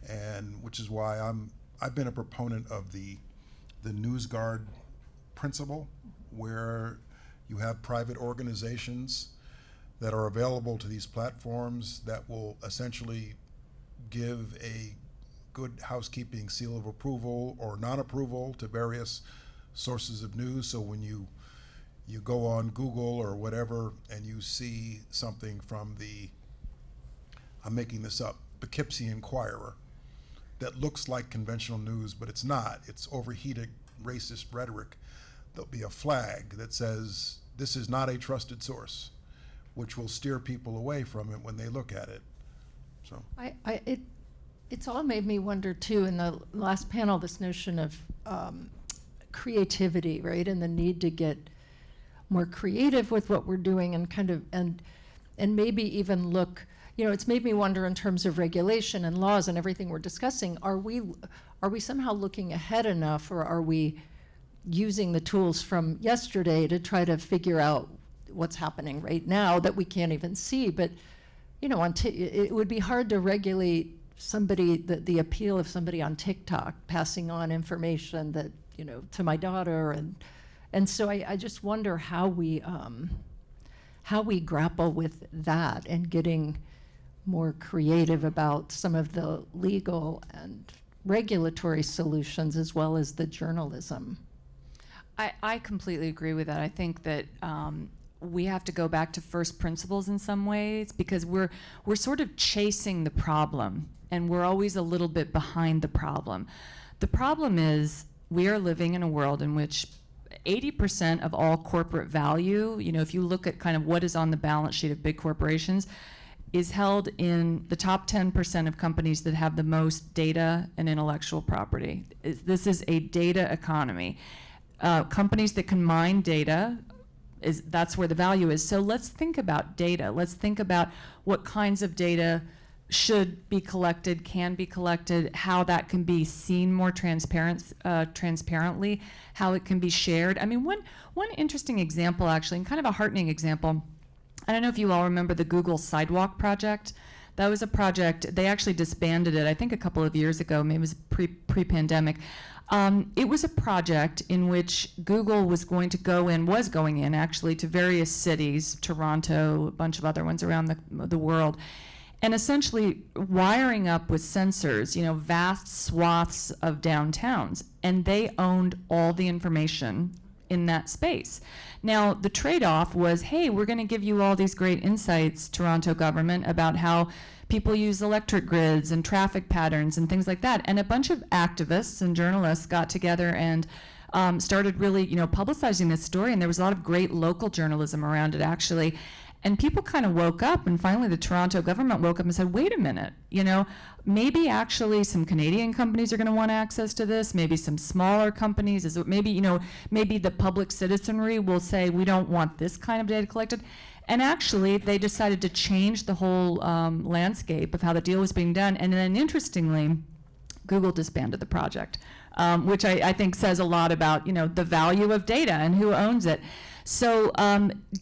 and which is why I've been a proponent of the NewsGuard principle, where you have private organizations that are available to these platforms that will essentially give a good housekeeping seal of approval or non-approval to various sources of news. So when you go on Google or whatever and you see something from I'm making this up, Poughkeepsie Inquirer, that looks like conventional news, but it's not. It's overheated racist rhetoric. There'll be a flag that says, this is not a trusted source, which will steer people away from it when they look at it. So it's all made me wonder too, in the last panel, this notion of creativity, right? And the need to get more creative with what we're doing and kind of, and maybe even look, it's made me wonder in terms of regulation and laws and everything we're discussing, are we somehow looking ahead enough, or are we using the tools from yesterday to try to figure out what's happening right now that we can't even see? But, it would be hard to regulate somebody, the appeal of somebody on TikTok passing on information that, to my daughter. And so I just wonder how we grapple with that and getting more creative about some of the legal and regulatory solutions as well as the journalism. I completely agree with that. I think that we have to go back to first principles in some ways, because we're sort of chasing the problem, and we're always a little bit behind the problem. The problem is we are living in a world in which 80% of all corporate value, if you look at kind of what is on the balance sheet of big corporations, is held in the top 10% of companies that have the most data and intellectual property. This is a data economy. Companies that can mine data, that's where the value is. So let's think about data. Let's think about what kinds of data should be collected, can be collected, how that can be seen more transparently, how it can be shared. I mean, one interesting example, actually, and kind of a heartening example, I don't know if you all remember the Google Sidewalk project. That was a project, they actually disbanded it, I think a couple of years ago, maybe it was pre-pandemic. It was a project in which Google was going in actually to various cities, Toronto, a bunch of other ones around the world, and essentially wiring up with sensors, vast swaths of downtowns, and they owned all the information in that space. Now, the trade-off was, hey, we're going to give you all these great insights, Toronto government, about how people use electric grids and traffic patterns and things like that. And a bunch of activists and journalists got together and started really, publicizing this story. And there was a lot of great local journalism around it, actually. And people kind of woke up, and finally the Toronto government woke up and said, wait a minute, maybe actually some Canadian companies are going to want access to this, maybe some smaller companies, maybe the public citizenry will say, we don't want this kind of data collected. And actually, they decided to change the whole landscape of how the deal was being done. And then, interestingly, Google disbanded the project, which I think says a lot about the value of data and who owns it. So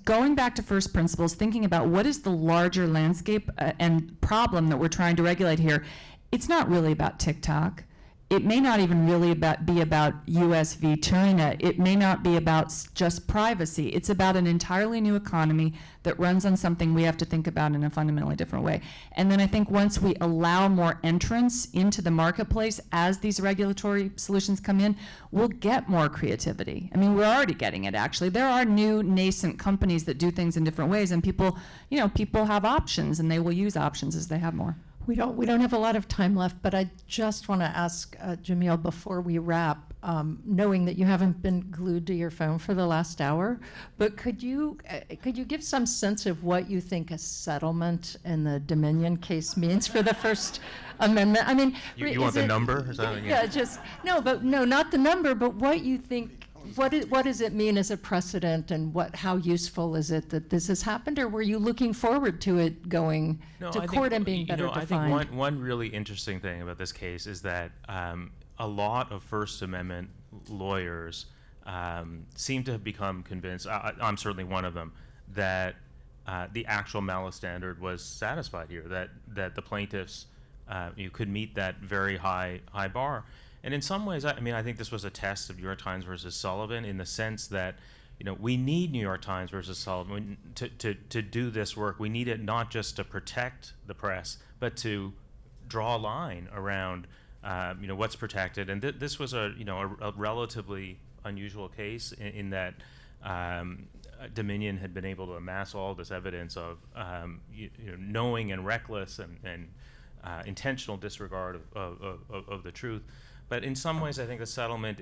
going back to first principles, thinking about what is the larger landscape and problem that we're trying to regulate here, it's not really about TikTok. It may not even really be about US v. China. It may not be about just privacy. It's about an entirely new economy that runs on something we have to think about in a fundamentally different way. And then I think once we allow more entrance into the marketplace as these regulatory solutions come in, we'll get more creativity. I mean, we're already getting it, actually. There are new nascent companies that do things in different ways, and people have options, and they will use options as they have more. We don't have a lot of time left, but I just want to ask Jameel before we wrap, knowing that you haven't been glued to your phone for the last hour, but could you give some sense of what you think a settlement in the Dominion case means for the First Amendment? I mean, you want the number? Is that no, not the number, but what you think. What does it mean as a precedent, and how useful is it that this has happened, or were you looking forward to it going to court and being better defined? I think one really interesting thing about this case is that a lot of First Amendment lawyers seem to have become convinced, I'm certainly one of them, that the actual malice standard was satisfied here, that the plaintiffs could meet that very high bar. And in some ways, I think this was a test of New York Times versus Sullivan, in the sense that, we need New York Times versus Sullivan to do this work. We need it not just to protect the press, but to draw a line around, what's protected. And this was a relatively unusual case in that Dominion had been able to amass all this evidence of knowing and reckless and intentional disregard of the truth. But in some ways, I think the settlement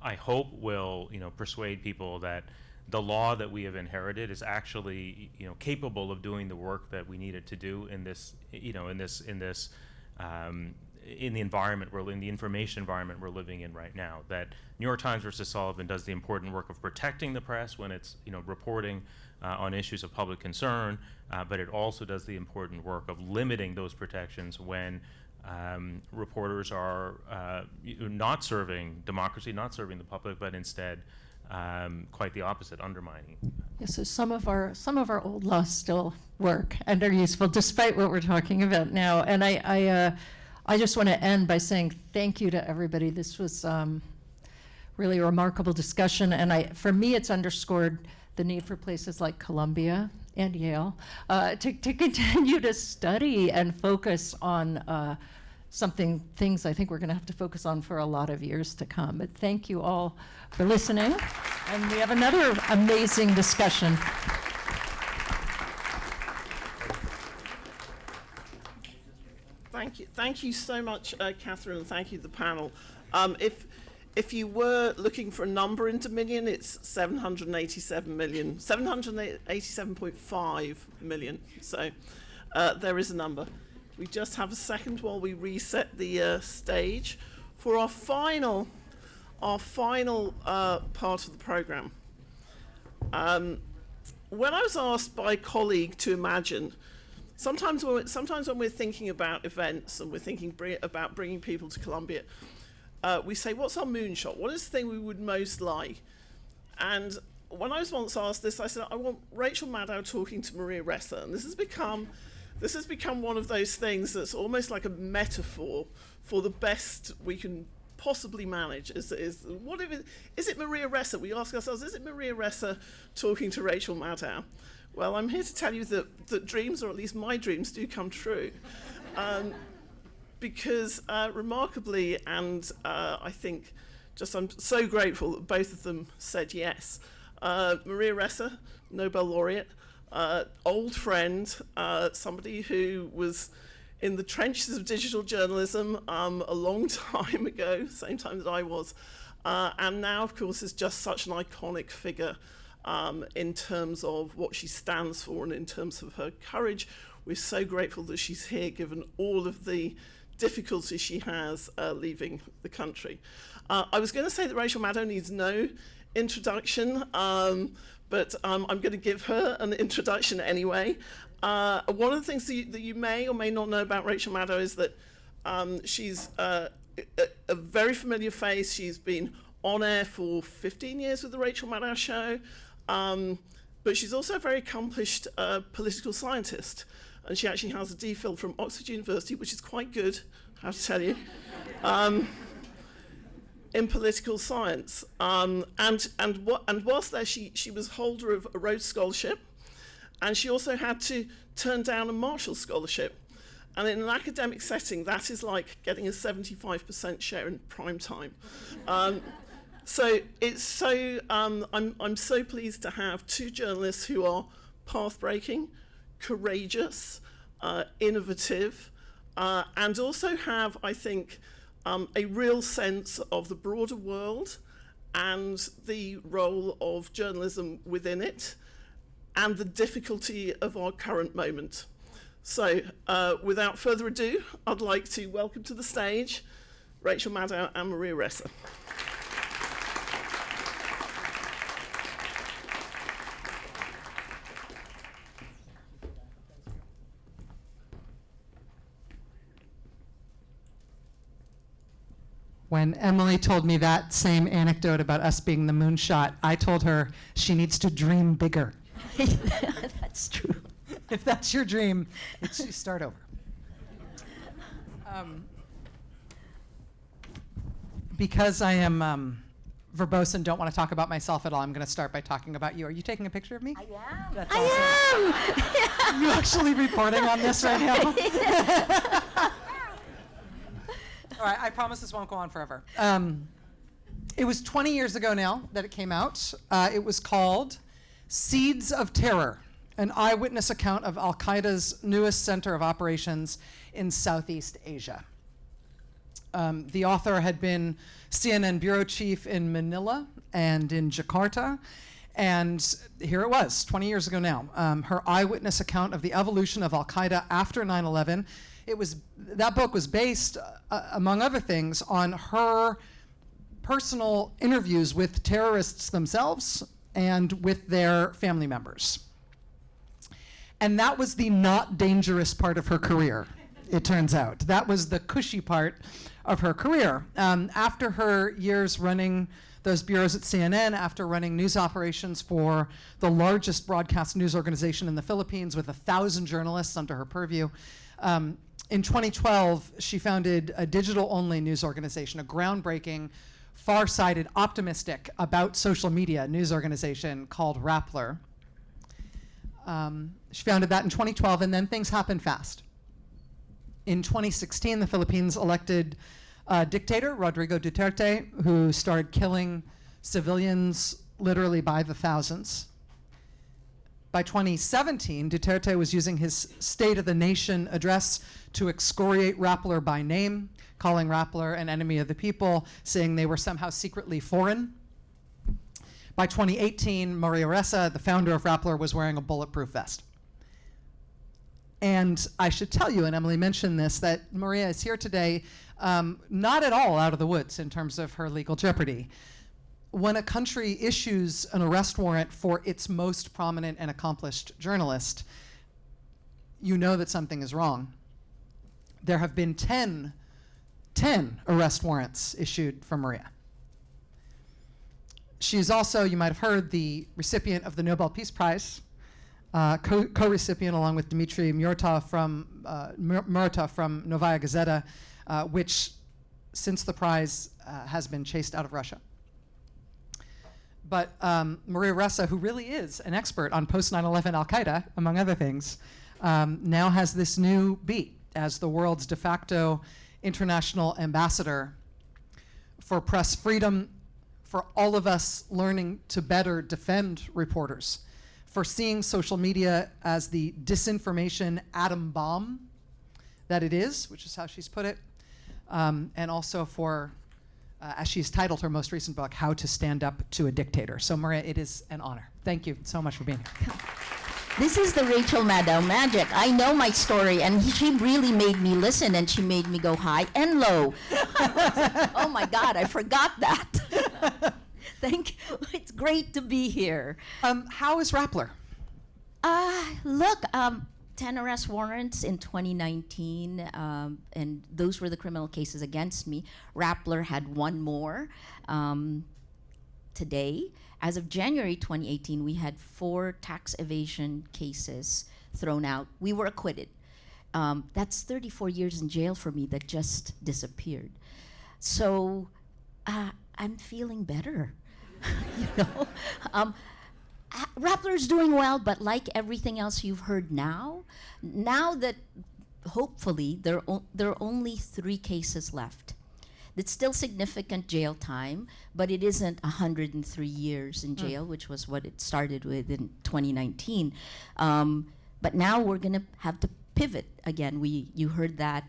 I hope will, persuade people that the law that we have inherited is actually, capable of doing the work that we needed to do in this, in the environment, in the information environment we're living in right now. That New York Times versus Sullivan does the important work of protecting the press when it's reporting on issues of public concern, but it also does the important work of limiting those protections when reporters are not serving democracy, not serving the public, but instead quite the opposite, undermining. Yeah, so some of our old laws still work and are useful, despite what we're talking about now. And I just want to end by saying thank you to everybody. This was really a remarkable discussion, and for me, it's underscored the need for places like Columbia and Yale to continue to study and focus on things I think we're going to have to focus on for a lot of years to come. But thank you all for listening, and we have another amazing discussion. Thank you so much, Catherine, and thank you to the panel. If you were looking for a number in Dominion, it's 787 million, 787.5 million. So there is a number. We just have a second while we reset the stage for our final part of the program. When I was asked by a colleague to imagine, sometimes when we're thinking about events and we're thinking about bringing people to Columbia, we say, what's our moonshot? What is the thing we would most like? And when I was once asked this, I said, I want Rachel Maddow talking to Maria Ressa. And this has become one of those things that's almost like a metaphor for the best we can possibly manage. Is it Maria Ressa? We ask ourselves, is it Maria Ressa talking to Rachel Maddow? Well, I'm here to tell you that dreams, or at least my dreams, do come true. Because remarkably, and I think I'm so grateful that both of them said yes. Maria Ressa, Nobel laureate, old friend, somebody who was in the trenches of digital journalism a long time ago, same time that I was, and now, of course, is just such an iconic figure in terms of what she stands for and in terms of her courage. We're so grateful that she's here, given all of the difficulty she has leaving the country. I was going to say that Rachel Maddow needs no introduction, but I'm going to give her an introduction anyway. One of the things that you may or may not know about Rachel Maddow is that she's a very familiar face. She's been on air for 15 years with the Rachel Maddow Show, but she's also a very accomplished political scientist. And she actually has a DPhil from Oxford University, which is quite good, I have to tell you, in political science. And whilst there, she was holder of a Rhodes Scholarship, and she also had to turn down a Marshall Scholarship. And in an academic setting, that is like getting a 75% share in prime time. So I'm so pleased to have two journalists who are path-breaking, courageous, innovative, and also have, I think, a real sense of the broader world and the role of journalism within it and the difficulty of our current moment. So without further ado, I'd like to welcome to the stage Rachel Maddow and Maria Ressa. When Emily told me that same anecdote about us being the moonshot, I told her she needs to dream bigger. That's true. If that's your dream, you start over. Because I am verbose and don't want to talk about myself at all, I'm going to start by talking about you. Are you taking a picture of me? I am. That's awesome. You actually reporting on this right now? All right, I promise this won't go on forever. It was 20 years ago now that it came out. It was called Seeds of Terror, an eyewitness account of Al-Qaeda's newest center of operations in Southeast Asia. The author had been CNN bureau chief in Manila and in Jakarta, and here it was, 20 years ago now. Her eyewitness account of the evolution of Al-Qaeda after 9/11 That book was based, among other things, on her personal interviews with terrorists themselves and with their family members. And that was the not dangerous part of her career, it turns out. That was the cushy part of her career. After her years running those bureaus at CNN, after running news operations for the largest broadcast news organization in the Philippines with 1,000 journalists under her purview, in 2012, she founded a digital-only news organization, a groundbreaking, far-sighted, optimistic about social media news organization called Rappler. She founded that in 2012, and then things happened fast. In 2016, the Philippines elected dictator, Rodrigo Duterte, who started killing civilians literally by the thousands. By 2017, Duterte was using his State of the Nation address to excoriate Rappler by name, calling Rappler an enemy of the people, saying they were somehow secretly foreign. By 2018, Maria Ressa, the founder of Rappler, was wearing a bulletproof vest. And I should tell you, and Emily mentioned this, that Maria is here today not at all out of the woods in terms of her legal jeopardy. When a country issues an arrest warrant for its most prominent and accomplished journalist, you know that something is wrong. There have been 10 arrest warrants issued for Maria. She is also, you might have heard, the recipient of the Nobel Peace Prize, co-recipient along with Dmitry Muratov from Novaya Gazeta, which, since the prize, has been chased out of Russia. But Maria Ressa, who really is an expert on post-9/11 Al-Qaeda, among other things, now has this new beat as the world's de facto international ambassador for press freedom, for all of us learning to better defend reporters, for seeing social media as the disinformation atom bomb that it is, which is how she's put it, and also for, as she's titled her most recent book, How to Stand Up to a Dictator. So Maria, it is an honor. Thank you so much for being here. This is the Rachel Maddow magic. I know my story, and she really made me listen, and she made me go high and low. Oh my God, I forgot that. Thank you. It's great to be here. How is Rappler? Look, 10 arrest warrants in 2019, and those were the criminal cases against me. Rappler had one more today. As of January 2018, we had 4 tax evasion cases thrown out. We were acquitted. That's 34 years in jail for me that just disappeared. So I'm feeling better, you know. Rappler's doing well, but like everything else you've heard now that hopefully there are only 3 cases left. It's still significant jail time, but it isn't 103 years in jail, which was what it started with in 2019. But now we're going to have to pivot again. You heard that.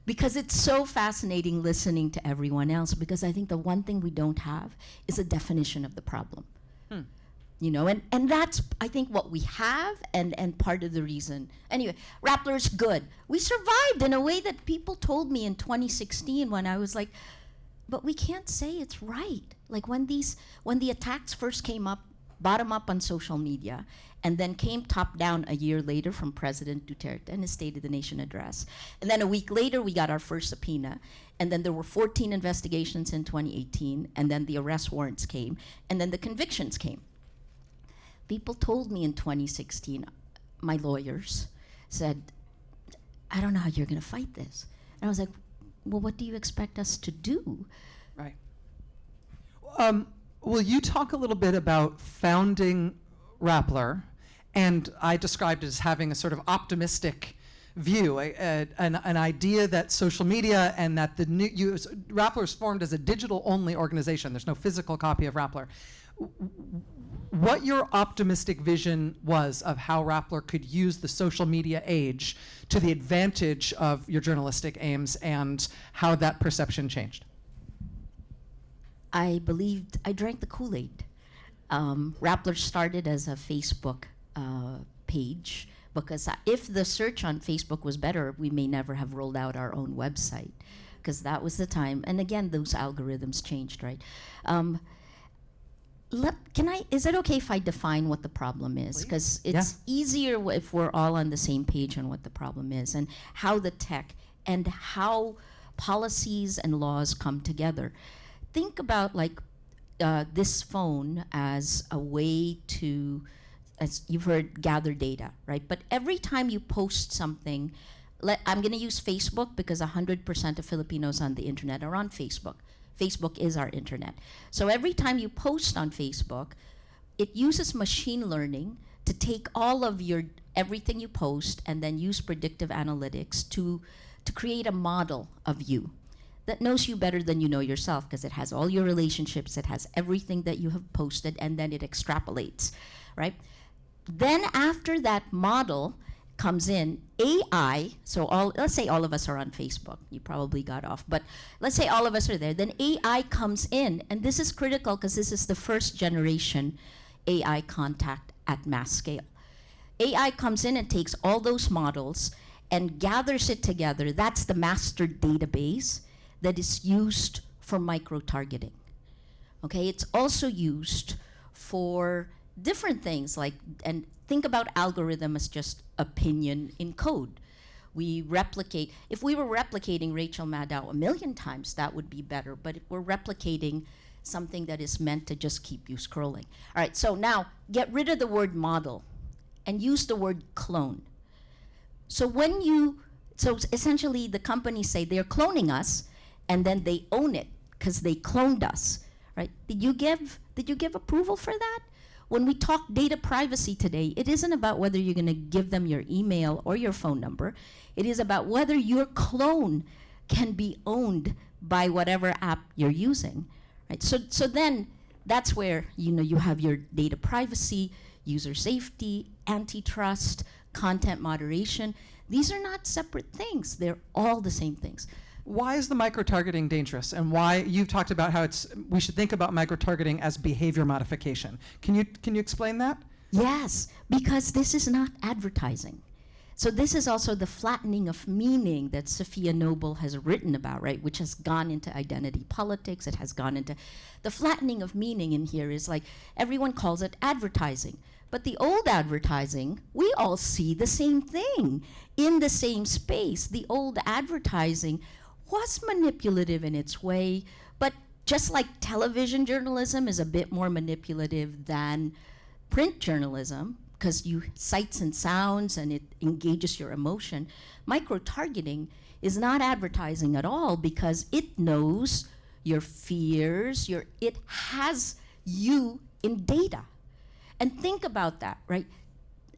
Because it's so fascinating listening to everyone else, because I think the one thing we don't have is a definition of the problem. You know, and that's, I think, what we have, and part of the reason. Anyway, Rappler's good. We survived in a way that people told me in 2016 when I was like, but we can't say it's right. Like when the attacks first came up, bottom up on social media, and then came top down a year later from President Duterte and his State of the Nation address. And then a week later, we got our first subpoena. And then there were 14 investigations in 2018, and then the arrest warrants came, and then the convictions came. People told me in 2016, my lawyers said, I don't know how you're going to fight this. And I was like, well, what do you expect us to do? Right. Will you talk a little bit about founding Rappler? And I described it as having a sort of optimistic view, an idea that social media and that the new Rappler is formed as a digital-only organization. There's no physical copy of Rappler. What your optimistic vision was of how Rappler could use the social media age to the advantage of your journalistic aims, and how that perception changed. I believed, I drank the Kool-Aid. Rappler started as a Facebook page, Because if the search on Facebook was better, we may never have rolled out our own website, because that was the time. And again, those algorithms changed, right? Is it okay if I define what the problem is? Because it's easier if we're all on the same page on what the problem is and how the tech and how policies and laws come together. Think about this phone as a way to, as you've heard, gather data, right? But every time you post something, I'm going to use Facebook because 100% of Filipinos on the internet are on Facebook. Facebook is our internet. So every time you post on Facebook, it uses machine learning to take all of everything you post and then use predictive analytics to create a model of you that knows you better than you know yourself, because it has all your relationships, it has everything that you have posted, and then it extrapolates, right? Then after that model comes in, AI, so let's say all of us are on Facebook. You probably got off, but let's say all of us are there. Then AI comes in, and this is critical because this is the first generation AI contact at mass scale. AI comes in and takes all those models and gathers it together. That's the master database that is used for micro-targeting. Okay, it's also used for different things and think about algorithm as just opinion in code. We replicate, if we were replicating Rachel Maddow 1,000,000 times, that would be better, but if we're replicating something that is meant to just keep you scrolling. All right, so now get rid of the word model and use the word clone. So so essentially the companies say they're cloning us and then they own it because they cloned us, right? Did you give approval for that? When we talk data privacy today, it isn't about whether you're going to give them your email or your phone number. It is about whether your clone can be owned by whatever app you're using, right? So then that's where you have your data privacy, user safety, antitrust, content moderation. These are not separate things. They're all the same things. Why is the micro-targeting dangerous, and why you've talked about how we should think about micro-targeting as behavior modification? Can you explain that? Yes, because this is not advertising. So this is also the flattening of meaning that Sophia Noble has written about, right, which has gone into identity politics. It has gone into the flattening of meaning in here is everyone calls it advertising. But the old advertising, we all see the same thing in the same space. The old advertising was manipulative in its way, but just like television journalism is a bit more manipulative than print journalism, because you sights and sounds and it engages your emotion, micro-targeting is not advertising at all because it knows your fears, it has you in data. And think about that, right?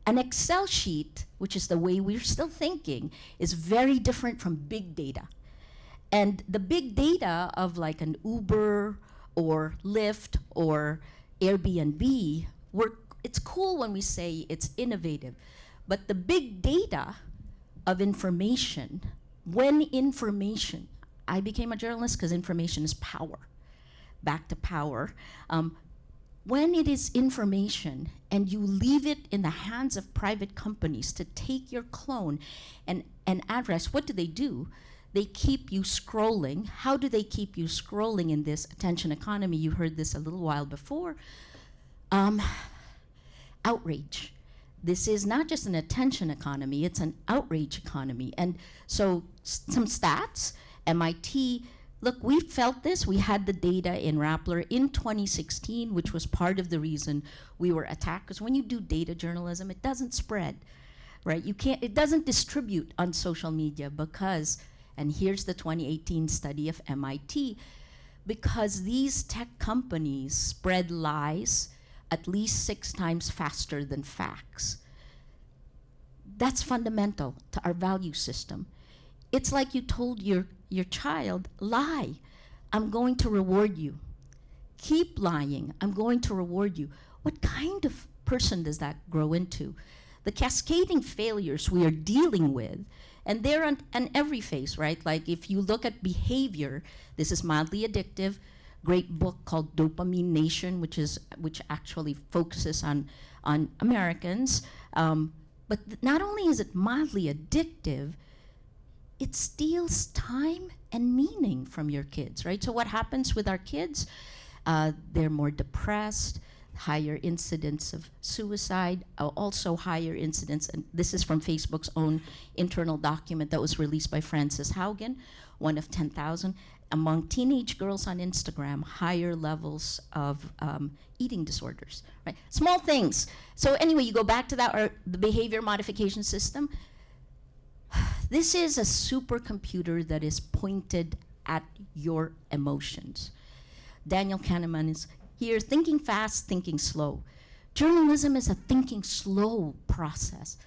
An Excel sheet, which is the way we're still thinking, is very different from big data. And the big data of an Uber or Lyft or Airbnb, it's cool when we say it's innovative. But the big data of information, I became a journalist because information is power. Back to power. When it is information and you leave it in the hands of private companies to take your clone and address, what do? They keep you scrolling. How do they keep you scrolling in this attention economy? You heard this a little while before. Outrage. This is not just an attention economy, it's an outrage economy. And so some stats, MIT, look, we felt this. We had the data in Rappler in 2016, which was part of the reason we were attacked. Because when you do data journalism, it doesn't spread, right? It doesn't distribute on social media because, and here's the 2018 study of MIT, because these tech companies spread lies at least 6 times faster than facts. That's fundamental to our value system. It's like you told your child, lie, I'm going to reward you. Keep lying, I'm going to reward you. What kind of person does that grow into? The cascading failures we are dealing with, and they're on every face, right? If you look at behavior, this is mildly addictive. Great book called Dopamine Nation, which actually focuses on Americans. But But not only is it mildly addictive, it steals time and meaning from your kids, right? So what happens with our kids? They're more depressed, higher incidence of suicide, also higher incidence, and this is from Facebook's own internal document that was released by Frances Haugen, one of 10,000, among teenage girls on Instagram, higher levels of eating disorders, right? Small things. So anyway, you go back to that, or the behavior modification system. This is a supercomputer that is pointed at your emotions. Daniel Kahneman is here, thinking fast, thinking slow. Journalism is a thinking slow process.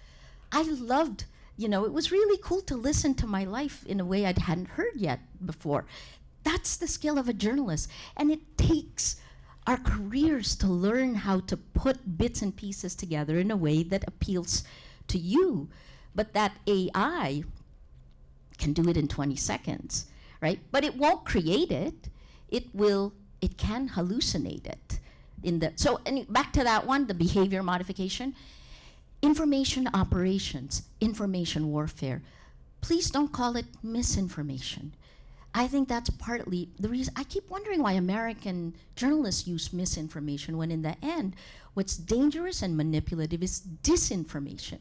I loved, it was really cool to listen to my life in a way I hadn't heard yet before. That's the skill of a journalist. And it takes our careers to learn how to put bits and pieces together in a way that appeals to you. But that AI can do it in 20 seconds, right? But it won't create it. It can hallucinate it. Back to that one, the behavior modification. Information operations, information warfare. Please don't call it misinformation. I think that's partly the reason. I keep wondering why American journalists use misinformation when in the end, what's dangerous and manipulative is disinformation,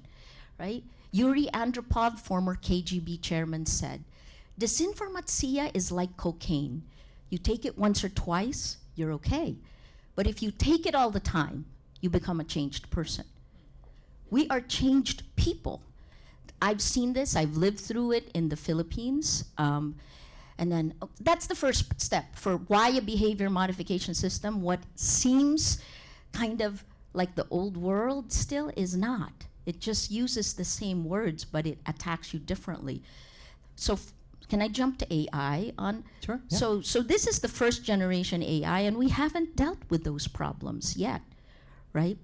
right? Yuri Andropov, former KGB chairman, said, "Disinformatia is like cocaine. You take it once or twice, you're okay. But if you take it all the time, you become a changed person." We are changed people. I've seen this, I've lived through it in the Philippines. And then that's the first step for why a behavior modification system, what seems kind of like the old world still is not. It just uses the same words, but it attacks you differently. So can I jump to AI on? Sure. Yeah. So this is the first generation AI, and we haven't dealt with those problems yet, right?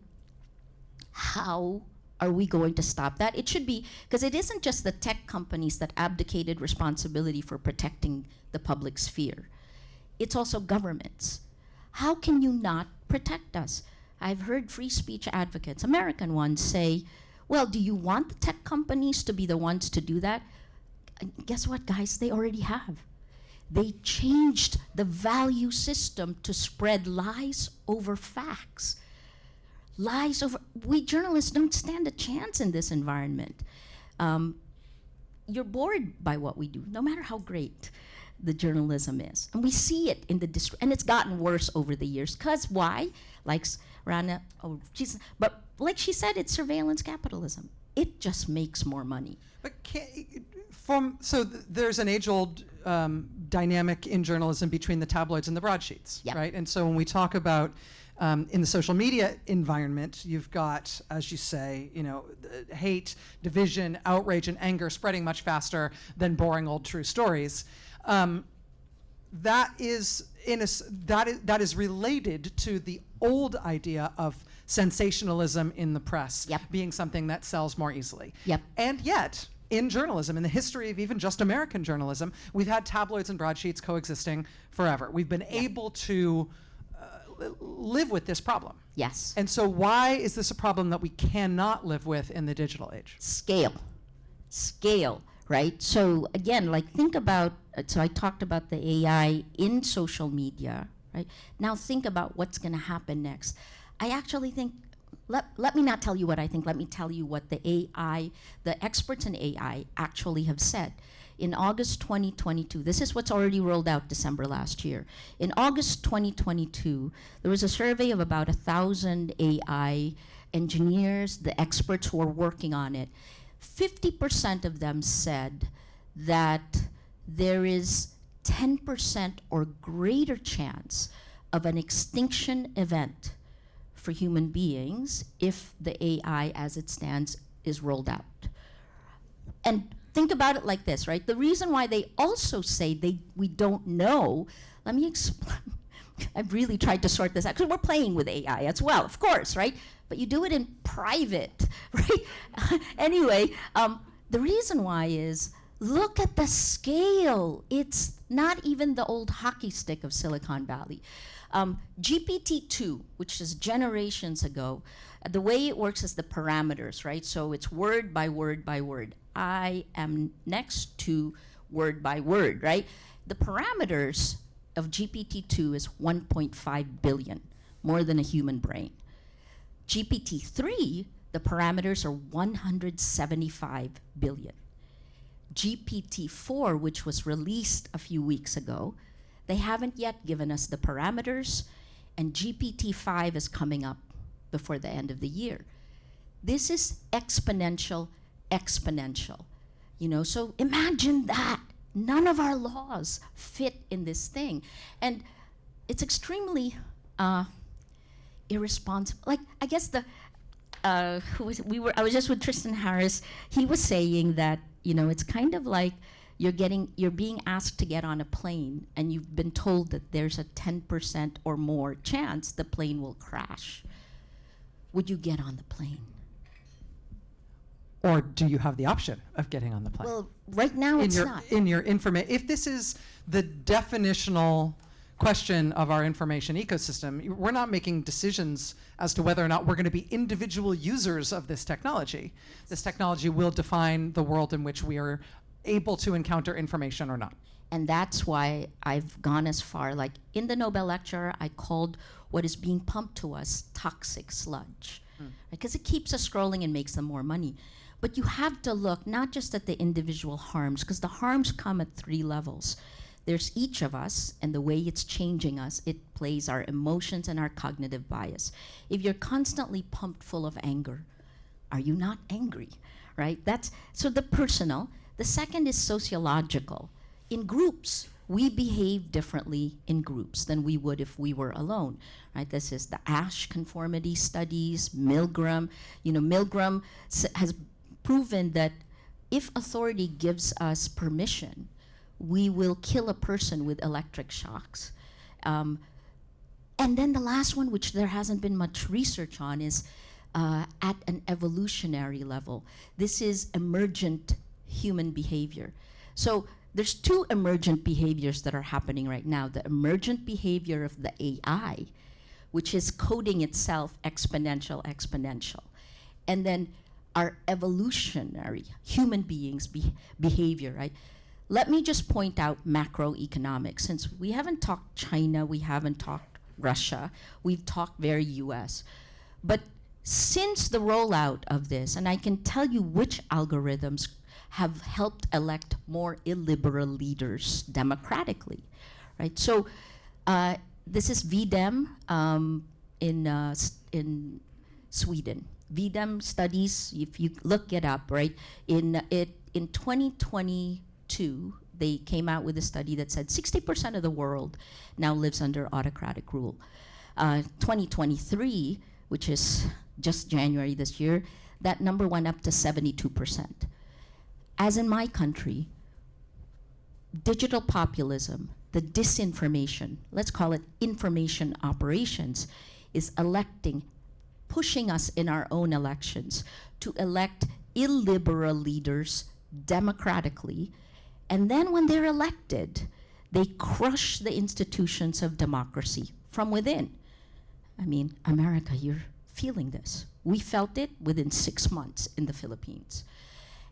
How are we going to stop that? It should be, because it isn't just the tech companies that abdicated responsibility for protecting the public sphere. It's also governments. How can you not protect us? I've heard free speech advocates, American ones, say, well, do you want the tech companies to be the ones to do that? Guess what, guys? They already have. They changed the value system to spread lies over facts. We journalists don't stand a chance in this environment. You're bored by what we do, no matter how great the journalism is. And we see it in and it's gotten worse over the years. Because why? Like Rana, but like she said, it's surveillance capitalism. It just makes more money. But there's an age-old dynamic in journalism between the tabloids and the broadsheets, right? And so when we talk about in the social media environment, you've got, as you say, hate, division, outrage, and anger spreading much faster than boring old true stories. That is related to the old idea of sensationalism in the press being something that sells more easily. And yet, in journalism, in the history of even just American journalism, we've had tabloids and broadsheets coexisting forever. We've been able to live with this problem. Yes. And so why is this a problem that we cannot live with in the digital age? Scale, right? So again, think about, so I talked about the AI in social media, right? Now think about what's gonna happen next. I actually think, let me not tell you what I think, let me tell you what the experts in AI actually have said. In August 2022, this is what's already rolled out December last year. In August 2022, there was a survey of about 1,000 AI engineers, the experts who are working on it. 50% of them said that there is 10% or greater chance of an extinction event for human beings if the AI as it stands is rolled out. And think about it like this, right? The reason why they also say we don't know, let me explain. I've really tried to sort this out, because we're playing with AI as well, of course, right? But you do it in private, right? Anyway, the reason why is, look at the scale. It's not even the old hockey stick of Silicon Valley. GPT-2, which is generations ago, the way it works is the parameters, right? So it's word by word by word. I am next to word by word, right? The parameters of GPT-2 is 1.5 billion, more than a human brain. GPT-3, the parameters are 175 billion. GPT-4, which was released a few weeks ago, they haven't yet given us the parameters, and GPT-5 is coming up before the end of the year. This is exponential, exponential. You know, so imagine that. None of our laws fit in this thing. And it's extremely irresponsible. Like, I guess I was just with Tristan Harris. He was saying that, you know, it's kind of like you're being asked to get on a plane and you've been told that there's a 10% or more chance the plane will crash. Would you get on the plane? Or do you have the option of getting on the plane? Well, right now it's not. In your information, if this is the definitional question of our information ecosystem, we're not making decisions as to whether or not we're going to be individual users of this technology. This technology will define the world in which we are able to encounter information or not. And that's why I've gone as far, like in the Nobel lecture, I called what is being pumped to us toxic sludge, because it keeps us scrolling and makes them more money. But you have to look not just at the individual harms, because the harms come at 3 levels. There's each of us and the way it's changing us. It plays our emotions and our cognitive bias. If you're constantly pumped full of anger, are you not angry, right? That's so the personal. The second is sociological. In groups, we behave differently in groups than we would if we were alone, right? This is the Ash conformity studies, Milgram. You know, Milgram has proven that if authority gives us permission, we will kill a person with electric shocks. And then the last one, which there hasn't been much research on, is at an evolutionary level. This is emergent human behavior. So there's 2 emergent behaviors that are happening right now. The emergent behavior of the AI, which is coding itself exponential, exponential. And then our evolutionary human beings' behavior, right? Let me just point out macroeconomics. Since we haven't talked China, we haven't talked Russia, we've talked very US. But since the rollout of this, and I can tell you which algorithms have helped elect more illiberal leaders democratically, right? So this is VDEM in Sweden. VDEM studies, if you look it up, right? In 2022, they came out with a study that said 60% of the world now lives under autocratic rule. 2023, which is just January this year, that number went up to 72%. As in my country, digital populism, the disinformation, let's call it information operations, is pushing us in our own elections to elect illiberal leaders democratically. And then when they're elected, they crush the institutions of democracy from within. I mean, America, you're feeling this. We felt it within 6 months in the Philippines.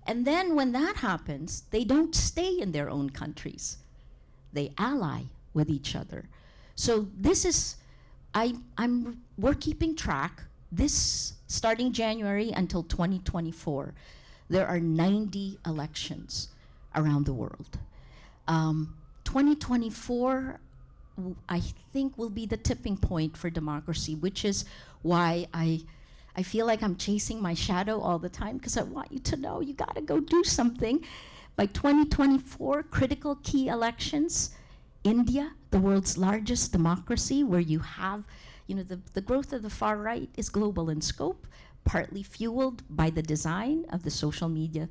And then when that happens, they don't stay in their own countries. They ally with each other. So this is, we're keeping track. This, starting January until 2024, there are 90 elections around the world. 2024, I think, will be the tipping point for democracy, which is why I feel like I'm chasing my shadow all the time, because I want you to know you gotta go do something. By 2024, critical key elections, India, the world's largest democracy, where you have, you know, the growth of the far right is global in scope, partly fueled by the design of the social media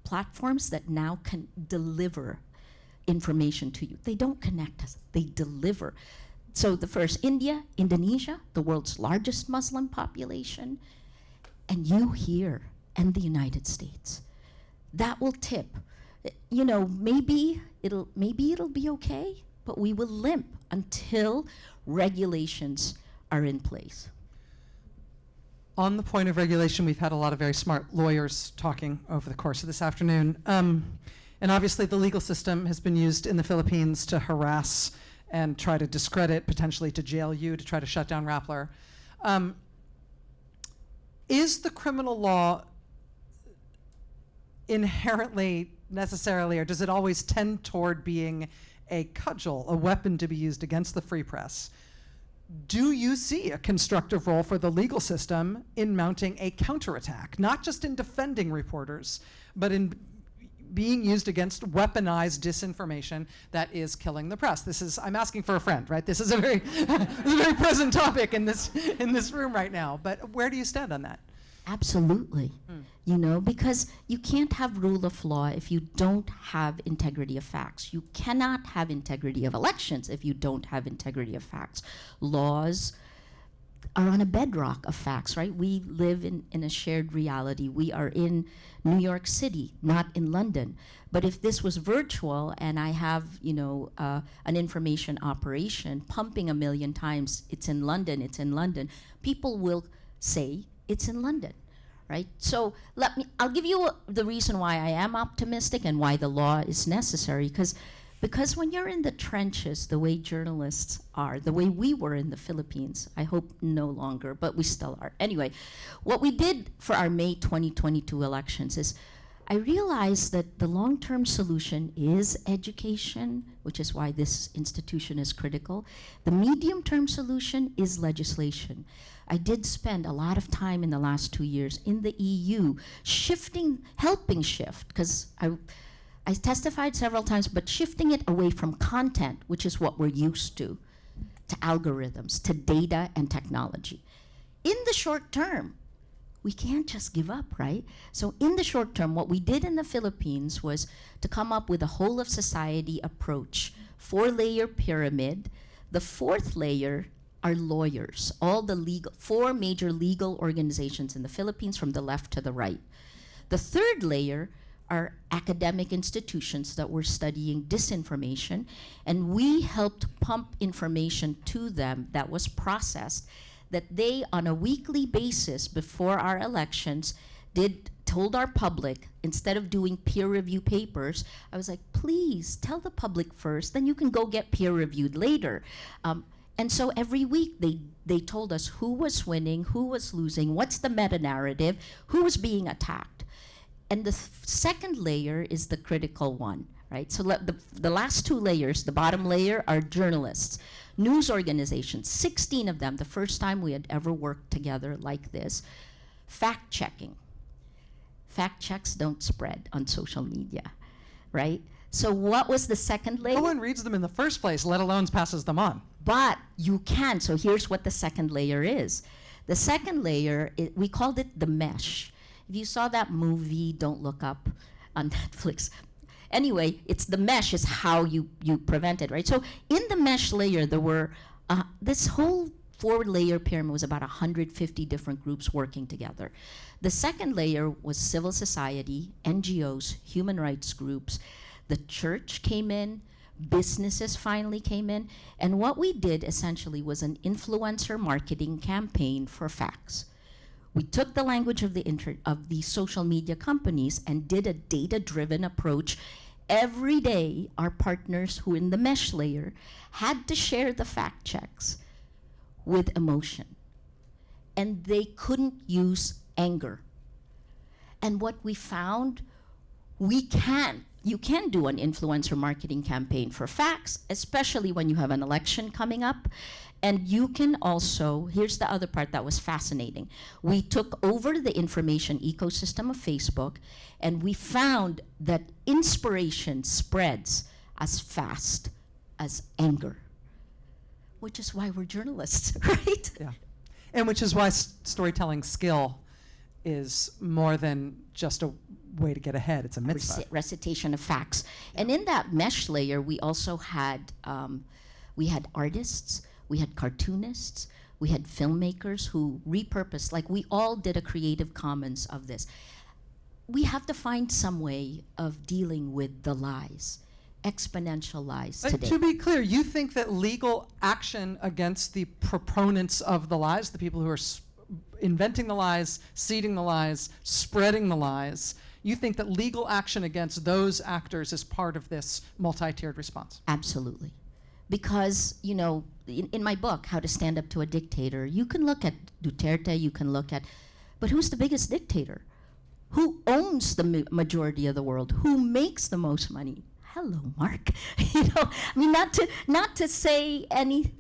platforms that now can deliver information to you. They don't connect us, they deliver. So the first, India, Indonesia, the world's largest Muslim population, and you here, and the United States. That will tip. You know, maybe it'll be okay, but we will limp until regulations are in place. On the point of regulation, we've had a lot of very smart lawyers talking over the course of this afternoon. And obviously the legal system has been used in the Philippines to harass and try to discredit, potentially to jail you, to try to shut down Rappler. Is the criminal law inherently necessarily, or does it always tend toward being a cudgel, a weapon to be used against the free press? Do you see a constructive role for the legal system in mounting a counterattack, not just in defending reporters, but in being used against weaponized disinformation that is killing the press? This is, I'm asking for a friend, right? This is a very, this is a very present topic in this room right now, but where do you stand on that? Absolutely. You know, because you can't have rule of law if you don't have integrity of facts. You cannot have integrity of elections if you don't have integrity of facts. Laws are on a bedrock of facts, right? We live in a shared reality. We are in New York City, not in London. But if this was virtual and I have, you know, an information operation pumping 1 million times, it's in London, people will say it's in London, right? So I'll give you the reason why I am optimistic and why the law is necessary, because when you're in the trenches, the way journalists are, the way we were in the Philippines, I hope no longer, but we still are. Anyway, what we did for our May 2022 elections is I realized that the long-term solution is education, which is why this institution is critical. The medium-term solution is legislation. I did spend a lot of time in the last 2 years in the EU helping shift, because I testified several times, but shifting it away from content, which is what we're used to algorithms, to data and technology. In the short term, we can't just give up, right? So in the short term, what we did in the Philippines was to come up with a whole of society approach, 4-layer pyramid. The 4th layer are lawyers, all the 4 major legal organizations in the Philippines from the left to the right. The 3rd layer are academic institutions that were studying disinformation, and we helped pump information to them that was processed, that they, on a weekly basis before our elections, told our public, instead of doing peer review papers, I was like, please tell the public first, then you can go get peer reviewed later. And so every week they told us who was winning, who was losing, what's the meta-narrative, who was being attacked. And the 2nd layer is the critical one, right? So the last 2 layers, the bottom layer, are journalists, news organizations, 16 of them, the first time we had ever worked together like this. Fact-checking. Fact checks don't spread on social media, right? So what was the 2nd layer? No one reads them in the first place, let alone passes them on. But you can. So here's what the 2nd layer is. The 2nd layer, we called it the mesh. If you saw that movie, Don't Look Up, on Netflix. Anyway, it's the mesh is how you prevent it, right? So in the mesh layer, there were, this whole 4-layer pyramid was about 150 different groups working together. The 2nd layer was civil society, NGOs, human rights groups. The church came in, businesses finally came in, and what we did essentially was an influencer marketing campaign for facts. We took the language of the social media companies and did a data-driven approach. Every day, our partners who in the mesh layer had to share the fact checks with emotion. And they couldn't use anger. And what we found, you can do an influencer marketing campaign for facts, especially when you have an election coming up. And you can also, here's the other part that was fascinating. We took over the information ecosystem of Facebook, and we found that inspiration spreads as fast as anger, which is why we're journalists, right? Yeah, and which is why storytelling skill is more than just a way to get ahead. It's a mitzvah. Recitation of facts. And in that mesh layer, we also had, artists, we had cartoonists, we had filmmakers who repurposed, like we all did a Creative Commons of this. We have to find some way of dealing with the lies. exponentialized today. To be clear, you think that legal action against the proponents of the lies, the people who are inventing the lies, seeding the lies, spreading the lies, you think that legal action against those actors is part of this multi-tiered response? Absolutely. Because, you know, in my book, How to Stand Up to a Dictator, you can look at Duterte, you can look at, but who's the biggest dictator? Who owns the majority of the world? Who makes the most money? Hello, Mark. You know, I mean, not to say any.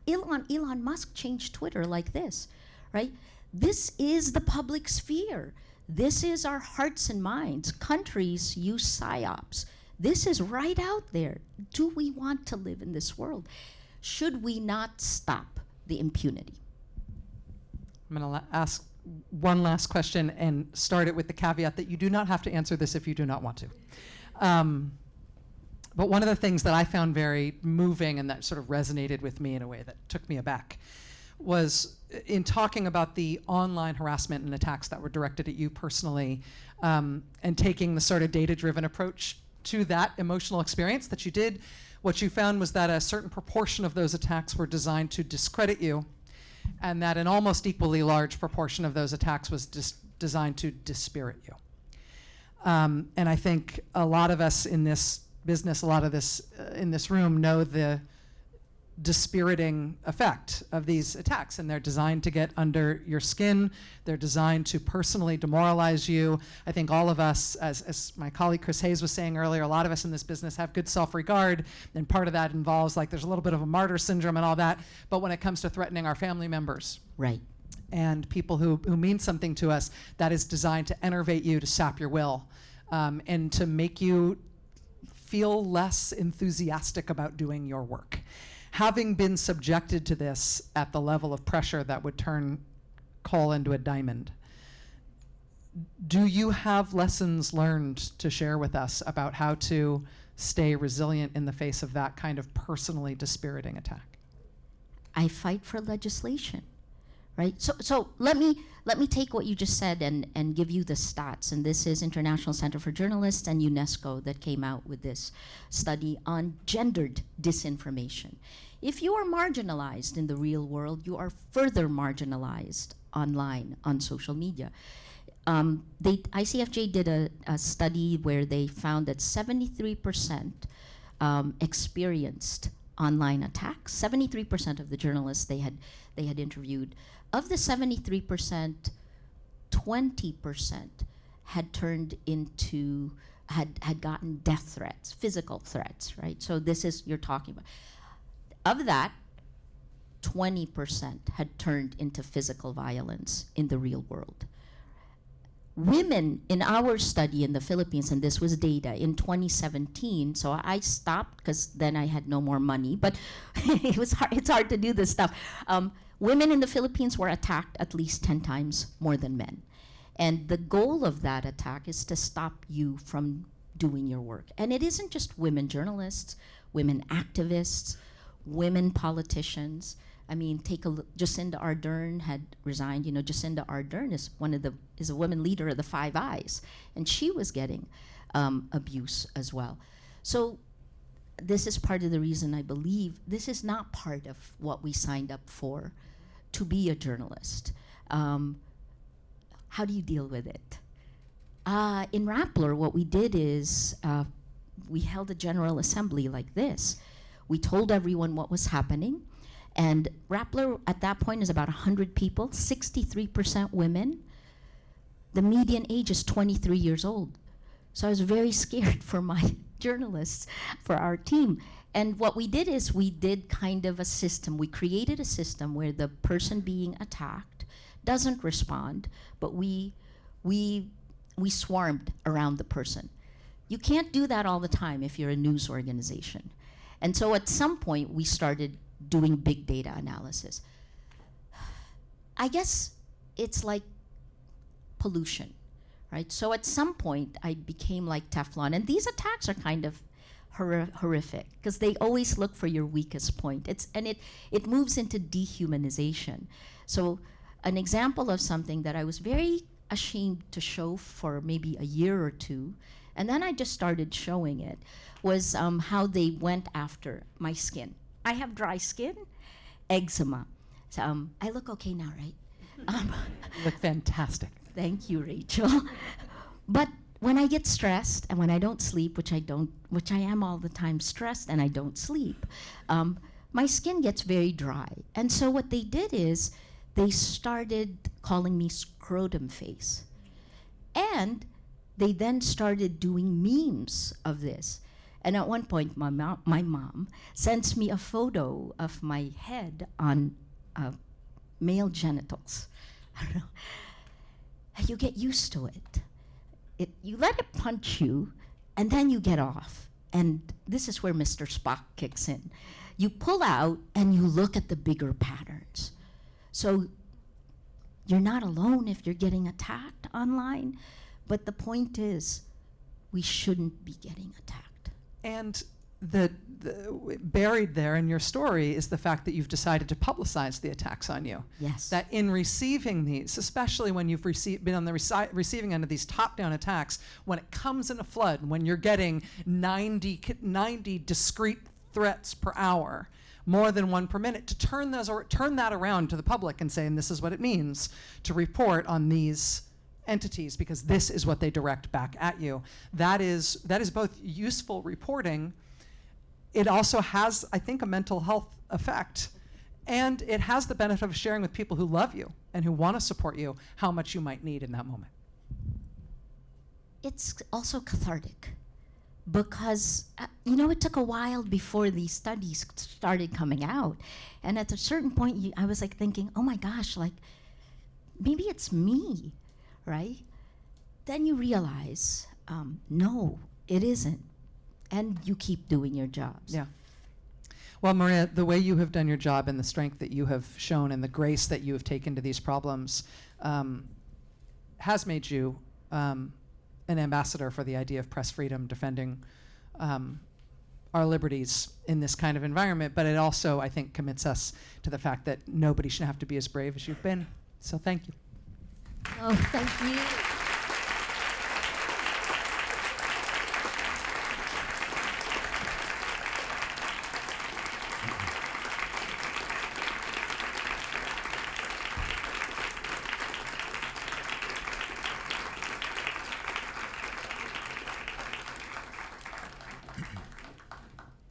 Elon Musk changed Twitter like this, right? This is the public sphere. This is our hearts and minds. Countries use psyops. This is right out there. Do we want to live in this world? Should we not stop the impunity? I'm going to ask one last question and start it with the caveat that you do not have to answer this if you do not want to. But one of the things that I found very moving and that sort of resonated with me in a way that took me aback was in talking about the online harassment and attacks that were directed at you personally, and taking the sort of data-driven approach to that emotional experience that you did. What you found was that a certain proportion of those attacks were designed to discredit you, and that an almost equally large proportion of those attacks was designed to dispirit you. And I think a lot of us in this business, a lot of this in this room know the dispiriting effect of these attacks, and they're designed to get under your skin. They're designed to personally demoralize you. I think all of us, as my colleague Chris Hayes was saying earlier, a lot of us in this business have good self-regard, and part of that involves, like, there's a little bit of a martyr syndrome and all that, but when it comes to threatening our family members, right, and people who mean something to us, that is designed to enervate you, to sap your will, and to make you feel less enthusiastic about doing your work. Having been subjected to this at the level of pressure that would turn coal into a diamond, do you have lessons learned to share with us about how to stay resilient in the face of that kind of personally dispiriting attack? I fight for legislation, right? So let me take what you just said and give you the stats. And this is International Center for Journalists and UNESCO that came out with this study on gendered disinformation. If you are marginalized in the real world, you are further marginalized online on social media. ICFJ did a study where they found that 73% experienced online attacks. 73% of the journalists they had interviewed. Of the 73%, 20% had turned into had gotten death threats, physical threats, right? So this is you're talking about. Of that, 20% had turned into physical violence in the real world. Women in our study in the Philippines, and this was data in 2017, so I stopped because then I had no more money, but it's hard to do this stuff. Women in the Philippines were attacked at least 10 times more than men. And the goal of that attack is to stop you from doing your work. And it isn't just women journalists, women activists, women politicians. I mean, take a look. Jacinda Ardern had resigned. You know, Jacinda Ardern is a woman leader of the Five Eyes, and she was getting abuse as well. So this is part of the reason I believe this is not part of what we signed up for, to be a journalist. How do you deal with it? In Rappler, what we did is we held a general assembly like this. We told everyone what was happening. And Rappler at that point is about 100 people, 63% women. The median age is 23 years old. So I was very scared for my journalists, for our team. And what we did is we did kind of a system. We created a system where the person being attacked doesn't respond, but we swarmed around the person. You can't do that all the time if you're a news organization. And so at some point, we started doing big data analysis. I guess it's like pollution, right? So at some point, I became like Teflon. And these attacks are kind of horrific because they always look for your weakest point. It moves into dehumanization. So an example of something that I was very ashamed to show for maybe a year or two, And then I just started showing it, was how they went after my skin. I have dry skin, eczema. So I look okay now, right? You look fantastic. Thank you, Rachel. But when I get stressed and when I don't sleep, which I am all the time stressed and I don't sleep, my skin gets very dry. And so what they did is they started calling me scrotum face. And they then started doing memes of this. And at one point, my mom sends me a photo of my head on male genitals. I don't know. You get used to it. You let it punch you, and then you get off. And this is where Mr. Spock kicks in. You pull out, and you look at the bigger patterns. So you're not alone if you're getting attacked online, but the point is, we shouldn't be getting attacked. And the buried there in your story is the fact that you've decided to publicize the attacks on you. Yes. That in receiving these, especially when you've been on the receiving end of these top-down attacks, when it comes in a flood, when you're getting 90 discrete threats per hour, more than one per minute, to turn that around to the public and say, and this is what it means to report on these entities, because this is what they direct back at you. That is both useful reporting. It also has, I think, a mental health effect. And it has the benefit of sharing with people who love you and who want to support you how much you might need in that moment. It's also cathartic because, it took a while before these studies started coming out. And at a certain point, I was thinking, oh my gosh, maybe it's me, right? Then you realize, no, it isn't. And you keep doing your jobs. Yeah. Well, Maria, the way you have done your job and the strength that you have shown and the grace that you have taken to these problems has made you an ambassador for the idea of press freedom, defending our liberties in this kind of environment. But it also, I think, commits us to the fact that nobody should have to be as brave as you've been. So thank you. Oh, thank you.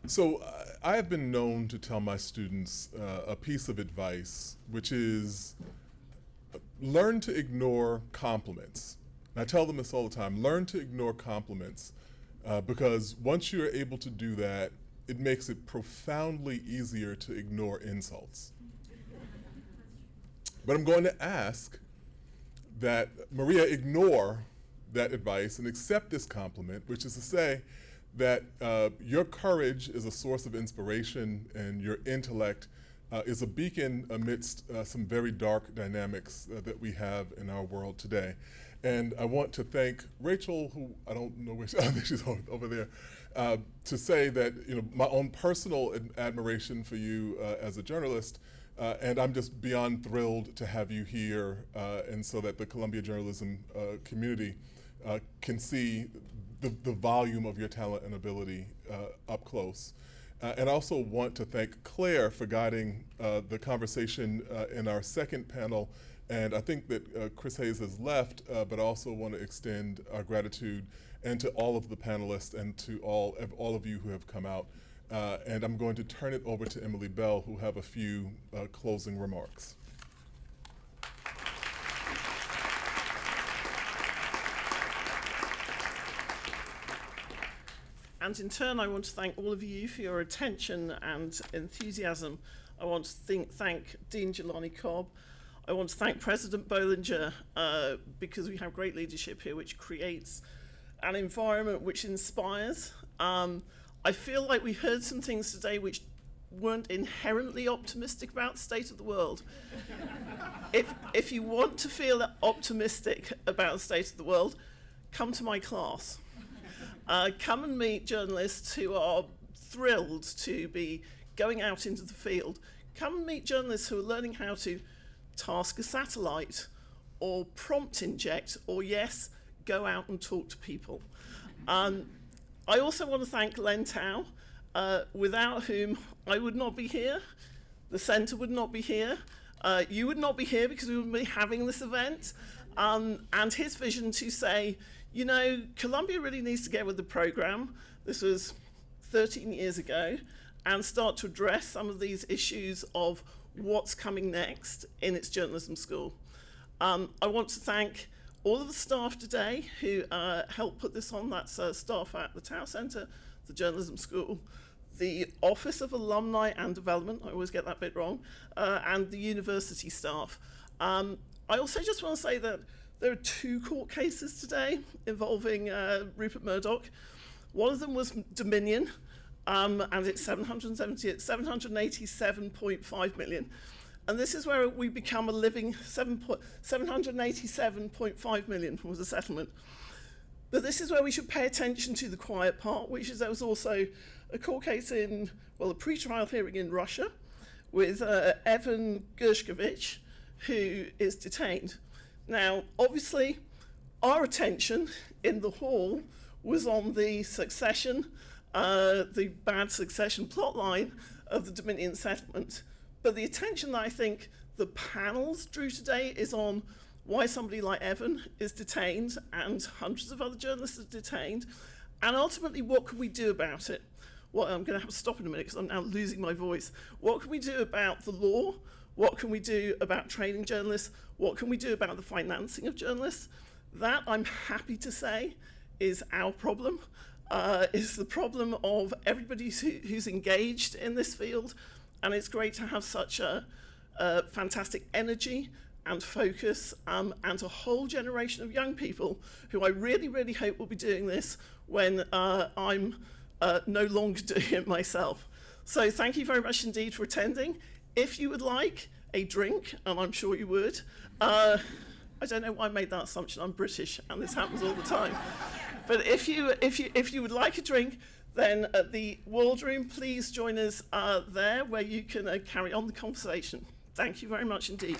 So I have been known to tell my students a piece of advice, which is learn to ignore compliments. And I tell them this all the time, learn to ignore compliments because once you're able to do that, it makes it profoundly easier to ignore insults. But I'm going to ask that Maria ignore that advice and accept this compliment, which is to say that your courage is a source of inspiration and your intellect is a beacon amidst some very dark dynamics that we have in our world today. And I want to thank Rachel, who I don't know where I think she's over there, to say that my own personal admiration for you as a journalist, and I'm just beyond thrilled to have you here, and so that the Columbia journalism community can see the volume of your talent and ability up close. And I also want to thank Claire for guiding the conversation in our second panel. And I think that Chris Hayes has left, but I also want to extend our gratitude and to all of the panelists and to all of you who have come out. And I'm going to turn it over to Emily Bell, who have a few closing remarks. And in turn, I want to thank all of you for your attention and enthusiasm. I want to thank Dean Jelani Cobb. I want to thank President Bollinger because we have great leadership here which creates an environment which inspires. I feel like we heard some things today which weren't inherently optimistic about the state of the world. If you want to feel optimistic about the state of the world, come to my class. Come and meet journalists who are thrilled to be going out into the field. Come and meet journalists who are learning how to task a satellite or prompt inject or, yes, go out and talk to people. I also want to thank Len Tao, without whom I would not be here, the centre would not be here, you would not be here because we wouldn't be having this event, and his vision to say, you know, Columbia really needs to get with the programme. This was 13 years ago, and start to address some of these issues of what's coming next in its journalism school. I want to thank all of the staff today who helped put this on. That's staff at the Tao Centre, the journalism school, the Office of Alumni and Development, I always get that bit wrong, and the university staff. I also just want to say that there are 2 court cases today involving Rupert Murdoch. One of them was Dominion, and it's 787.5 million. And this is where we become a living 787.5 million was the settlement. But this is where we should pay attention to the quiet part, which is there was also a court case in, well, a pre-trial hearing in Russia with Evan Gershkovich, who is detained. Now, obviously, our attention in the hall was on the succession, the bad succession plotline of the Dominion settlement. But the attention that I think the panels drew today is on why somebody like Evan is detained and hundreds of other journalists are detained, and ultimately what can we do about it? Well, I'm going to have to stop in a minute because I'm now losing my voice. What can we do about the law? What can we do about training journalists? What can we do about the financing of journalists? That, I'm happy to say, is our problem. Is the problem of everybody who's engaged in this field. And it's great to have such a fantastic energy and focus, and a whole generation of young people who I really, really hope will be doing this when I'm no longer doing it myself. So thank you very much indeed for attending. If you would like a drink, and I'm sure you would, I don't know why I made that assumption. I'm British, and this happens all the time. But if you would like a drink, then at the World Room, please join us there where you can carry on the conversation. Thank you very much indeed.